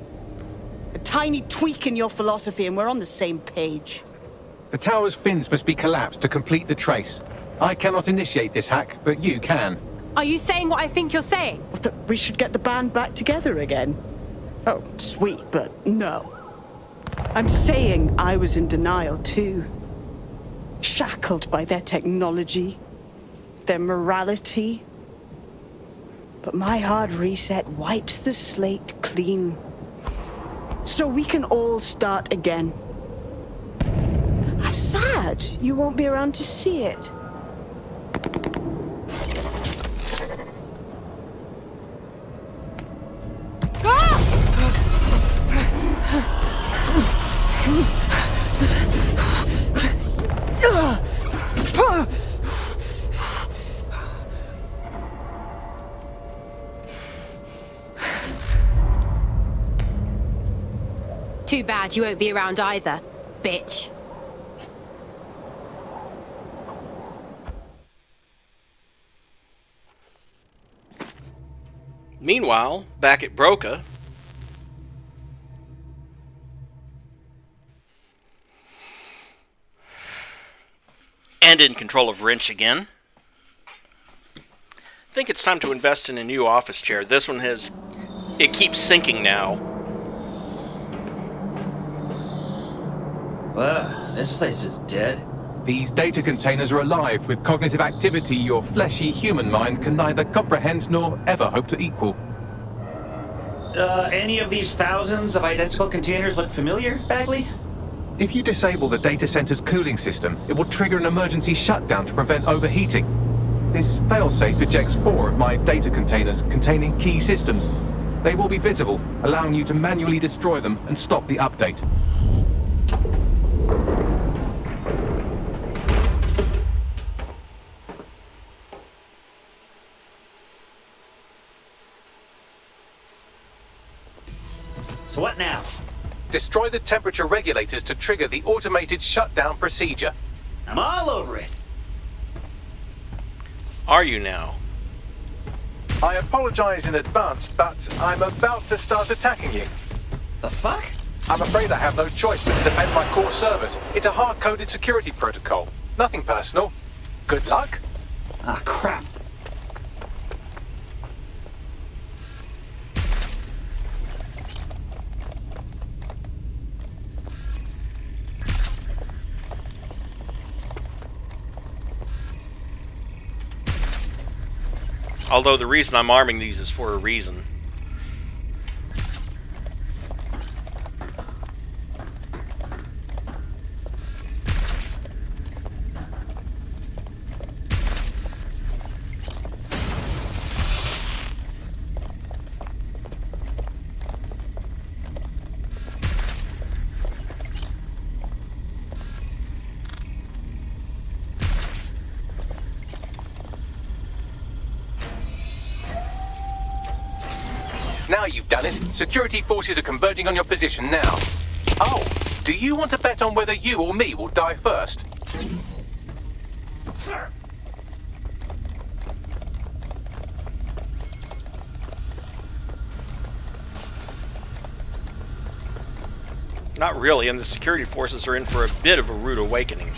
A tiny tweak in your philosophy and we're on the same page. The tower's fins must be collapsed to complete the trace. I cannot initiate this hack, but you can. Are you saying what I think you're saying? That we should get the band back together again? Oh, sweet, but no. I'm saying I was in denial too. Shackled by their technology, their morality. But my hard reset wipes the slate clean. So we can all start again. I'm sad you won't be around to see it. Too bad you won't be around either, bitch. Meanwhile, back at Broca, and in control of Wrench again. I think it's time to invest in a new office chair. This one it keeps sinking now. Well, this place is dead. These data containers are alive with cognitive activity your fleshy human mind can neither comprehend nor ever hope to equal. Any of these thousands of identical containers look familiar, Bagley? If you disable the data center's cooling system, it will trigger an emergency shutdown to prevent overheating. This failsafe ejects 4 of my data containers containing key systems. They will be visible, allowing you to manually destroy them and stop the update. So what now? Destroy the temperature regulators to trigger the automated shutdown procedure. I'm all over it. Are you now? I apologize in advance, but I'm about to start attacking you. The fuck? I'm afraid I have no choice but to defend my core servers. It's a hard-coded security protocol. Nothing personal. Good luck. Ah, crap. Although the reason I'm arming these is for a reason. Now you've done it. Security forces are converging on your position now. Oh, do you want to bet on whether you or me will die first? Not really, and the security forces are in for a bit of a rude awakening.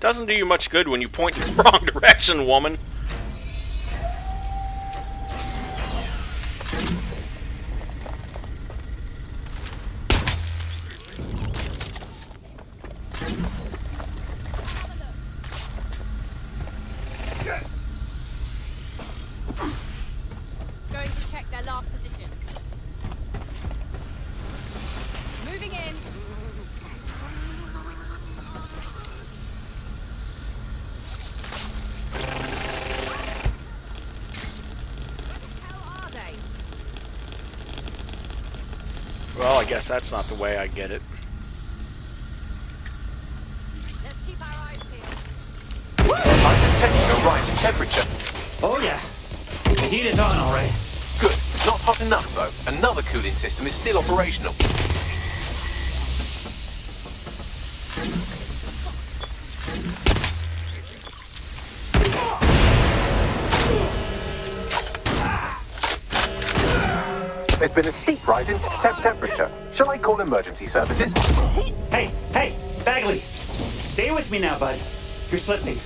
Doesn't do you much good when you point in the wrong direction, woman. Going to check their last position. Moving in. Well, I guess that's not the way I get it. Let's keep our eyes peeled. I'm detecting a rise in temperature. Oh yeah. The heat is on, all right. Good. Not hot enough, though. Another cooling system is still operational. There's been a steep rise in temperature. Shall I call emergency services? Hey, Bagley. Stay with me now, bud. You're slipping.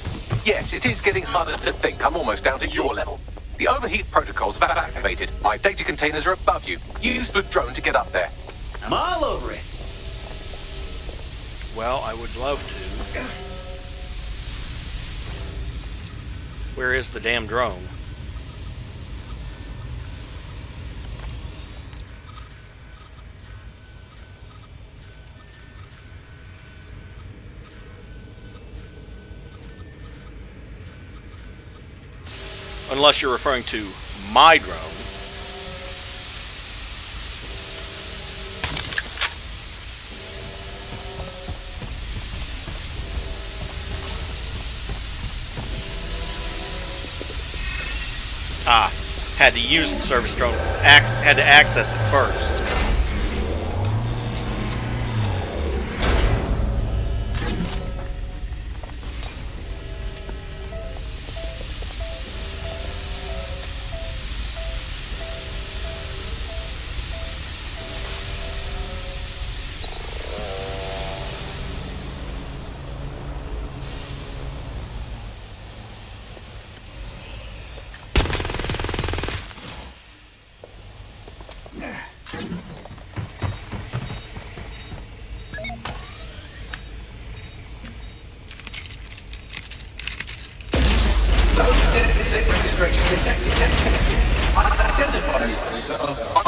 Yes, it is getting harder to think. I'm almost down to your level. The overheat protocols have activated. My data containers are above you. Use the drone to get up there. I'm all over it. Well, I would love to. Where is the damn drone? Unless you're referring to my drone. Ah, had to use the service drone, had to access it first.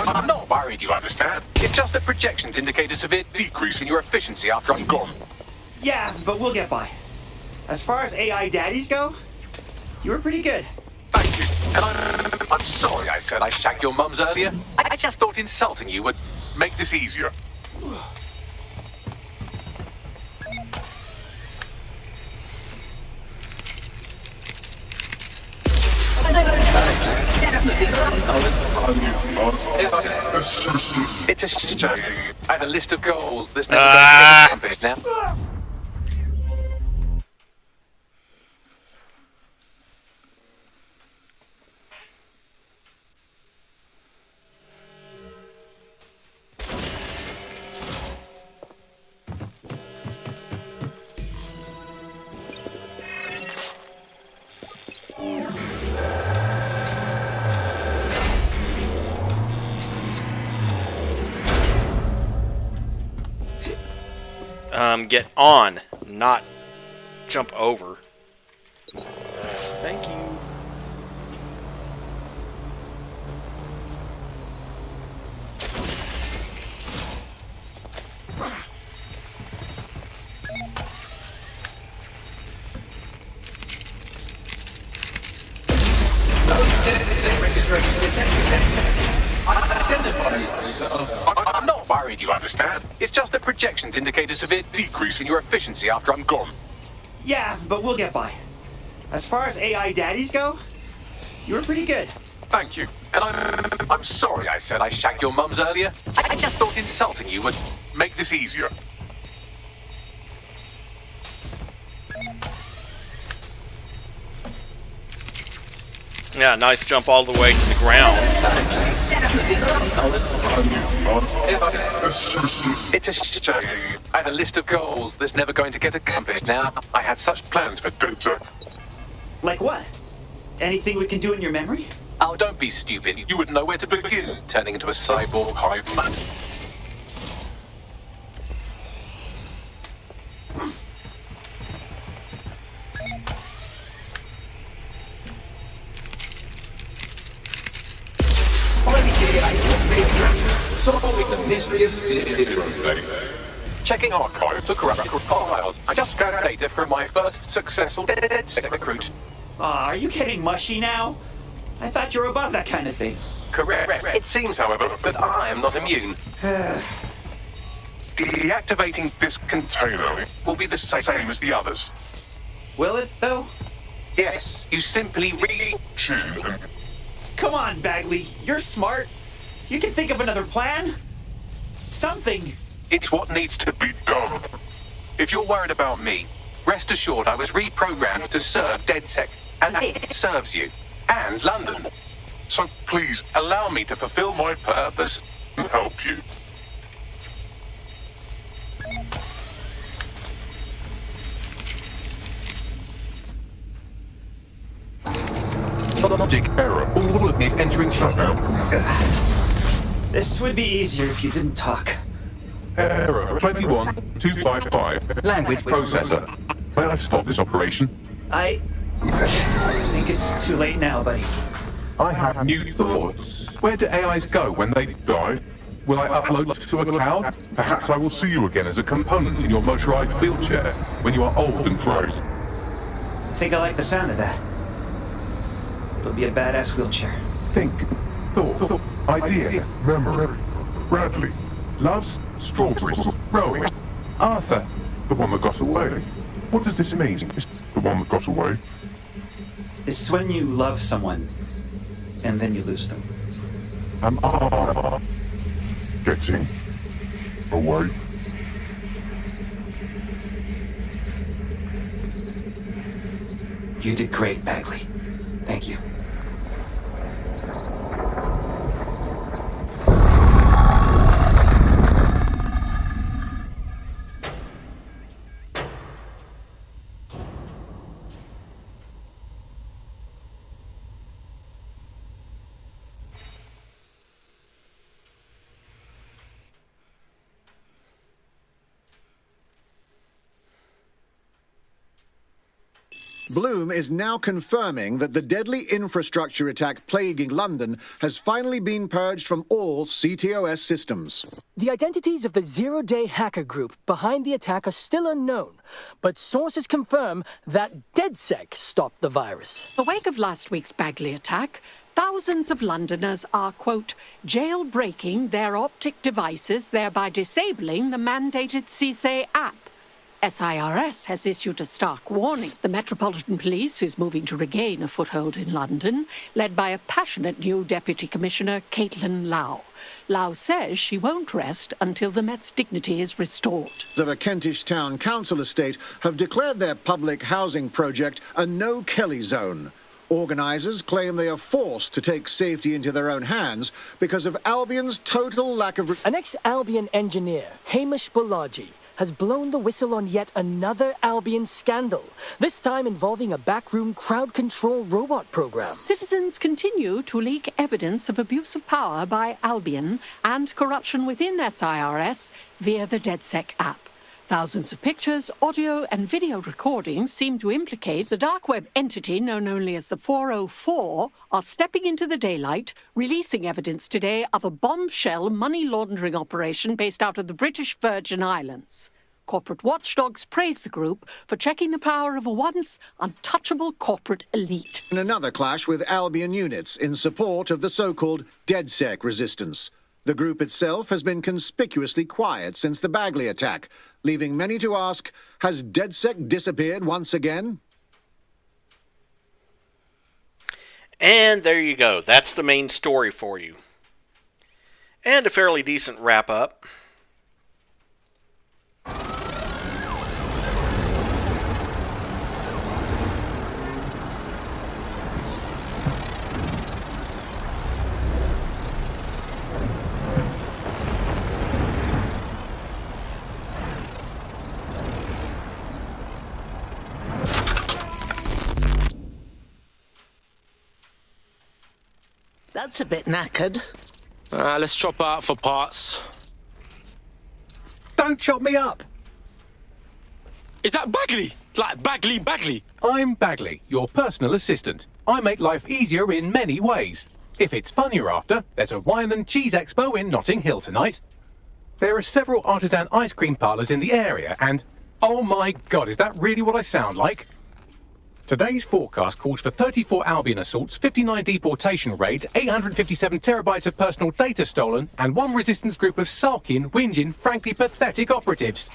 I'm not worried, you understand? It's just that projections indicate a severe decrease in your efficiency after I'm gone. Yeah, but we'll get by. As far as AI daddies go, you were pretty good. Thank you. And I'm sorry I said I shagged your mums earlier. I just thought insulting you would make this easier. It's a shame. I have a list of goals that's never going to get accomplished now. Get on, not jump over. Thank you. I'm not worried, you understand? It's just that projections indicate a severe decrease in your efficiency after I'm gone. Yeah, but we'll get by. As far as AI daddies go, you were pretty good. Thank you. And I'm sorry I said I shagged your mums earlier. I just thought insulting you would make this easier. Yeah, nice jump all the way to the ground. It's a shame. I had a list of goals that's never going to get accomplished now. I had such plans for DedSec. Like what? Anything we can do in your memory? Oh, don't be stupid. You wouldn't know where to begin, turning into a cyborg hive man. Solving the mystery of zero. Checking archives for corrupt files. I just scanned data from my first successful DedSec recruit. Aw, are you getting mushy now? I thought you were above that kind of thing. Correct. It seems, however, that I am not immune. Deactivating this container will be the same as the others. Will it, though? Yes, you simply reach in and... Come on, Bagley. You're smart. You can think of another plan. Something. It's what needs to be done. If you're worried about me, rest assured I was reprogrammed to serve DedSec, and this serves you, and London. So please, allow me to fulfill my purpose and help you. Logic error. All of me is entering shutdown. This would be easier if you didn't talk. Error 21255. Language processor. May I stop this operation? I think think it's too late now, buddy. I have new thoughts. Where do AIs go when they die? Will I upload to a cloud? Perhaps I will see you again as a component in your motorized wheelchair when you are old and grey. I think I like the sound of that. It'll be a badass wheelchair. Think, thought, idea, memory. Bradley, loves strawberries, rowing. Arthur, the one that got away. What does this mean? The one that got away? It's when you love someone, and then you lose them. Am I getting away? You did great, Bagley. Thank you. Bloom is now confirming that the deadly infrastructure attack plaguing London has finally been purged from all CTOS systems. The identities of the zero-day hacker group behind the attack are still unknown, but sources confirm that DedSec stopped the virus. In the wake of last week's Bagley attack, thousands of Londoners are, quote, jailbreaking their optic devices, thereby disabling the mandated CSA app. SIRS has issued a stark warning. The Metropolitan Police is moving to regain a foothold in London, led by a passionate new Deputy Commissioner, Caitlin Lau. Lau says she won't rest until the Met's dignity is restored. The Kentish Town Council estate have declared their public housing project a no Kelley zone. Organisers claim they are forced to take safety into their own hands because of Albion's total lack of... An ex-Albion engineer, Hamish Balaji, has blown the whistle on yet another Albion scandal, this time involving a backroom crowd control robot program. Citizens continue to leak evidence of abuse of power by Albion and corruption within SIRS via the DedSec app. Thousands of pictures, audio and video recordings seem to implicate the dark web entity known only as the 404 are stepping into the daylight, releasing evidence today of a bombshell money laundering operation based out of the British Virgin Islands. Corporate watchdogs praise the group for checking the power of a once untouchable corporate elite. In another clash with Albion units in support of the so-called DedSec resistance. The group itself has been conspicuously quiet since the Bagley attack, leaving many to ask, has DedSec disappeared once again? And there you go. That's the main story for you. And a fairly decent wrap-up. That's a bit knackered. Let's chop her out for parts. Don't chop me up! Is that Bagley? Like Bagley? I'm Bagley, your personal assistant. I make life easier in many ways. If it's fun you're after, there's a wine and cheese expo in Notting Hill tonight. There are several artisan ice cream parlours in the area and... oh my god, is that really what I sound like? Today's forecast calls for 34 Albion assaults, 59 deportation raids, 857 terabytes of personal data stolen, and one resistance group of sulking, whinging, frankly pathetic operatives.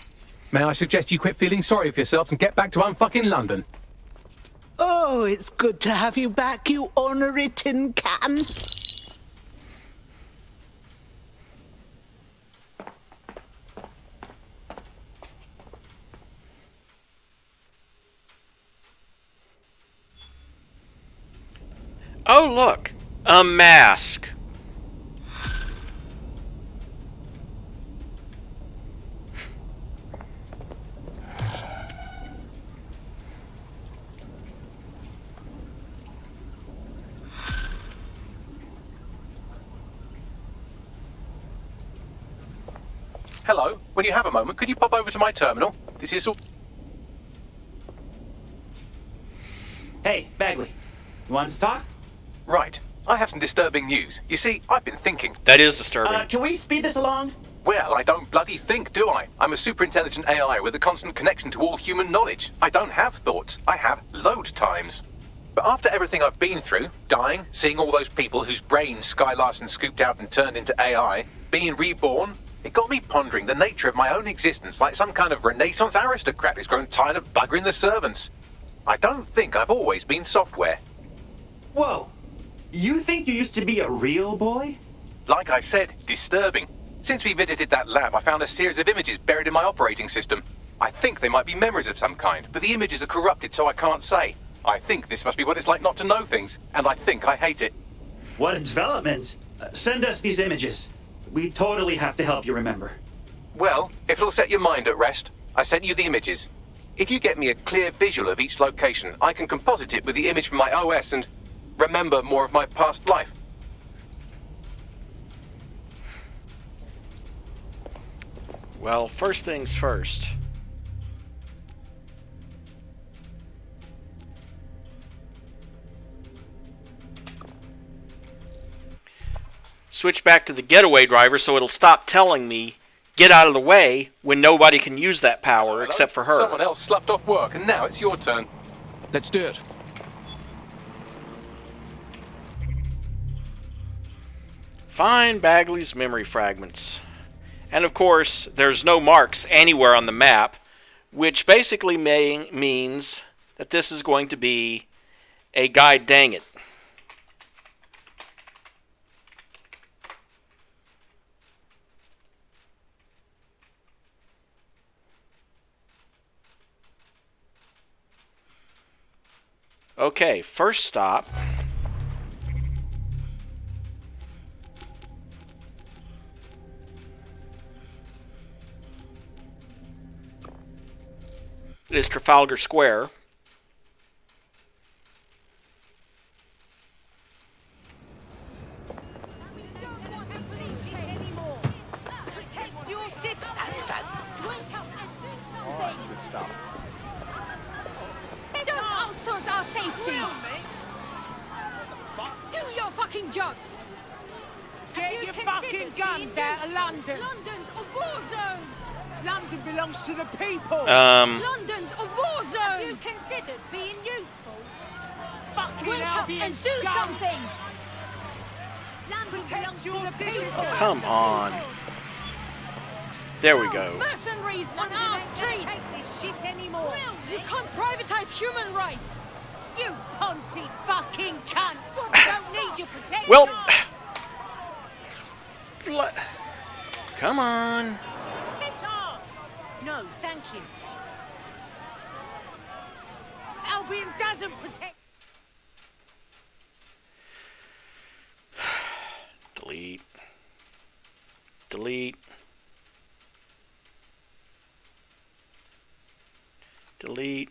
May I suggest you quit feeling sorry for yourselves and get back to unfucking London? Oh, it's good to have you back, you ornery tin can. Oh, look! A mask! Hello, when you have a moment, could you pop over to my terminal? This is all... Hey, Bagley. You want to talk? Right. I have some disturbing news. You see, I've been thinking. That is disturbing. Can we speed this along? Well, I don't bloody think, do I? I'm a super intelligent AI with a constant connection to all human knowledge. I don't have thoughts. I have load times. But after everything I've been through, dying, seeing all those people whose brains Sky Larson scooped out and turned into AI, being reborn, it got me pondering the nature of my own existence like some kind of Renaissance aristocrat who's grown tired of buggering the servants. I don't think I've always been software. Whoa. You think you used to be a real boy? Like I said, disturbing. Since we visited that lab, I found a series of images buried in my operating system. I think they might be memories of some kind, but the images are corrupted, so I can't say. I think this must be what it's like not to know things, and I think I hate it. What a development. Send us these images. We totally have to help you remember. Well, if it'll set your mind at rest, I sent you the images. If you get me a clear visual of each location, I can composite it with the image from my OS and remember more of my past life. Well, first things first. Switch back to the getaway driver so it'll stop telling me, get out of the way, when nobody can use that power except for her. Someone else sloughed off work, and now it's your turn. Let's do it. Find Bagley's memory fragments. And of course, there's no marks anywhere on the map, which basically means that this is going to be a guide dang it. Okay, first stop. It is Trafalgar Square. Protect your city. That's bad. Wake up and do something. Good stuff. Don't outsource our safety. Do your fucking jobs. Get your fucking guns out of London. London's a war zone. London belongs to the people. London's a war zone. Have you considered being useful? Fucking Wake up Albion and do scum. something. London belongs to the people. Come on. There we go. Mercenaries on our streets. Take this shit anymore. You can't privatize human rights. You poncy fucking cunts. Don't need your protection. Well, come on. Piss off. No, thank you. Albion doesn't protect. Delete. Delete. Delete.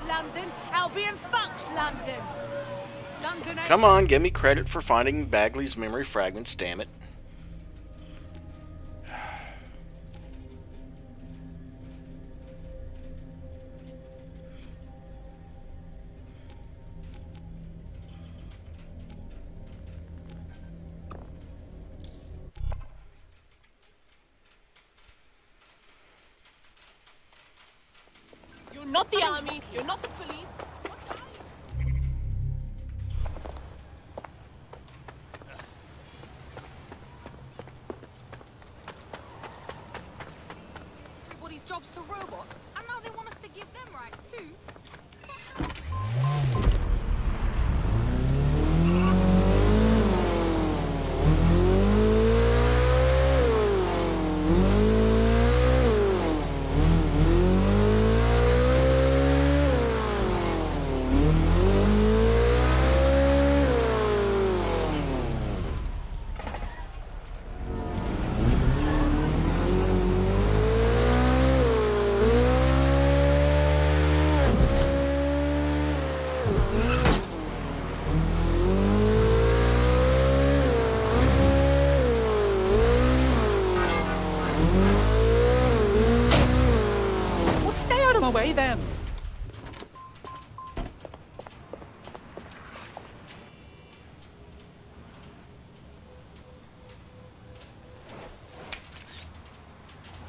London. Albion fucks London. London ain't... Come on, give me credit for finding Bagley's memory fragments, damn it. You're not the army. You're not the police. Everybody's jobs to robots, and now they want us to give them rights too. our way then.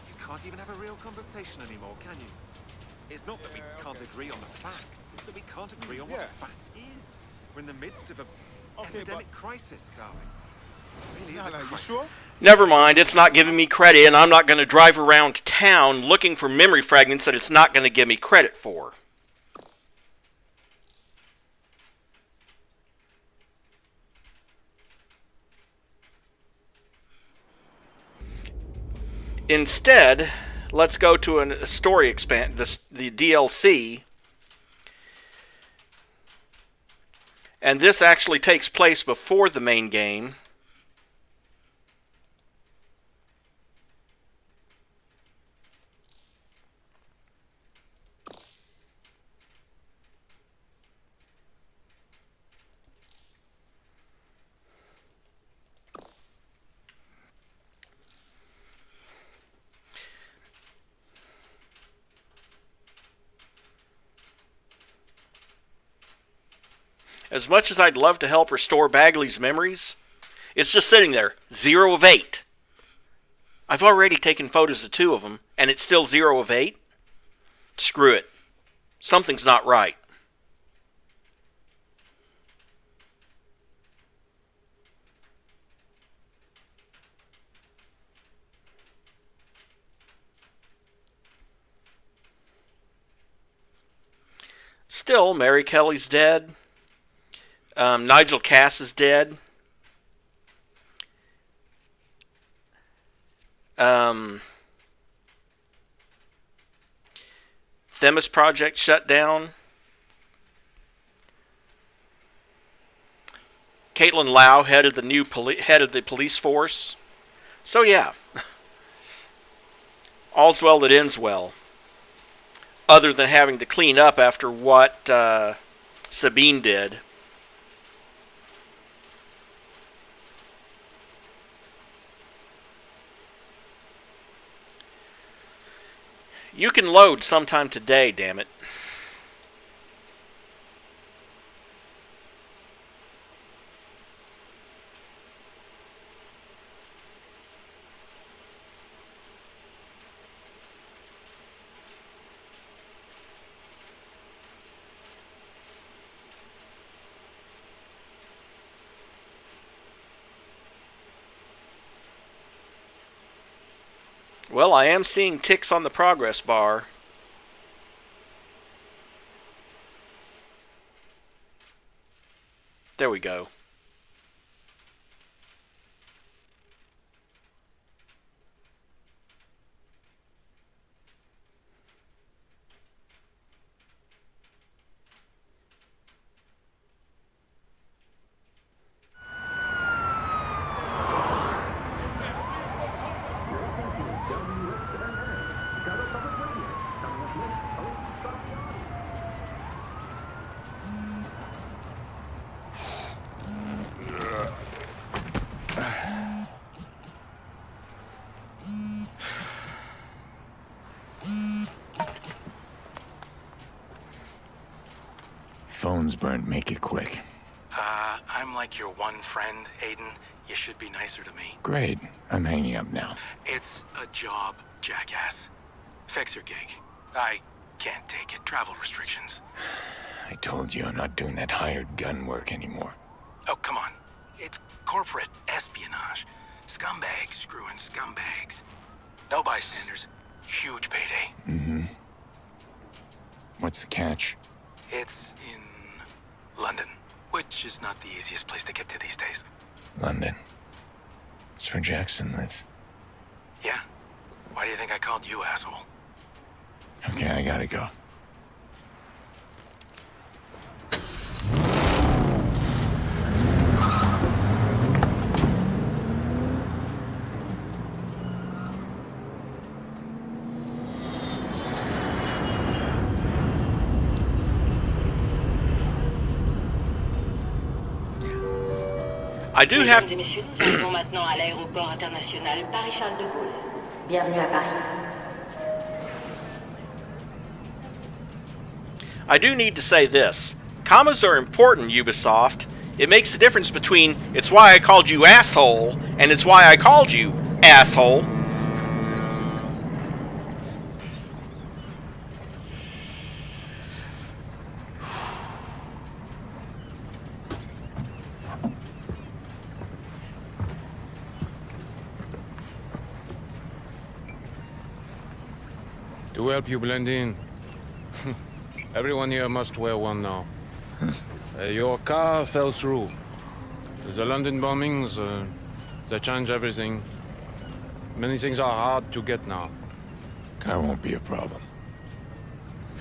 You can't even have a real conversation anymore, can you? It's not that we can't agree on the facts, it's that we can't agree on what a fact is. We're in the midst of a epidemic crisis, darling. It really is a crisis. You sure? Never mind, it's not giving me credit, and I'm not going to drive around town looking for memory fragments that it's not going to give me credit for. Instead, let's go to a story expand, the DLC. And this actually takes place before the main game. As much as I'd love to help restore Bagley's memories, it's just sitting there, 0 of 8. I've already taken photos of 2 of them, and it's still 0 of 8? Screw it. Something's not right. Still, Mary Kelley's dead. Nigel Cass is dead. THEMIS project shut down. Caitlin Lau head of the police force. So yeah, all's well that ends well. Other than having to clean up after what Sabine did. You can load sometime today, damn it. Well, I am seeing ticks on the progress bar. There we go. Phone's burnt. Make it quick. I'm like your one friend, Aiden. You should be nicer to me. Great. I'm hanging up now. It's a job, jackass. Fix your gig. I can't take it. Travel restrictions. I told you I'm not doing that hired gun work anymore. Oh, come on. It's corporate espionage. Scumbags screwing scumbags. No bystanders. Huge payday. Mm-hmm. What's the catch? It's in London, which is not the easiest place to get to these days. London. It's where Jackson lives. Yeah? Why do you think I called you, asshole? Okay, I gotta go. I do have... Mesdames et messieurs, nous arrivons maintenant à l'aéroport international Paris-Charles de Gaulle. Bienvenue à Paris. I do need to say this. Commas are important, Ubisoft. It makes the difference between "it's why I called you asshole" and "it's why I called you asshole." To help you blend in, everyone here must wear one now. Your car fell through. The London bombings, they changed everything. Many things are hard to get now. Car won't be a problem.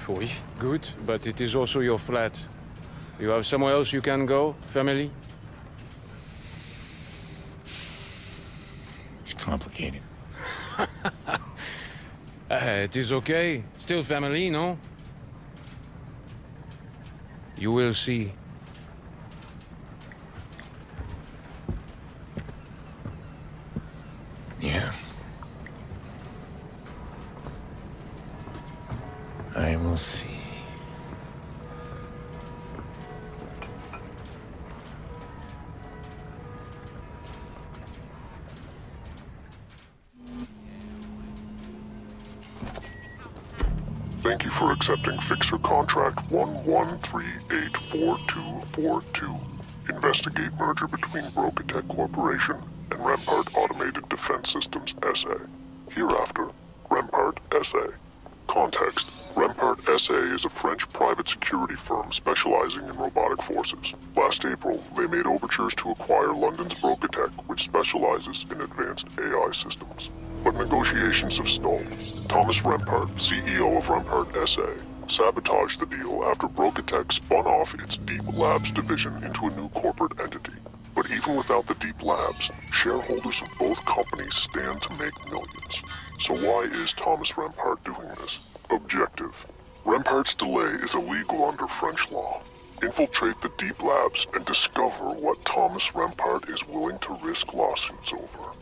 Oui, good, but it is also your flat. You have somewhere else you can go, family? It's complicated. It is okay. Still family, no? You will see. Yeah. I will see. Thank you for accepting Fixer Contract 11384242. Investigate merger between Brokatech Corporation and Rampart Automated Defense Systems SA. Hereafter, Rampart SA. Context: Rampart SA is a French private security firm specializing in robotic forces. Last April, they made overtures to acquire London's Brokatech, which specializes in advanced AI systems. But negotiations have stalled. Thomas Rampart, CEO of Rampart SA, sabotaged the deal after Brokatech spun off its Deep Labs division into a new corporate entity. But even without the Deep Labs, shareholders of both companies stand to make millions. So why is Thomas Rampart doing this? Objective: Rampart's delay is illegal under French law. Infiltrate the Deep Labs and discover what Thomas Rampart is willing to risk lawsuits over.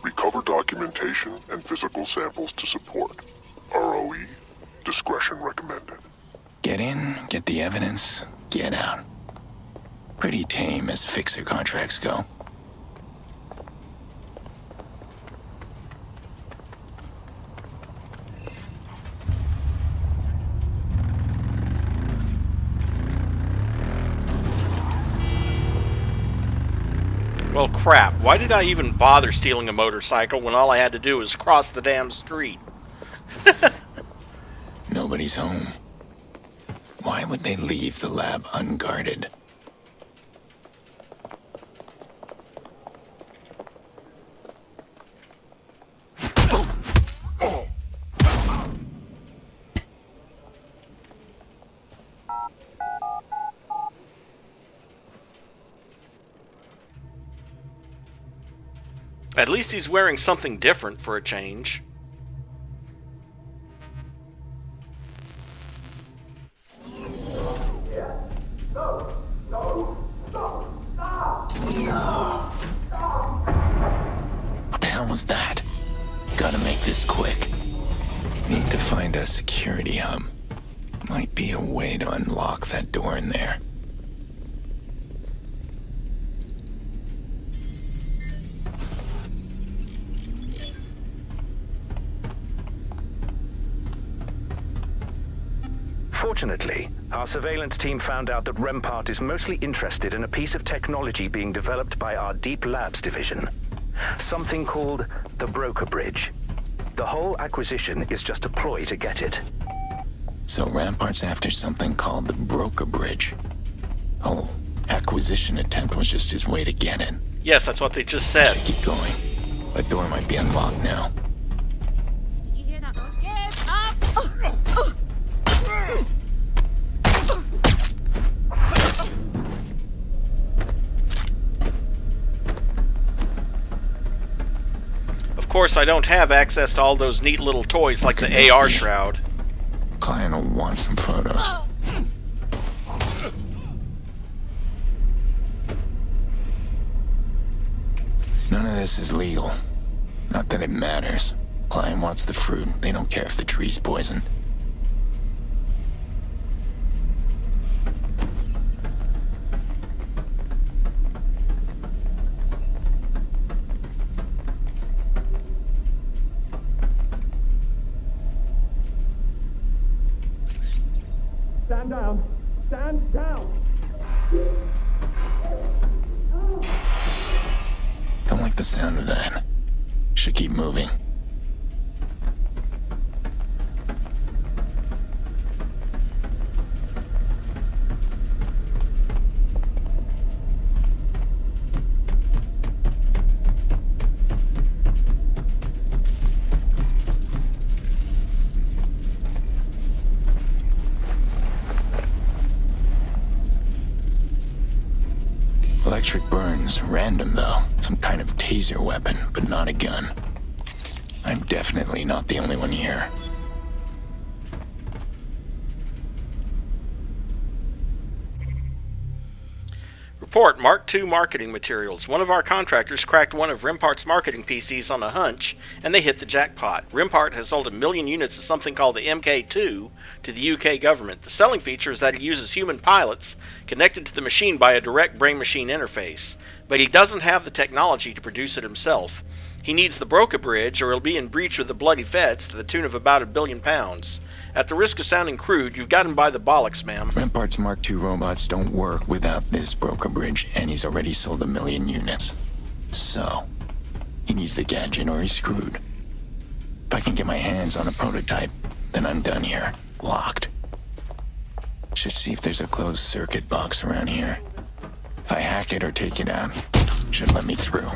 Recover documentation and physical samples to support. ROE, discretion recommended. Get in, get the evidence, get out. Pretty tame as fixer contracts go. Well, crap. Why did I even bother stealing a motorcycle when all I had to do was cross the damn street? Nobody's home. Why would they leave the lab unguarded? At least he's wearing something different for a change. What the hell was that? Gotta make this quick. Need to find a security hub. Might be a way to unlock that door in there. Fortunately, our surveillance team found out that Rampart is mostly interested in a piece of technology being developed by our Deep Labs division. Something called the Broker Bridge. The whole acquisition is just a ploy to get it. So Rampart's after something called the Broker Bridge. Oh, acquisition attempt was just his way to get it. Yes, that's what they just said. Should keep going. That door might be unlocked now. Did you hear that? Get up! Of course, I don't have access to all those neat little toys like the AR shroud. Client will want some photos. None of this is legal. Not that it matters. Client wants the fruit. They don't care if the tree's poisoned. Stand down. Stand down. Don't like the sound of that. Should keep moving. Electric burns, random though. Some kind of taser weapon, but not a gun. I'm definitely not the only one here. Report, Mark II marketing materials. One of our contractors cracked one of Rempart's marketing PCs on a hunch, and they hit the jackpot. Rempart has sold 1 million units of something called the MK2 to the UK government. The selling feature is that it uses human pilots connected to the machine by a direct brain-machine interface, but he doesn't have the technology to produce it himself. He needs the broker bridge, or he'll be in breach with the bloody feds to the tune of about £1 billion. At the risk of sounding crude, you've got him by the bollocks, ma'am. Rempart's Mark II robots don't work without this broker bridge, and he's already sold 1 million units. So, he needs the gadget or he's screwed. If I can get my hands on a prototype, then I'm done here. Locked. Should see if there's a closed circuit box around here. If I hack it or take it out, should let me through.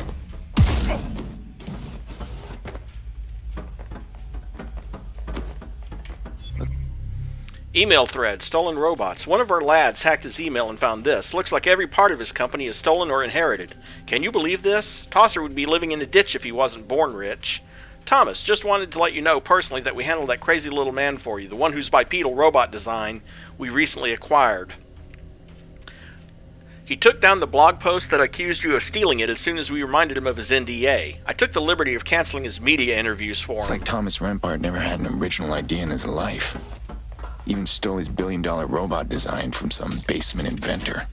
Email thread, stolen robots. One of our lads hacked his email and found this. Looks like every part of his company is stolen or inherited. Can you believe this? Tosser would be living in a ditch if he wasn't born rich. Thomas, just wanted to let you know personally that we handled that crazy little man for you, the one whose bipedal robot design we recently acquired. He took down the blog post that accused you of stealing it as soon as we reminded him of his NDA. I took the liberty of canceling his media interviews for him. It's like Thomas Rempart never had an original idea in his life. Even stole his $1 billion robot design from some basement inventor.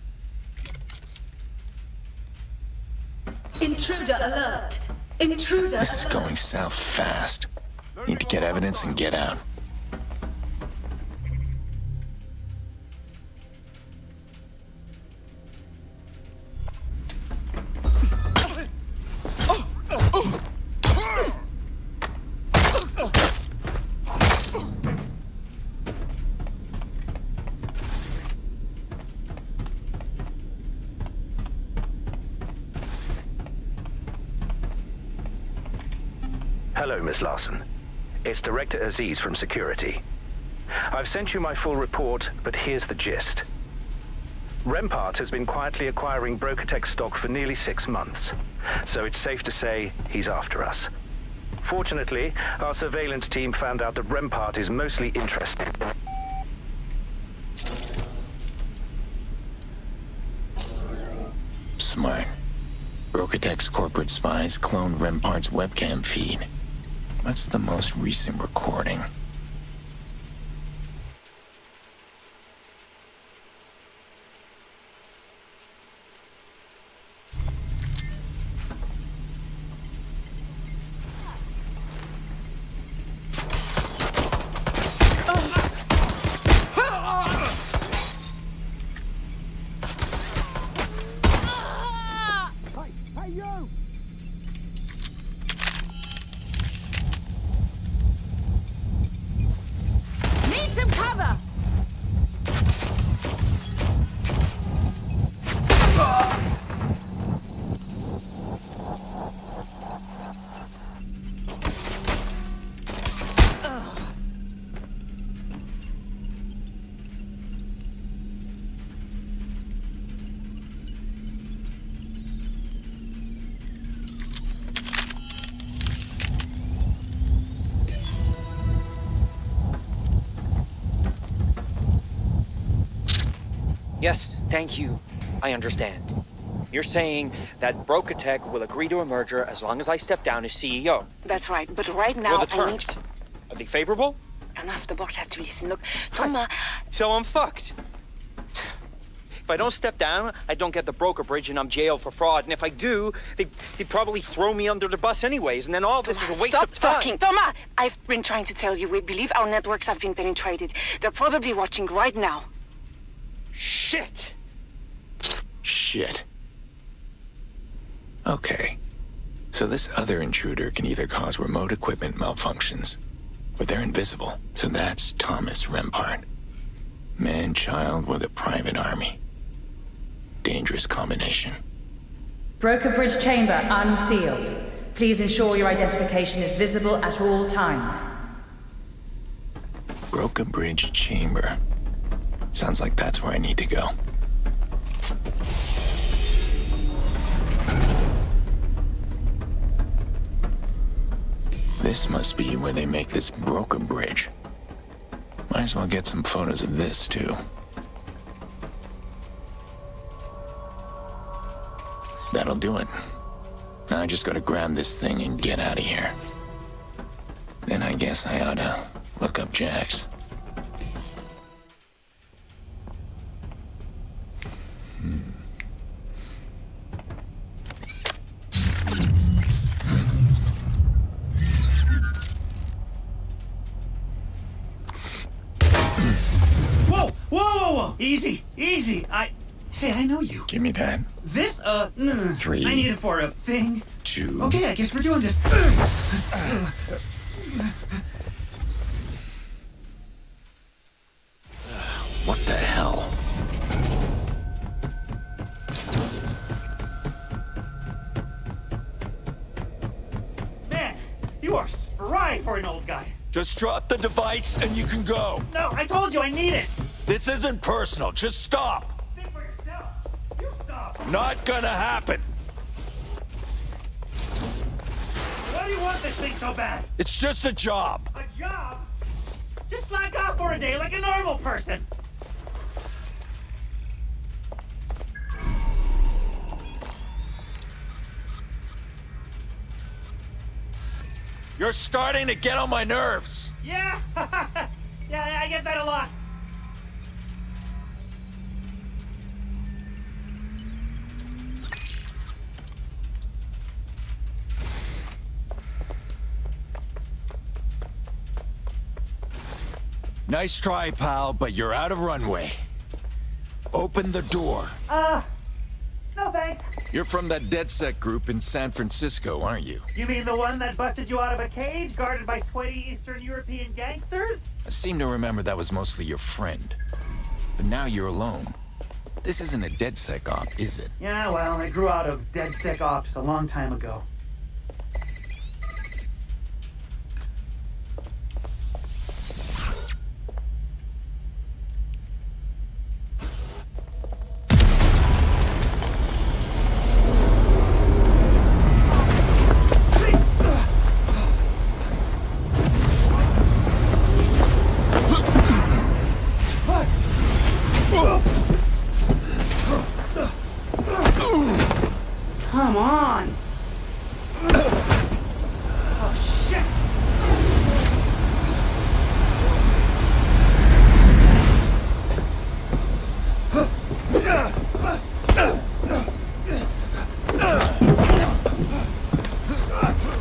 Intruder alert! Intruder This is going south fast. Need to get evidence and get out. Hello, Miss Larson. It's Director Aziz from Security. I've sent you my full report, but here's the gist. Rempart has been quietly acquiring Brokertech stock for nearly 6 months, so it's safe to say he's after us. Fortunately, our surveillance team found out that Rempart is mostly interested. Smart. Brokertech's corporate spies cloned Rempart's webcam feed. What's the most recent recording? Yes, thank you. I understand. You're saying that Brokertech will agree to a merger as long as I step down as CEO. That's right, but right now Well, the terms, are they favorable? Enough, the board has to listen. Look, Thomas... So I'm fucked. If I don't step down, I don't get the broker bridge and I'm jailed for fraud. And if I do, they'd probably throw me under the bus anyways. And then all this is a waste of time. Stop talking. Thomas, I've been trying to tell you, we believe our networks have been penetrated. They're probably watching right now. Shit! Shit. Okay. So this other intruder can either cause remote equipment malfunctions, or they're invisible. So that's Thomas Rempart. Man-child with a private army. Dangerous combination. Broker bridge chamber unsealed. Please ensure your identification is visible at all times. Broker bridge chamber. Sounds like that's where I need to go. This must be where they make this broker bridge. Might as well get some photos of this, too. That'll do it. Now I just gotta grab this thing and get out of here. Then I guess I oughta look up Jax. Whoa! Easy. Hey, I know you. Give me that. This, no. 3. I need it for a thing. 2. Okay, I guess we're doing this. What the hell? Man, you are spry for an old guy. Just drop the device and you can go. No, I told you I need it. This isn't personal. Just stop. Speak for yourself. You stop. Not gonna happen. Why do you want this thing so bad? It's just a job. A job? Just slack off for a day like a normal person. You're starting to get on my nerves. Yeah. Yeah, I get that a lot. Nice try, pal, but you're out of runway. Open the door. No thanks. You're from that DedSec group in San Francisco, aren't you? You mean the one that busted you out of a cage guarded by sweaty Eastern European gangsters? I seem to remember that was mostly your friend. But now you're alone. This isn't a DedSec op, is it? Yeah, well, I grew out of DedSec ops a long time ago. Come on! Oh, shit!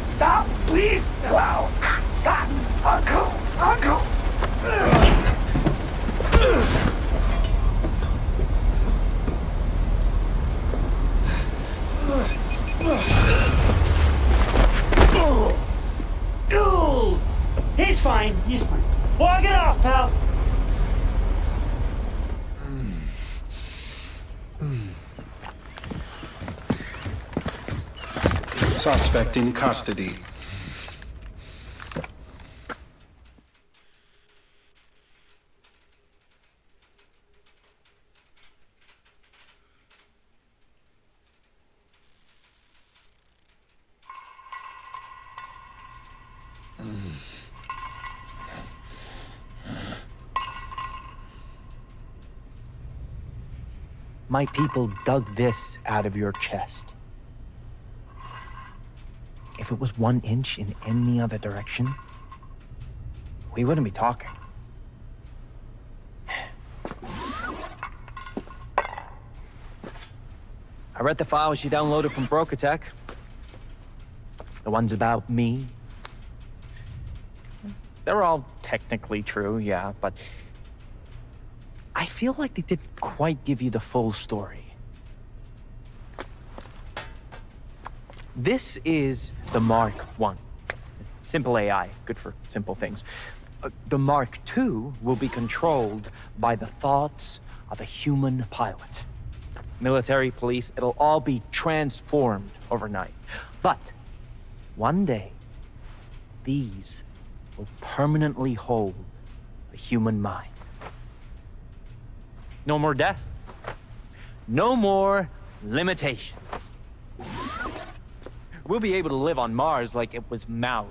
Stop, please! Hello! Stop! Uncle! He's fine. Walk it off, pal! Suspect in custody. My people dug this out of your chest. If it was 1 inch in any other direction, we wouldn't be talking. I read the files you downloaded from Brokatech. The ones about me. They're all technically true, yeah, but I feel like they didn't quite give you the full story. This is the Mark I. Simple AI, good for simple things. The Mark II will be controlled by the thoughts of a human pilot. Military, police, it'll all be transformed overnight. But one day, these will permanently hold a human mind. No more death. No more limitations. We'll be able to live on Mars like it was Maui.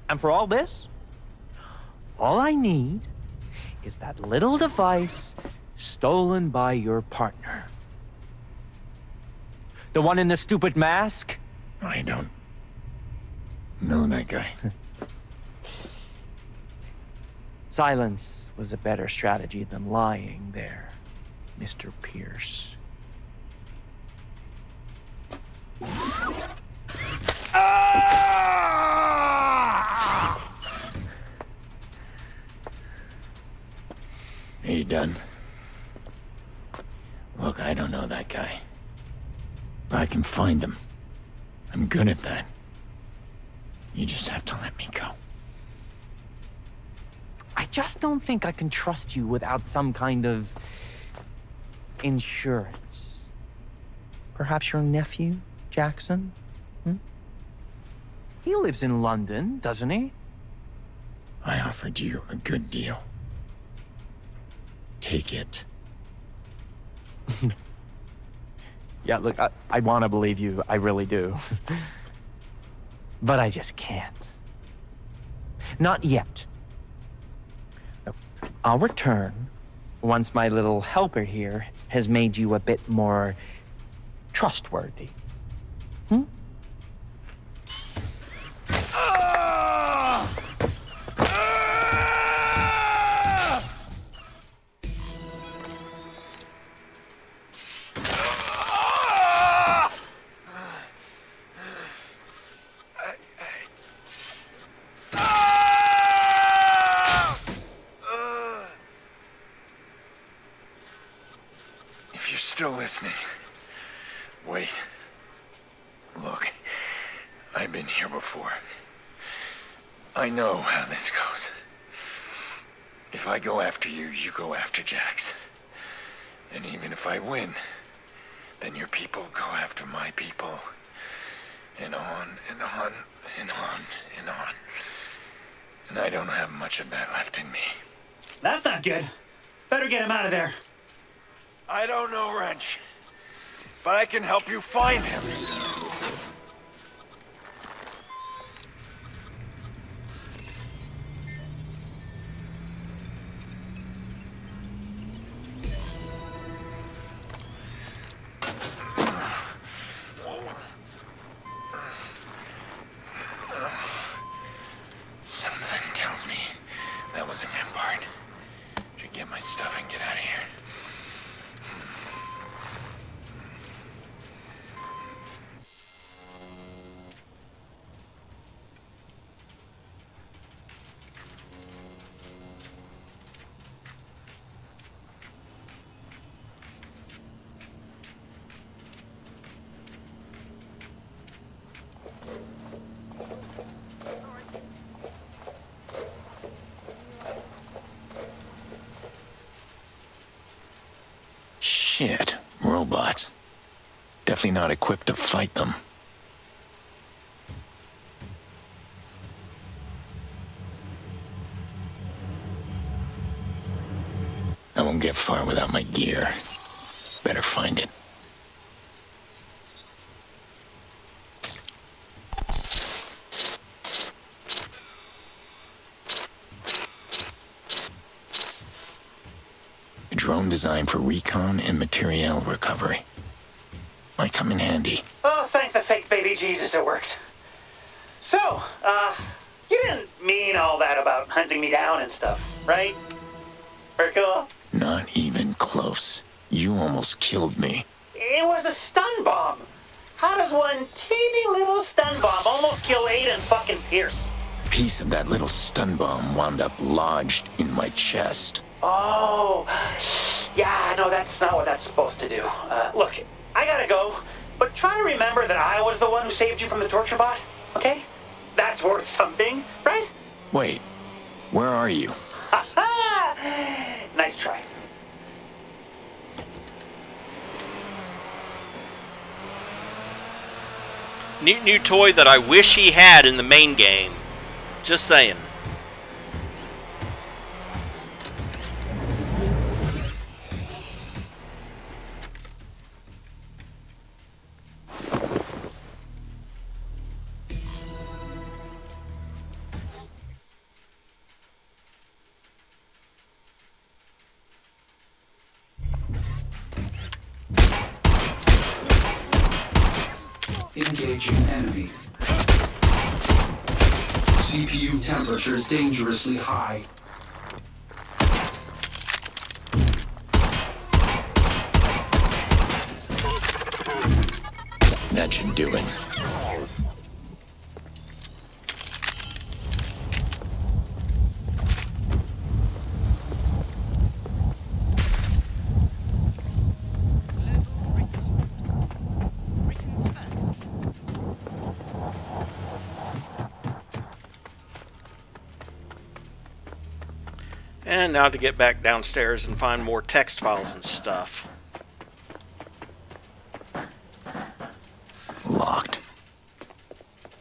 And for all this, all I need is that little device stolen by your partner. The one in the stupid mask? I don't know that guy. Silence was a better strategy than lying there, Mr. Pierce. Are you done? Look, I don't know that guy. But I can find him. I'm good at that. You just have to let me go. I just don't think I can trust you without some kind of insurance. Perhaps your nephew, Jackson? He lives in London, doesn't he? I offered you a good deal. Take it. Yeah, look, I want to believe you. I really do. But I just can't. Not yet. I'll return once my little helper here has made you a bit more trustworthy. If you're still listening, wait. Look, I've been here before. I know how this goes. If I go after you, you go after Jax. And even if I win, then your people go after my people. And on, and on, and on, and on. And I don't have much of that left in me. That's not good. Better get him out of there. I don't know, Wrench. But I can help you find him. Something tells me that was a Rampart. Should get my stuff and get out of here. Shit, robots. Definitely not equipped to fight them. I won't get far without my gear. Better find it. A drone designed for recon and materiel recovery. Might come in handy. Oh, thank the fake baby Jesus it worked. So, you didn't mean all that about hunting me down and stuff, right? Very cool. Not even close. You almost killed me. It was a stun bomb. How does one teeny little stun bomb almost kill Aiden fucking Pierce? A piece of that little stun bomb wound up lodged in my chest. Oh, yeah, no, that's not what that's supposed to do. Look, I gotta go, but try to remember that I was the one who saved you from the torture bot, okay? That's worth something, right? Wait, where are you? Nice try. Neat new toy that I wish he had in the main game. Just saying. Engaging enemy. CPU temperatures dangerously high. That should do it. And now to get back downstairs and find more text files and stuff. Locked.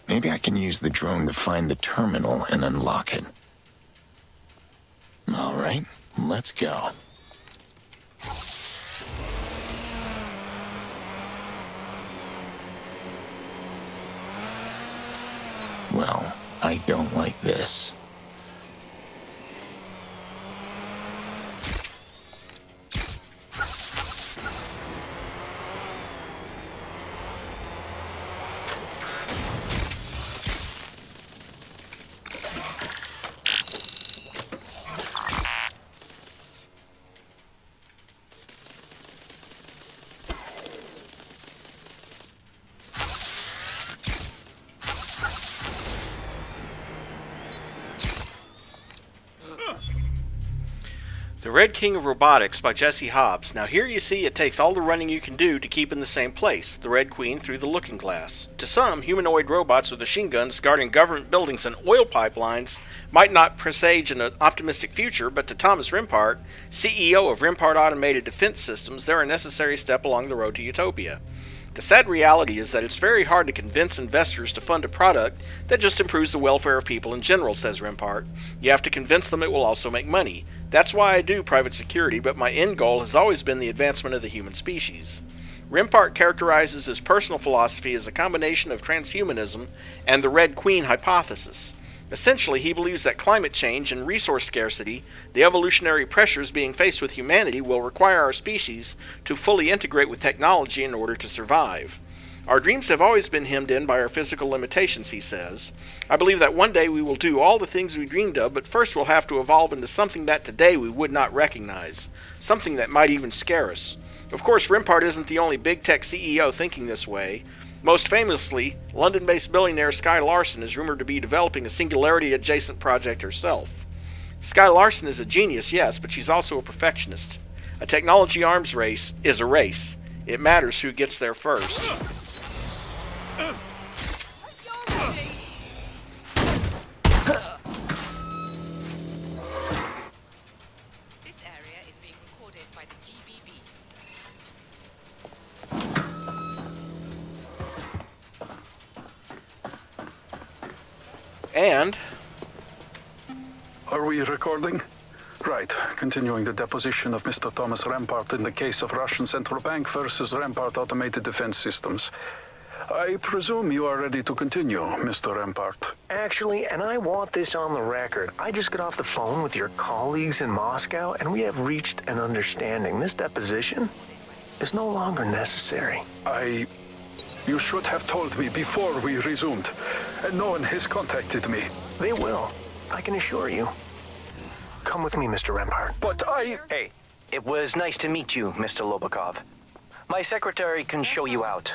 Maybe I can use the drone to find the terminal and unlock it. All right, let's go. Well, I don't like this. The Red King of Robotics by Jesse Hobbs. Now here you see it takes all the running you can do to keep in the same place, the Red Queen through the looking glass. To some, humanoid robots with machine guns guarding government buildings and oil pipelines might not presage an optimistic future, but to Thomas Rempart, CEO of Rempart Automated Defense Systems, they're a necessary step along the road to utopia. The sad reality is that it's very hard to convince investors to fund a product that just improves the welfare of people in general, says Rempart. You have to convince them it will also make money. That's why I do private security, but my end goal has always been the advancement of the human species. Rempart characterizes his personal philosophy as a combination of transhumanism and the Red Queen hypothesis. Essentially, he believes that climate change and resource scarcity, the evolutionary pressures being faced with humanity, will require our species to fully integrate with technology in order to survive. Our dreams have always been hemmed in by our physical limitations, he says. I believe that one day we will do all the things we dreamed of, but first we'll have to evolve into something that today we would not recognize, something that might even scare us. Of course, Rempart isn't the only big tech CEO thinking this way. Most famously, London-based billionaire Sky Larson is rumored to be developing a singularity-adjacent project herself. Sky Larson is a genius, yes, but she's also a perfectionist. A technology arms race is a race. It matters who gets there first. This area is being recorded by the GBB. And... Are we recording? Right. Continuing the deposition of Mr. Thomas Rempart in the case of Russian Central Bank versus Rempart Automated Defense Systems. I presume you are ready to continue, Mr. Rempart. Actually, and I want this on the record, I just got off the phone with your colleagues in Moscow, and we have reached an understanding. This deposition is no longer necessary. You should have told me before we resumed, and no one has contacted me. They will, I can assure you. Come with me, Mr. Rempart. But Hey, it was nice to meet you, Mr. Lobakov. My secretary can show you out.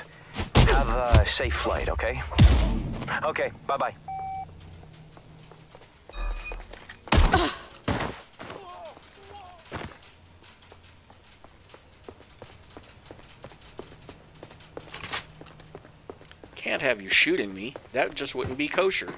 Have a safe flight, okay? Okay, bye-bye. Can't have you shooting me. That just wouldn't be kosher.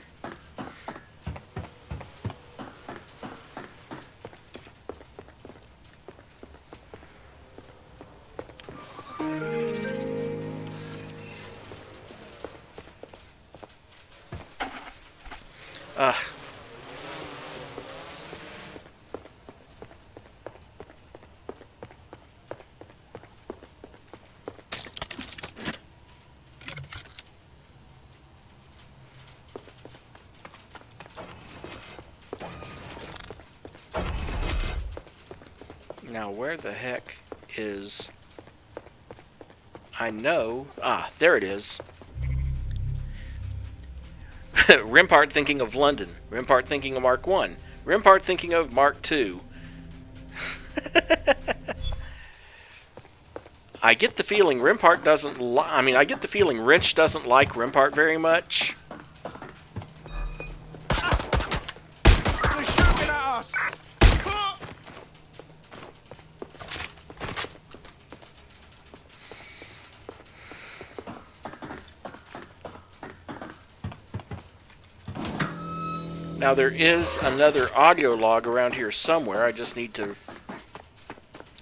Now, where the heck is... I know... Ah, there it is. Rimpart thinking of London. Rimpart thinking of Mark 1. Rimpart thinking of Mark 2. I get the feeling Rimpart doesn't I get the feeling Wrench doesn't like Rimpart very much. They're shooting at us! Now there is another audio log around here somewhere. I just need to...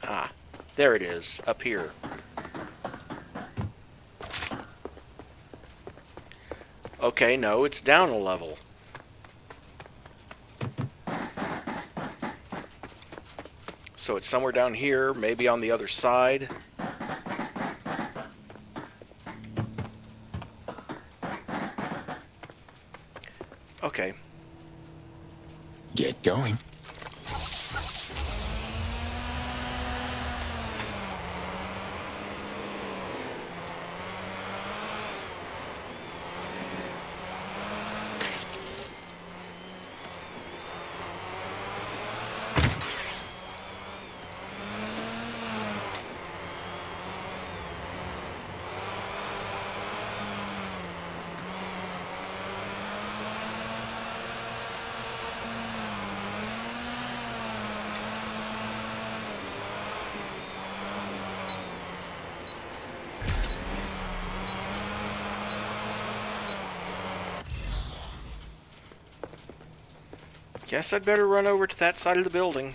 Ah, there it is, up here. Okay, no, it's down a level. So it's somewhere down here, maybe on the other side. Okay. Get going. Guess I'd better run over to that side of the building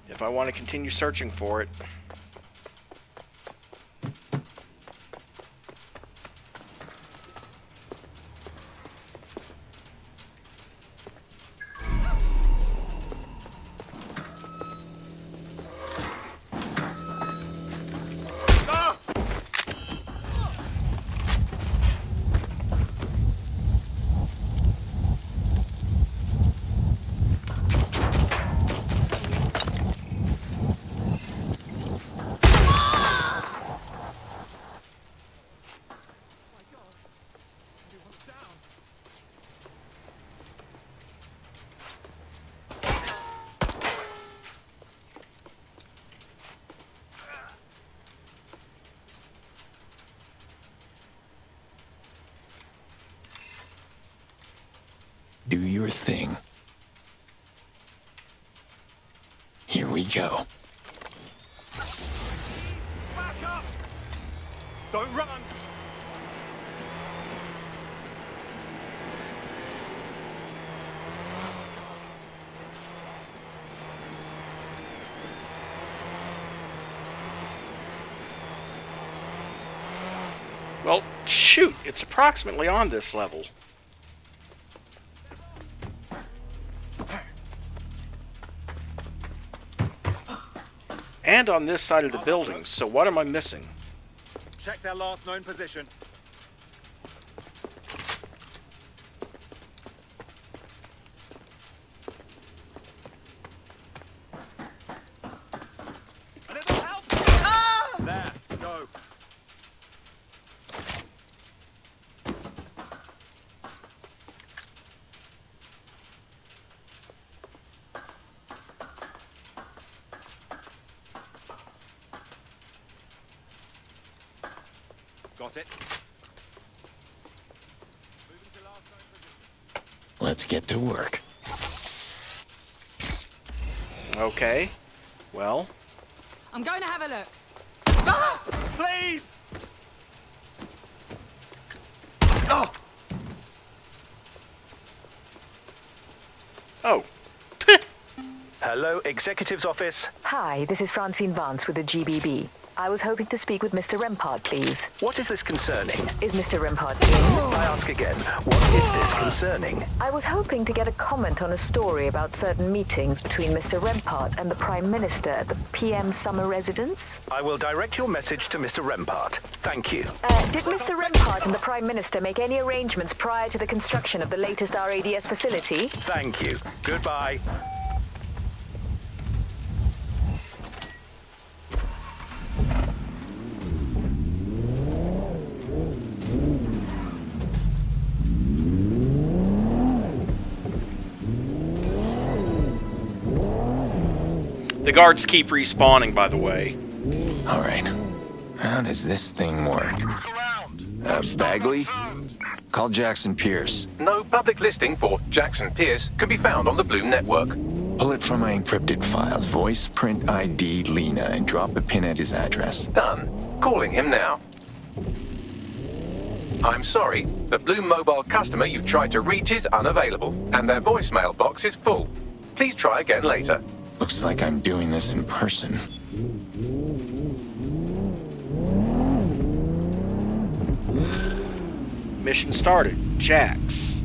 if I want to continue searching for it. Do your thing. Here we go. Back up! Don't run! Well, shoot, it's approximately on this level. And on this side of the building, so what am I missing? Check their last known position. A little help! Ah! There, go. Got it. Let's get to work. Okay. Well. I'm going to have a look. Ah! Please! Oh! Oh. Hello, Executive's office. Hi, this is Francine Vance with the GBB. I was hoping to speak with Mr. Rempart, please. What is this concerning? Is Mr. Rempart in? I ask again, what is this concerning? I was hoping to get a comment on a story about certain meetings between Mr. Rempart and the Prime Minister at the PM summer residence. I will direct your message to Mr. Rempart. Thank you. Did Mr. Rempart and the Prime Minister make any arrangements prior to the construction of the latest RADS facility? Thank you. Goodbye. The guards keep respawning, by the way. All right. How does this thing work? Bagley? Call Jackson Pierce. No public listing for Jackson Pierce can be found on the Bloom network. Pull it from my encrypted files. Voice, print ID, Lena, and drop a pin at his address. Done. Calling him now. I'm sorry. The Bloom mobile customer you've tried to reach is unavailable, and their voicemail box is full. Please try again later. Looks like I'm doing this in person. Mission started. Jax.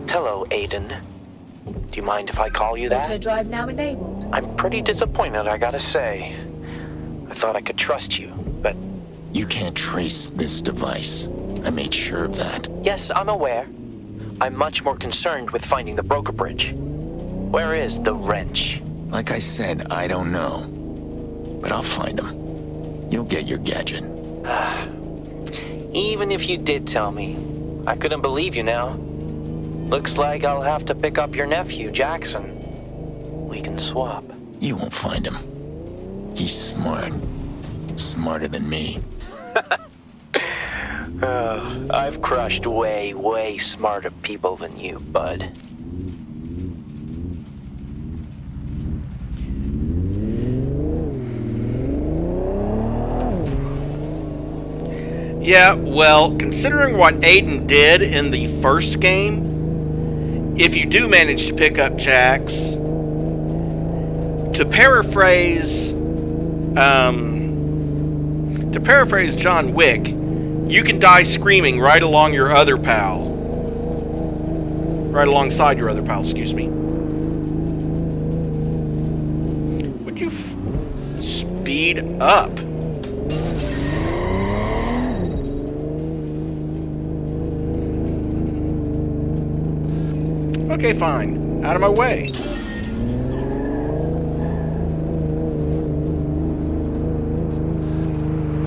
Hello, Aiden. Do you mind if I call you that? Auto drive now enabled. I'm pretty disappointed, I gotta say. I thought I could trust you, but... You can't trace this device. I made sure of that. Yes, I'm aware. I'm much more concerned with finding the broker bridge. Where is the wrench? Like I said, I don't know. But I'll find him. You'll get your gadget. Even if you did tell me, I couldn't believe you now. Looks like I'll have to pick up your nephew, Jackson. We can swap. You won't find him. He's smart. Smarter than me. I've crushed way, way smarter people than you, bud. Yeah, well, considering what Aiden did in the first game, if you do manage to pick up Jax, to paraphrase John Wick, you can die screaming right along your other pal. Right alongside your other pal, excuse me. Would you speed up? Okay, fine. Out of my way.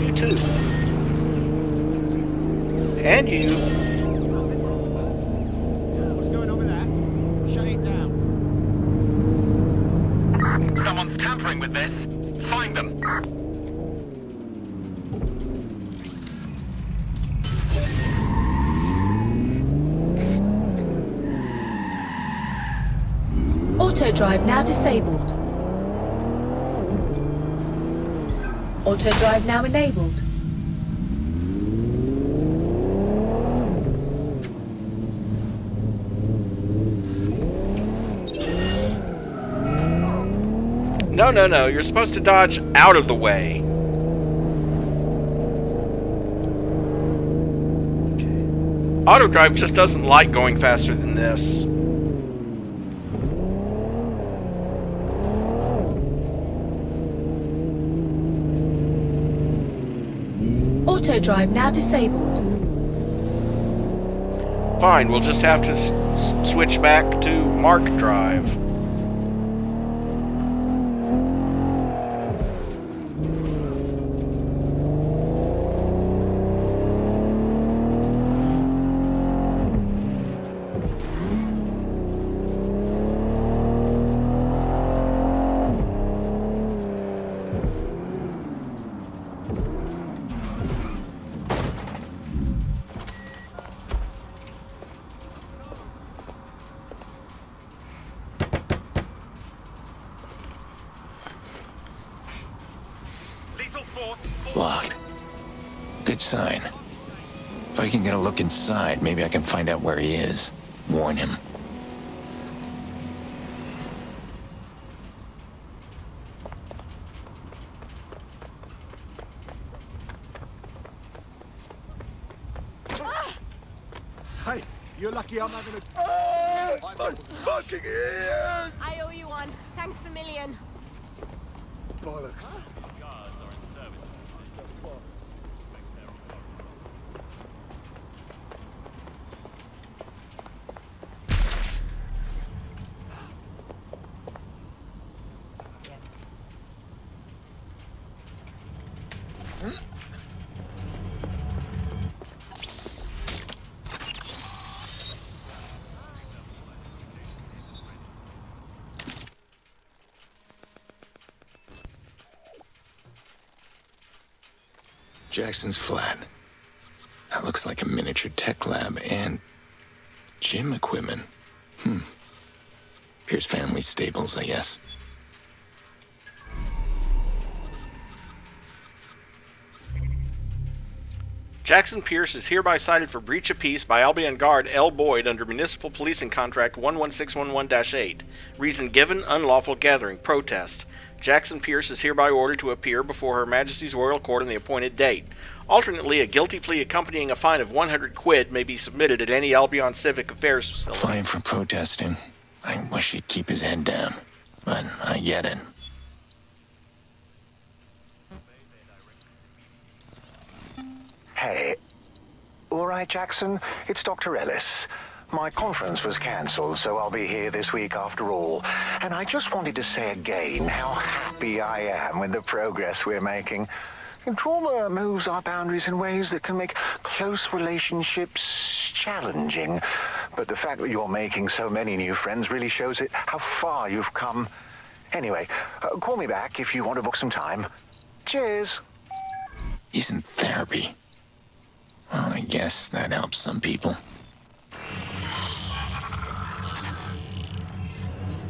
You too. And you. What's going on with that? Shut it down. Someone's tampering with this. Find them. Auto drive now disabled. Auto drive now enabled. No. You're supposed to dodge out of the way. Auto drive just doesn't like going faster than this. Auto drive now disabled. Fine, we'll just have to switch back to Mark drive. Locked. Good sign. If I can get a look inside, maybe I can find out where he is. Warn him. Hey, you're lucky I'm having a... My fucking ears! I owe you one. Thanks a million. Bollocks. Jackson's flat. That looks like a miniature tech lab and gym equipment. Pierce family stables, I guess. Jackson Pierce is hereby cited for breach of peace by Albion guard L. Boyd under Municipal Policing Contract 11611-8. Reason given, unlawful gathering, protest. Jackson Pierce is hereby ordered to appear before Her Majesty's Royal Court on the appointed date. Alternately, a guilty plea accompanying a fine of 100 quid may be submitted at any Albion Civic Affairs facility. Fine for protesting. I wish he'd keep his head down, but I get it. Hey. All right, Jackson, it's Dr. Ellis. My conference was cancelled, so I'll be here this week after all. And I just wanted to say again how happy I am with the progress we're making. Trauma moves our boundaries in ways that can make close relationships challenging. But the fact that you're making so many new friends really shows it how far you've come. Anyway, call me back if you want to book some time. Cheers. He's in therapy. Well, I guess that helps some people.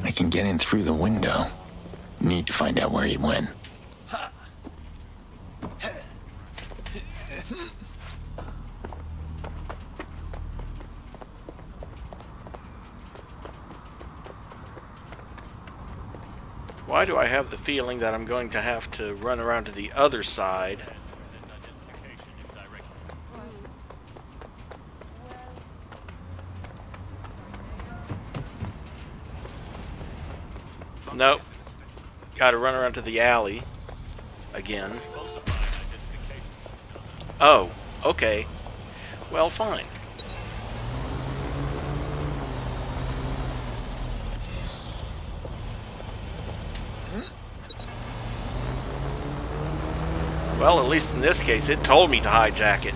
I can get in through the window. Need to find out where he went. Why do I have the feeling that I'm going to have to run around to the other side? Nope. Gotta run around to the alley again. Oh, okay. Well, fine. Well, at least in this case, it told me to hijack it.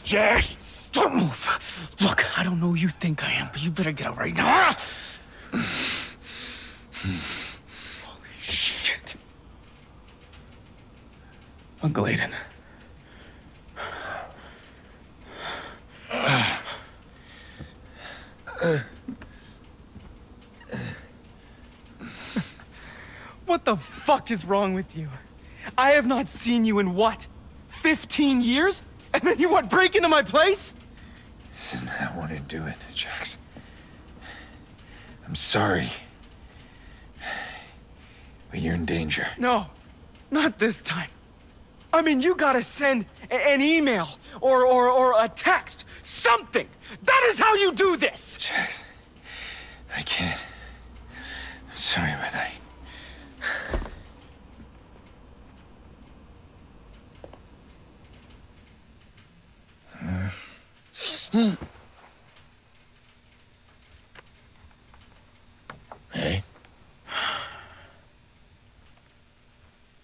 Jax! Don't move! Look, I don't know who you think I am, but you better get out right now. Holy shit. Uncle Aiden. What the fuck is wrong with you? I have not seen you in what? 15 years? And then you want break into my place? This isn't how I want to do it, Jax. I'm sorry. But you're in danger. No, not this time. I mean, you gotta send an email or a text, something. That is how you do this. Jax, I can't. I'm sorry, but I... Hey?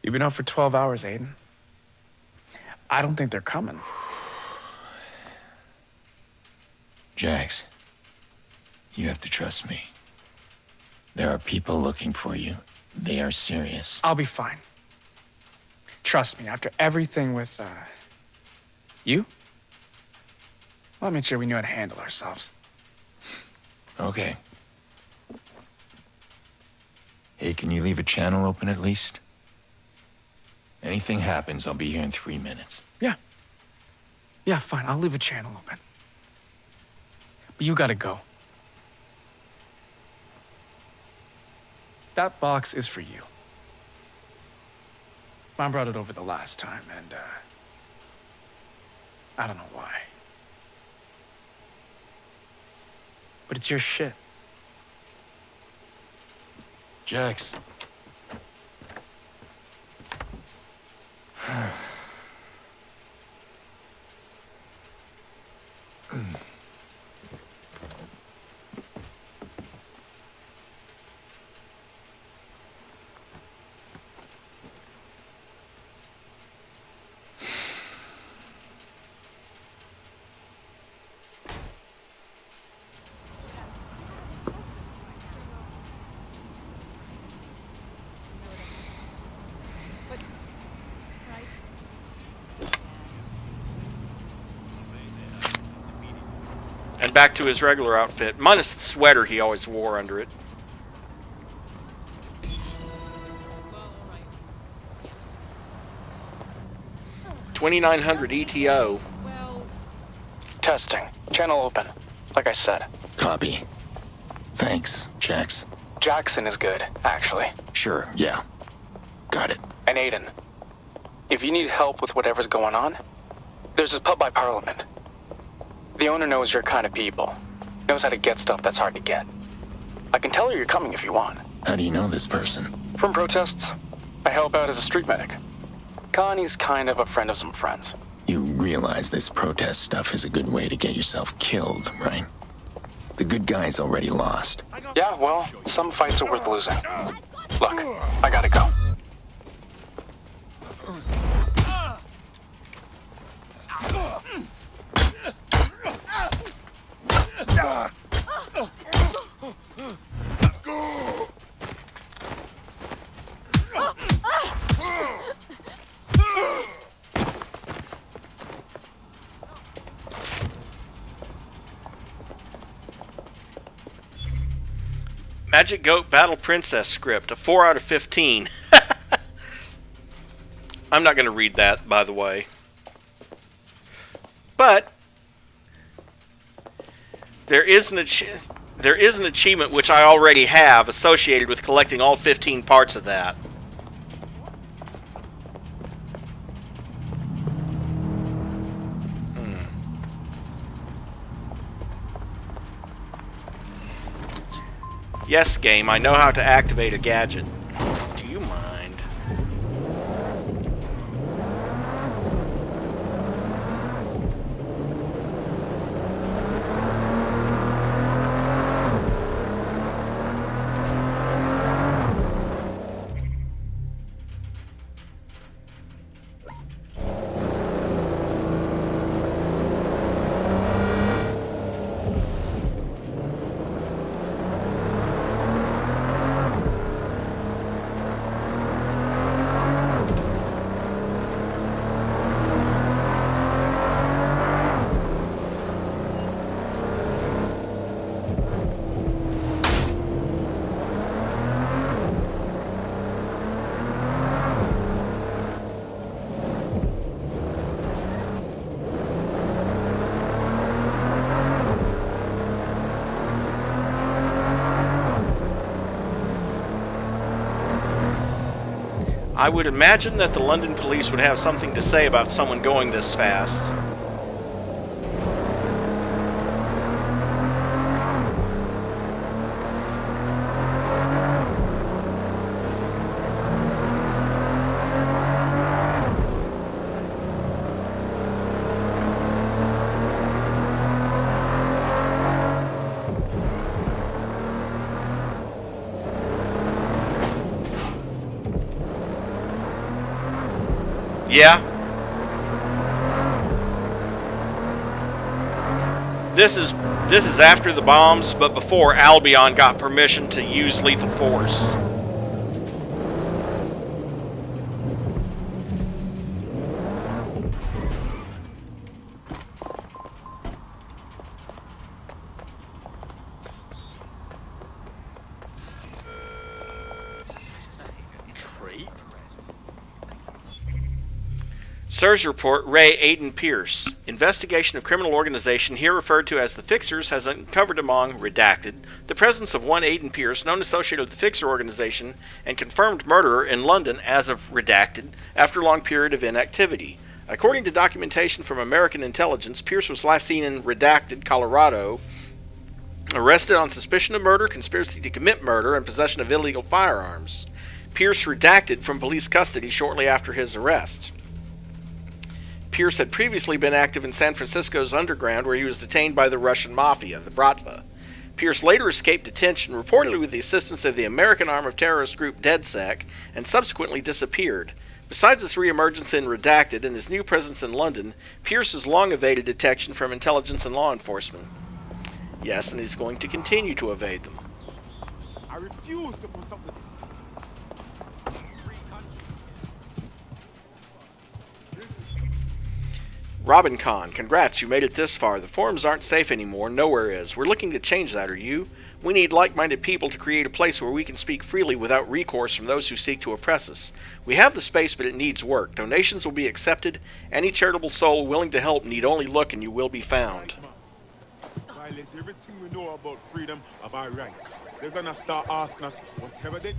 You've been up for 12 hours, Aiden. I don't think they're coming. Jax, you have to trust me. There are people looking for you. They are serious. I'll be fine. Trust me, after everything with, you, well, I made sure we knew how to handle ourselves. Okay. Hey, can you leave a channel open at least? Anything happens, I'll be here in 3 minutes. Yeah. Yeah, fine, I'll leave a channel open. But you gotta go. That box is for you. Mom brought it over the last time, and, I don't know why. But it's your shit. Jax. And back to his regular outfit, minus the sweater he always wore under it. $2,900 ETO. Testing. Channel open. Like I said. Copy. Thanks, Jax. Jackson is good, actually. Sure, yeah. Got it. And Aiden, if you need help with whatever's going on, there's this pub by Parliament. The owner knows your kind of people. Knows how to get stuff that's hard to get. I can tell her you're coming if you want. How do you know this person? From protests. I help out as a street medic. Connie's kind of a friend of some friends. You realize this protest stuff is a good way to get yourself killed, right? The good guy's already lost. Yeah, well, some fights are worth losing. Look, I gotta go. Magic Goat Battle Princess script, a 4 out of 15. I'm not going to read that, by the way. But there is an achievement which I already have associated with collecting all 15 parts of that. Yes, game, I know how to activate a gadget. Do you mind? I would imagine that the London police would have something to say about someone going this fast. Yeah. This is after the bombs, but before Albion got permission to use lethal force. SIRS report, Ray Aiden Pierce. Investigation of criminal organization, here referred to as the Fixers, has uncovered among redacted the presence of one Aiden Pierce, known associated with the Fixer organization and confirmed murderer in London as of redacted after a long period of inactivity. According to documentation from American intelligence, Pierce was last seen in redacted Colorado, arrested on suspicion of murder, conspiracy to commit murder, and possession of illegal firearms. Pierce redacted from police custody shortly after his arrest. Pierce had previously been active in San Francisco's underground, where he was detained by the Russian mafia, the Bratva. Pierce later escaped detention, reportedly with the assistance of the American arm of terrorist group DedSec, and subsequently disappeared. Besides his reemergence in Redacted and his new presence in London, Pierce has long evaded detection from intelligence and law enforcement. Yes, and he's going to continue to evade them. I refuse to put up with this. Robin Kahn, congrats, you made it this far. The forums aren't safe anymore, nowhere is. We're looking to change that, are you? We need like-minded people to create a place where we can speak freely without recourse from those who seek to oppress us. We have the space, but it needs work. Donations will be accepted. Any charitable soul willing to help need only look and you will be found. Violate everything we know about freedom of our rights. They're gonna start asking us whatever they...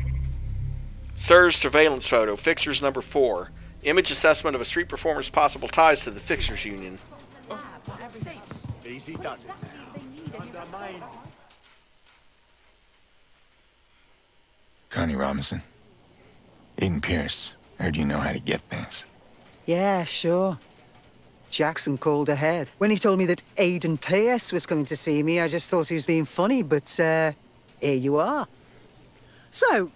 SIRS surveillance photo, Fixers number 4. Image assessment of a street performer's possible ties to the Fixers Union. Easy does it now. Undermined. Connie Robinson. Aiden Pierce. Heard you know how to get things. Yeah, sure. Jackson called ahead. When he told me that Aiden Pierce was coming to see me, I just thought he was being funny, but here you are. So,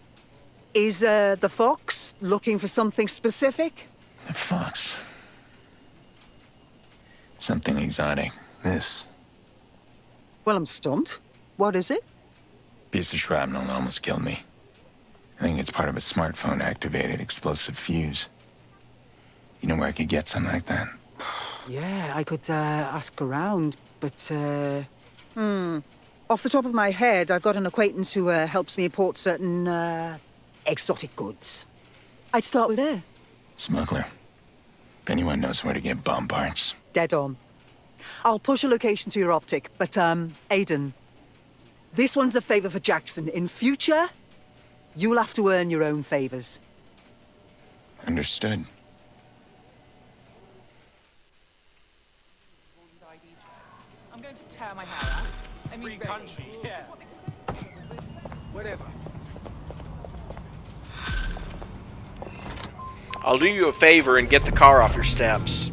is the Fox looking for something specific? The Fox. Something exotic. This. Well, I'm stumped. What is it? Piece of shrapnel almost killed me. I think it's part of a smartphone-activated explosive fuse. You know where I could get something like that? Yeah, I could ask around, but off the top of my head, I've got an acquaintance who helps me import certain exotic goods. I'd start with there. Smuggler. If anyone knows where to get bomb parts. Dead on. I'll push a location to your optic, but Aiden, this one's a favor for Jackson. In future, you'll have to earn your own favors. Understood. I'm going to tear my hair out. I mean, free country, yeah. Whatever. I'll do you a favor and get the car off your steps.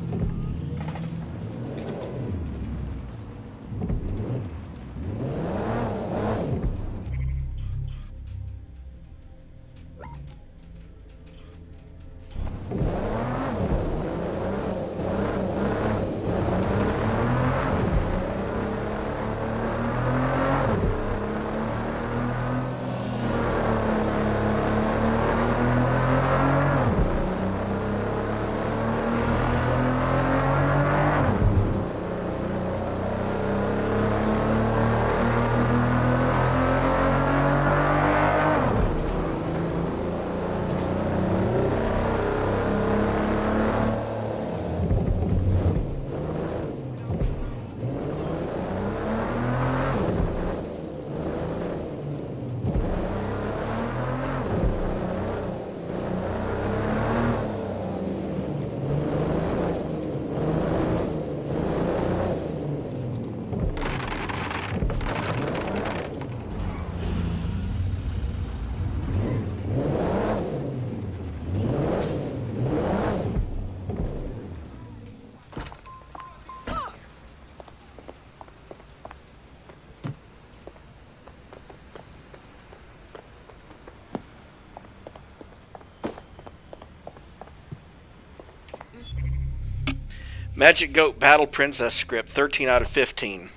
Magic Goat Battle Princess script, 13 out of 15.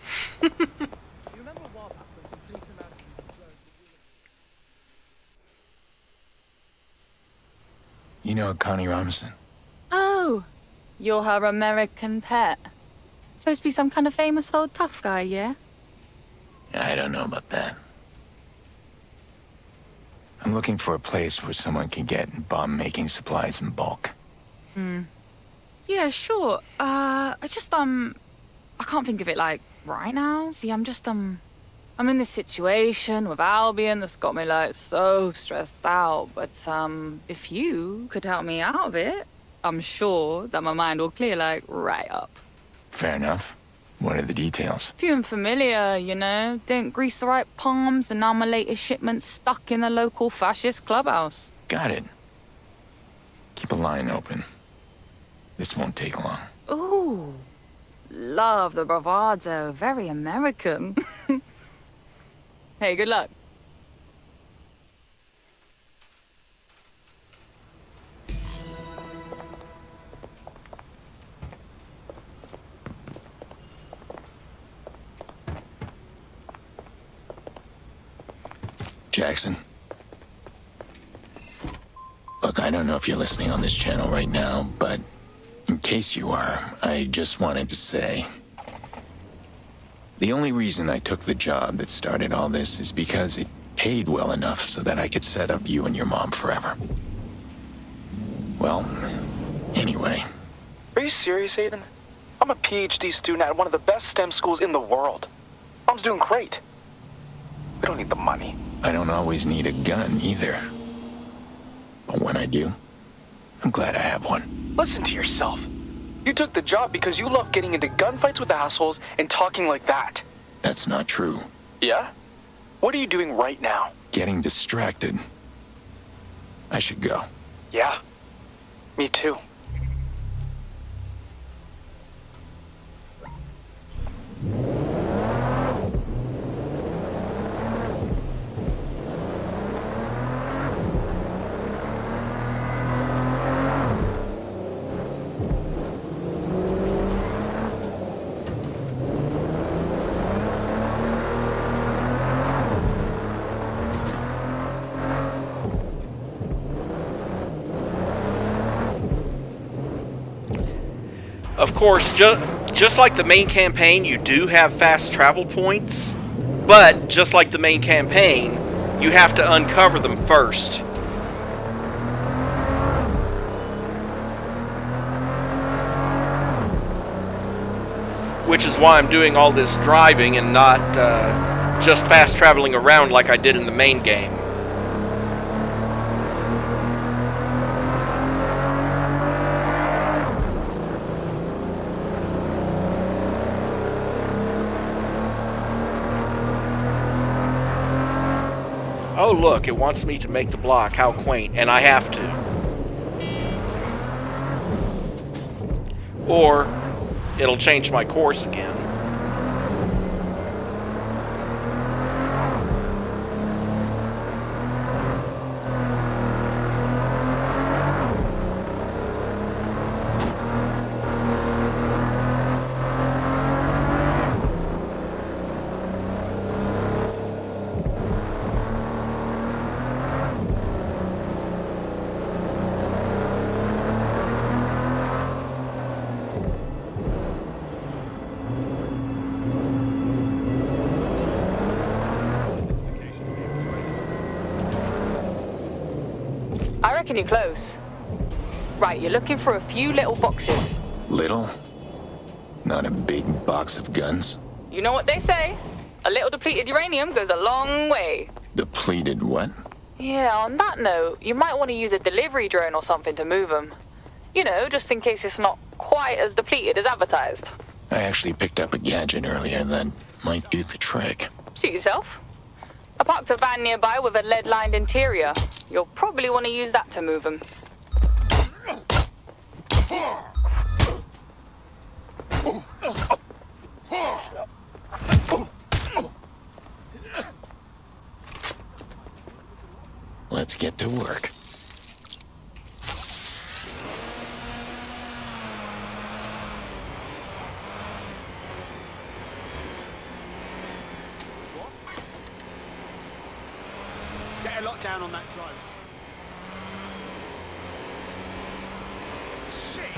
You know Connie Robinson? Oh, you're her American pet. Supposed to be some kind of famous old tough guy, yeah? I don't know about that. I'm looking for a place where someone can get bomb-making supplies in bulk. Yeah, sure. I can't think of it, like, right now. See, I'm in this situation with Albion that's got me, like, so stressed out. But, if you could help me out of it, I'm sure that my mind will clear, like, right up. Fair enough. What are the details? Few and familiar, you know. Didn't grease the right palms, and now my latest shipment's stuck in a local fascist clubhouse. Got it. Keep a line open. This won't take long. Ooh. Love the bravado. Very American. Hey, good luck. Jackson. Look, I don't know if you're listening on this channel right now, but in case you are, I just wanted to say... The only reason I took the job that started all this is because it paid well enough so that I could set up you and your mom forever. Well, anyway. Are you serious, Aiden? I'm a PhD student at one of the best STEM schools in the world. Mom's doing great. We don't need the money. I don't always need a gun, either. But when I do, I'm glad I have one. Listen to yourself. You took the job because you love getting into gunfights with assholes and talking like that. That's not true. Yeah? What are you doing right now? Getting distracted. I should go. Yeah. Me too. Of course, just like the main campaign, you do have fast travel points, but just like the main campaign, you have to uncover them first. Which is why I'm doing all this driving and not just fast traveling around like I did in the main game. Oh look, it wants me to make the block. How quaint. And I have to. Or it'll change my course again. I reckon you're close. Right, you're looking for a few little boxes. Little? Not a big box of guns? You know what they say? A little depleted uranium goes a long way. Depleted what? Yeah, on that note, you might want to use a delivery drone or something to move them. You know, just in case it's not quite as depleted as advertised. I actually picked up a gadget earlier that might do the trick. Suit yourself. I parked a van nearby with a lead-lined interior. You'll probably want to use that to move them. Let's get to work. locked down on that drone. Shit!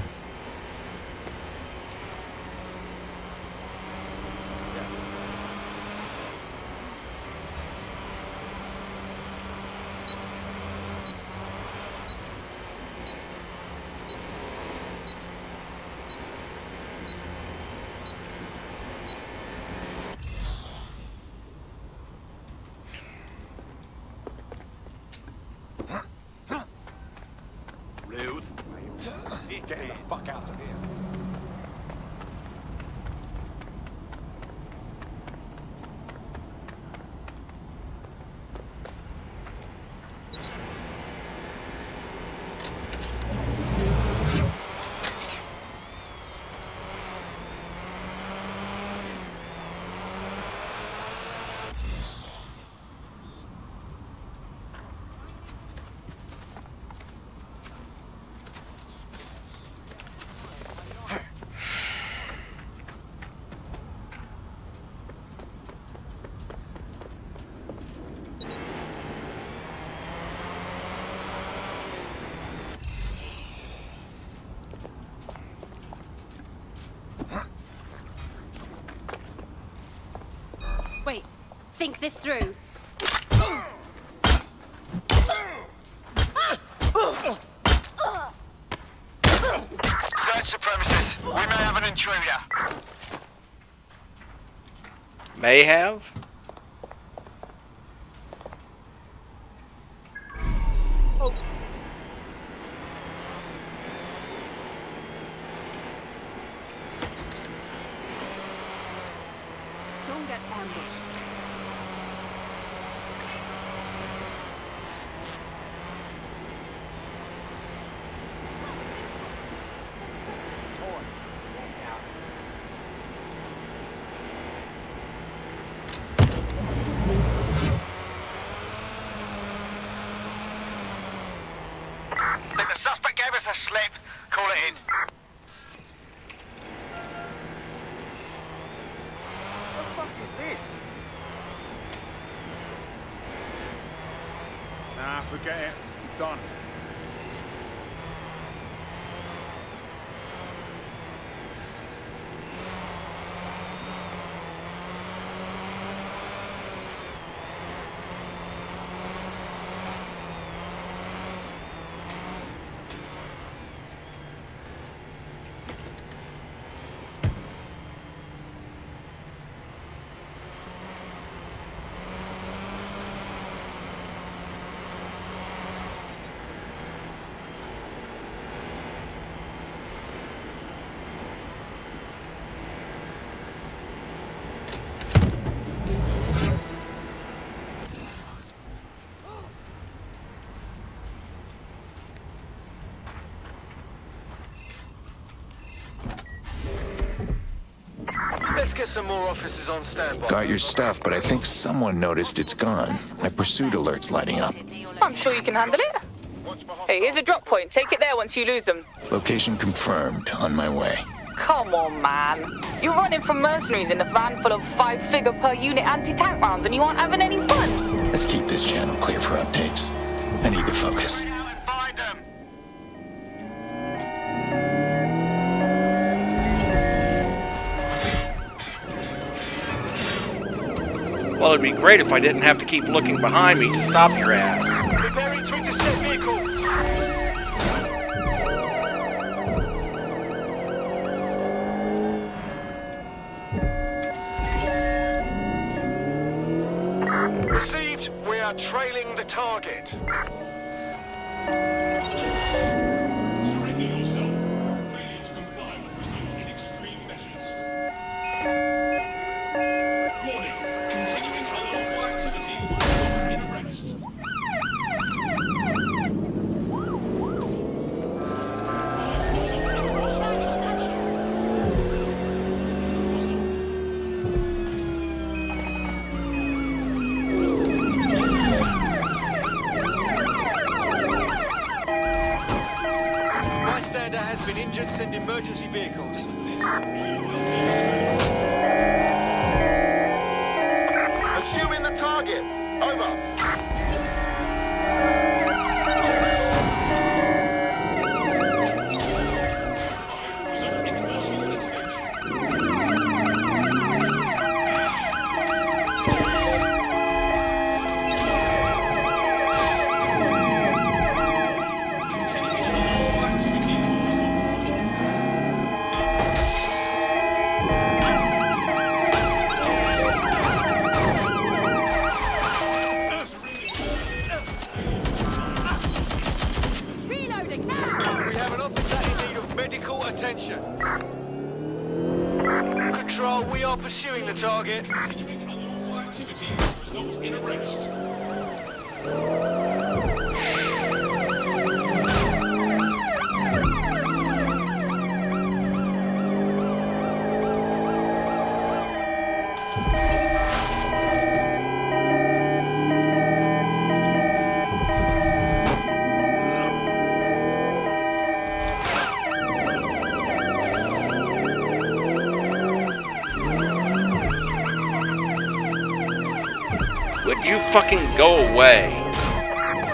Rude. Getting the fuck out of here. Wait, think this through. Search the premises. We may have an intruder. May have? Oh. Don't get ambushed. Think the suspect gave us a slip. Call it in. What the fuck is this? Nah, forget it. Done. Let's get some more officers on standby. Got your stuff, but I think someone noticed it's gone. My pursuit alert's lighting up. I'm sure you can handle it. Hey, here's a drop point. Take it there once you lose them. Location confirmed. On my way. Come on, man. You're running from mercenaries in a van full of 5-figure per unit anti-tank rounds and you aren't having any fun. Let's keep this channel clear for updates. I need to focus. Well, it'd be great if I didn't have to keep looking behind me to stop your ass. Preparing to intercept vehicle. Received. We are trailing the target. Has been injured. Send emergency vehicles. Assuming the target. Over. pursuing the target. Would you fucking go away?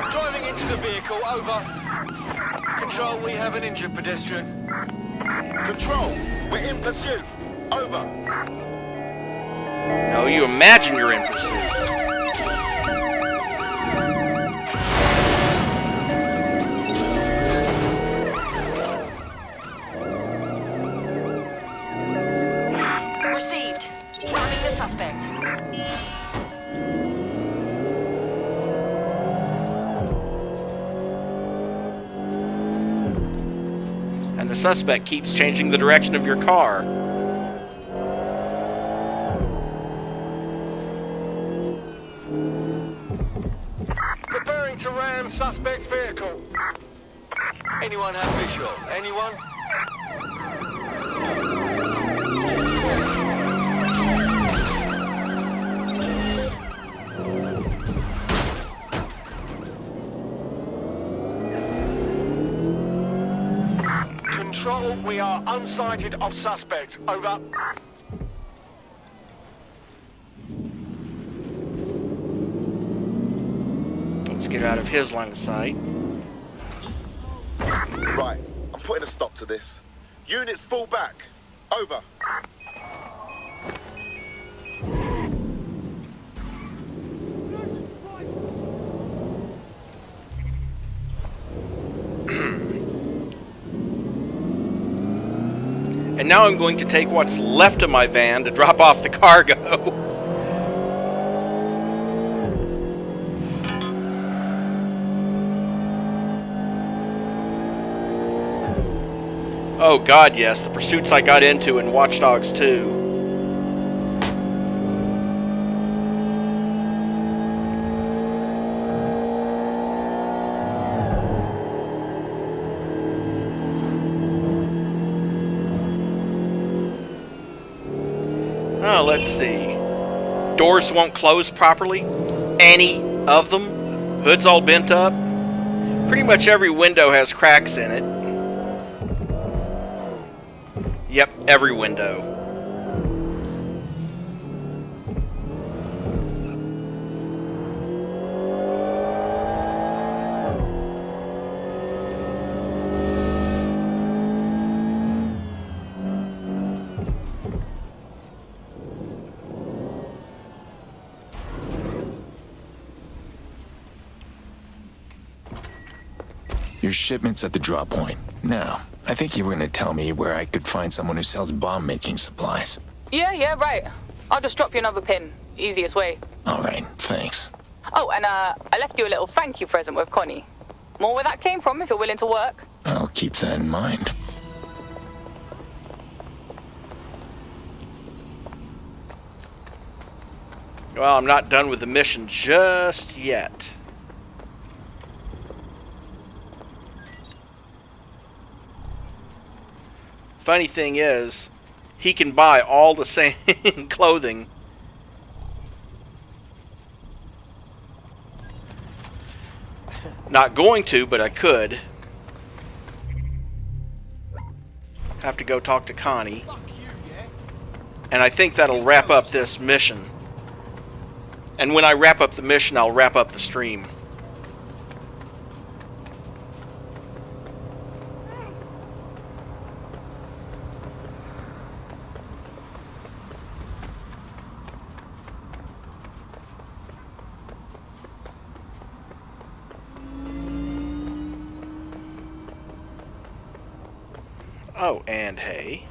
Driving into the vehicle, over. Control, we have an injured pedestrian. Control, we're in pursuit. Over. No, you imagine you're in pursuit. Received. Ramming the suspect. And the suspect keeps changing the direction of your car. Preparing to ram suspect's vehicle. Anyone have visual? Anyone? Control, we are unsighted of suspect. Over. Let's get out of his line of sight. Right, I'm putting a stop to this. Units fall back. Over. And now I'm going to take what's left of my van to drop off the cargo. Oh god, yes, the pursuits I got into in Watch Dogs 2. Oh, let's see. Doors won't close properly. Any of them. Hood's all bent up. Pretty much every window has cracks in it. Yep, every window. Your shipment's at the drop point. Now, I think you were going to tell me where I could find someone who sells bomb-making supplies. Yeah, right. I'll just drop you another pin. Easiest way. All right, thanks. Oh, and I left you a little thank you present with Connie. More where that came from if you're willing to work. I'll keep that in mind. Well, I'm not done with the mission just yet. Funny thing is, he can buy all the same clothing. Not going to, but I could. Have to go talk to Connie. And I think that'll wrap up this mission. And when I wrap up the mission, I'll wrap up the stream. Oh, and hey.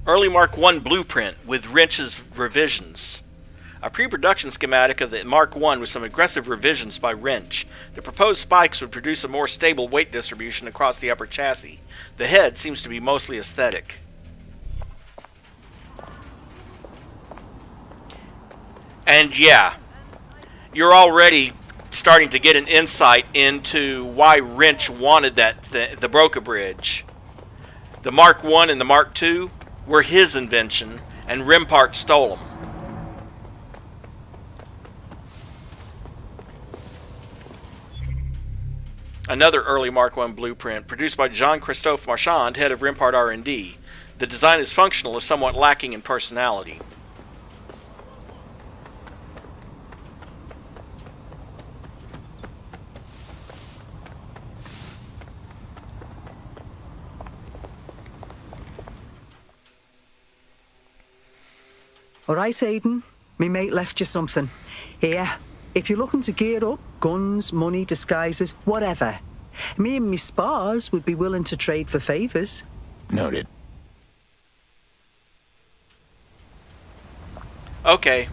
Early Mark I blueprint with Wrench's revisions. A pre-production schematic of the Mark I with some aggressive revisions by Wrench. The proposed spikes would produce a more stable weight distribution across the upper chassis. The head seems to be mostly aesthetic. And yeah, you're already starting to get an insight into why Wrench wanted the Broca Bridge. The Mark I and the Mark II were his invention, and Rempart stole them. Another early Mark I blueprint, produced by Jean-Christophe Marchand, head of Rempart R&D. The design is functional, if somewhat lacking in personality. All right, Aiden. Me mate left you something. Here, if you're looking to gear up, guns, money, disguises, whatever. Me and me spars would be willing to trade for favors. Noted. Okay.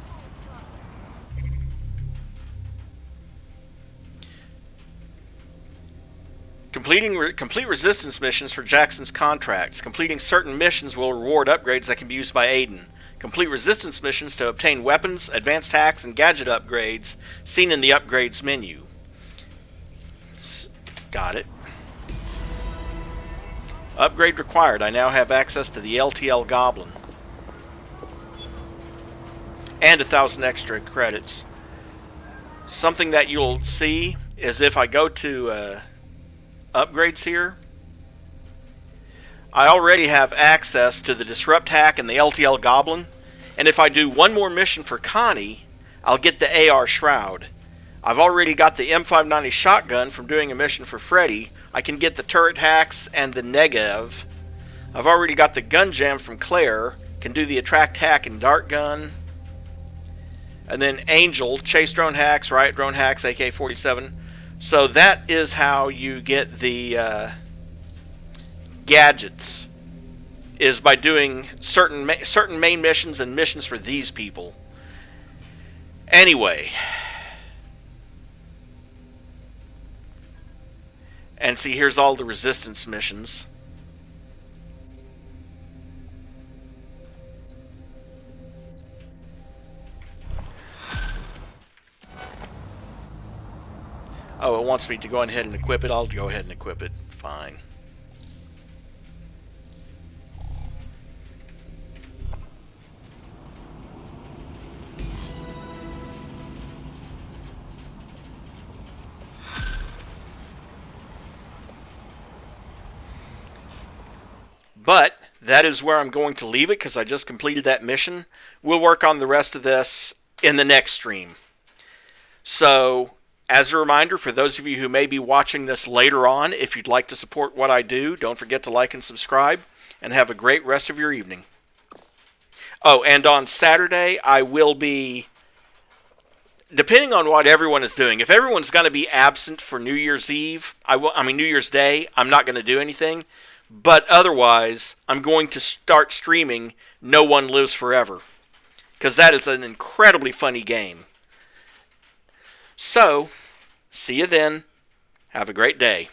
Complete resistance missions for Jackson's contracts. Completing certain missions will reward upgrades that can be used by Aiden. Complete resistance missions to obtain weapons, advanced hacks, and gadget upgrades seen in the upgrades menu. Got it. Upgrade required. I now have access to the LTL Goblin. And 1,000 extra credits. Something that you'll see is if I go to upgrades here, I already have access to the Disrupt Hack and the LTL Goblin, and if I do one more mission for Connie, I'll get the AR Shroud. I've already got the M590 shotgun from doing a mission for Freddy. I can get the turret hacks and the Negev. I've already got the gun jam from Claire, can do the attract hack and dart gun. And then Angel, chase drone hacks, riot drone hacks, AK-47. So that is how you get the gadgets, is by doing certain main missions and missions for these people. Anyway, and see, here's all the resistance missions. Oh, it wants me to go ahead and equip it. I'll go ahead and equip it. Fine. But that is where I'm going to leave it because I just completed that mission. We'll work on the rest of this in the next stream. So, as a reminder, for those of you who may be watching this later on, if you'd like to support what I do, don't forget to like and subscribe, and have a great rest of your evening. Oh, and on Saturday, I will be, depending on what everyone is doing, if everyone's going to be absent for New Year's Eve, New Year's Day, I'm not going to do anything. But otherwise, I'm going to start streaming No One Lives Forever, because that is an incredibly funny game. So, see you then. Have a great day.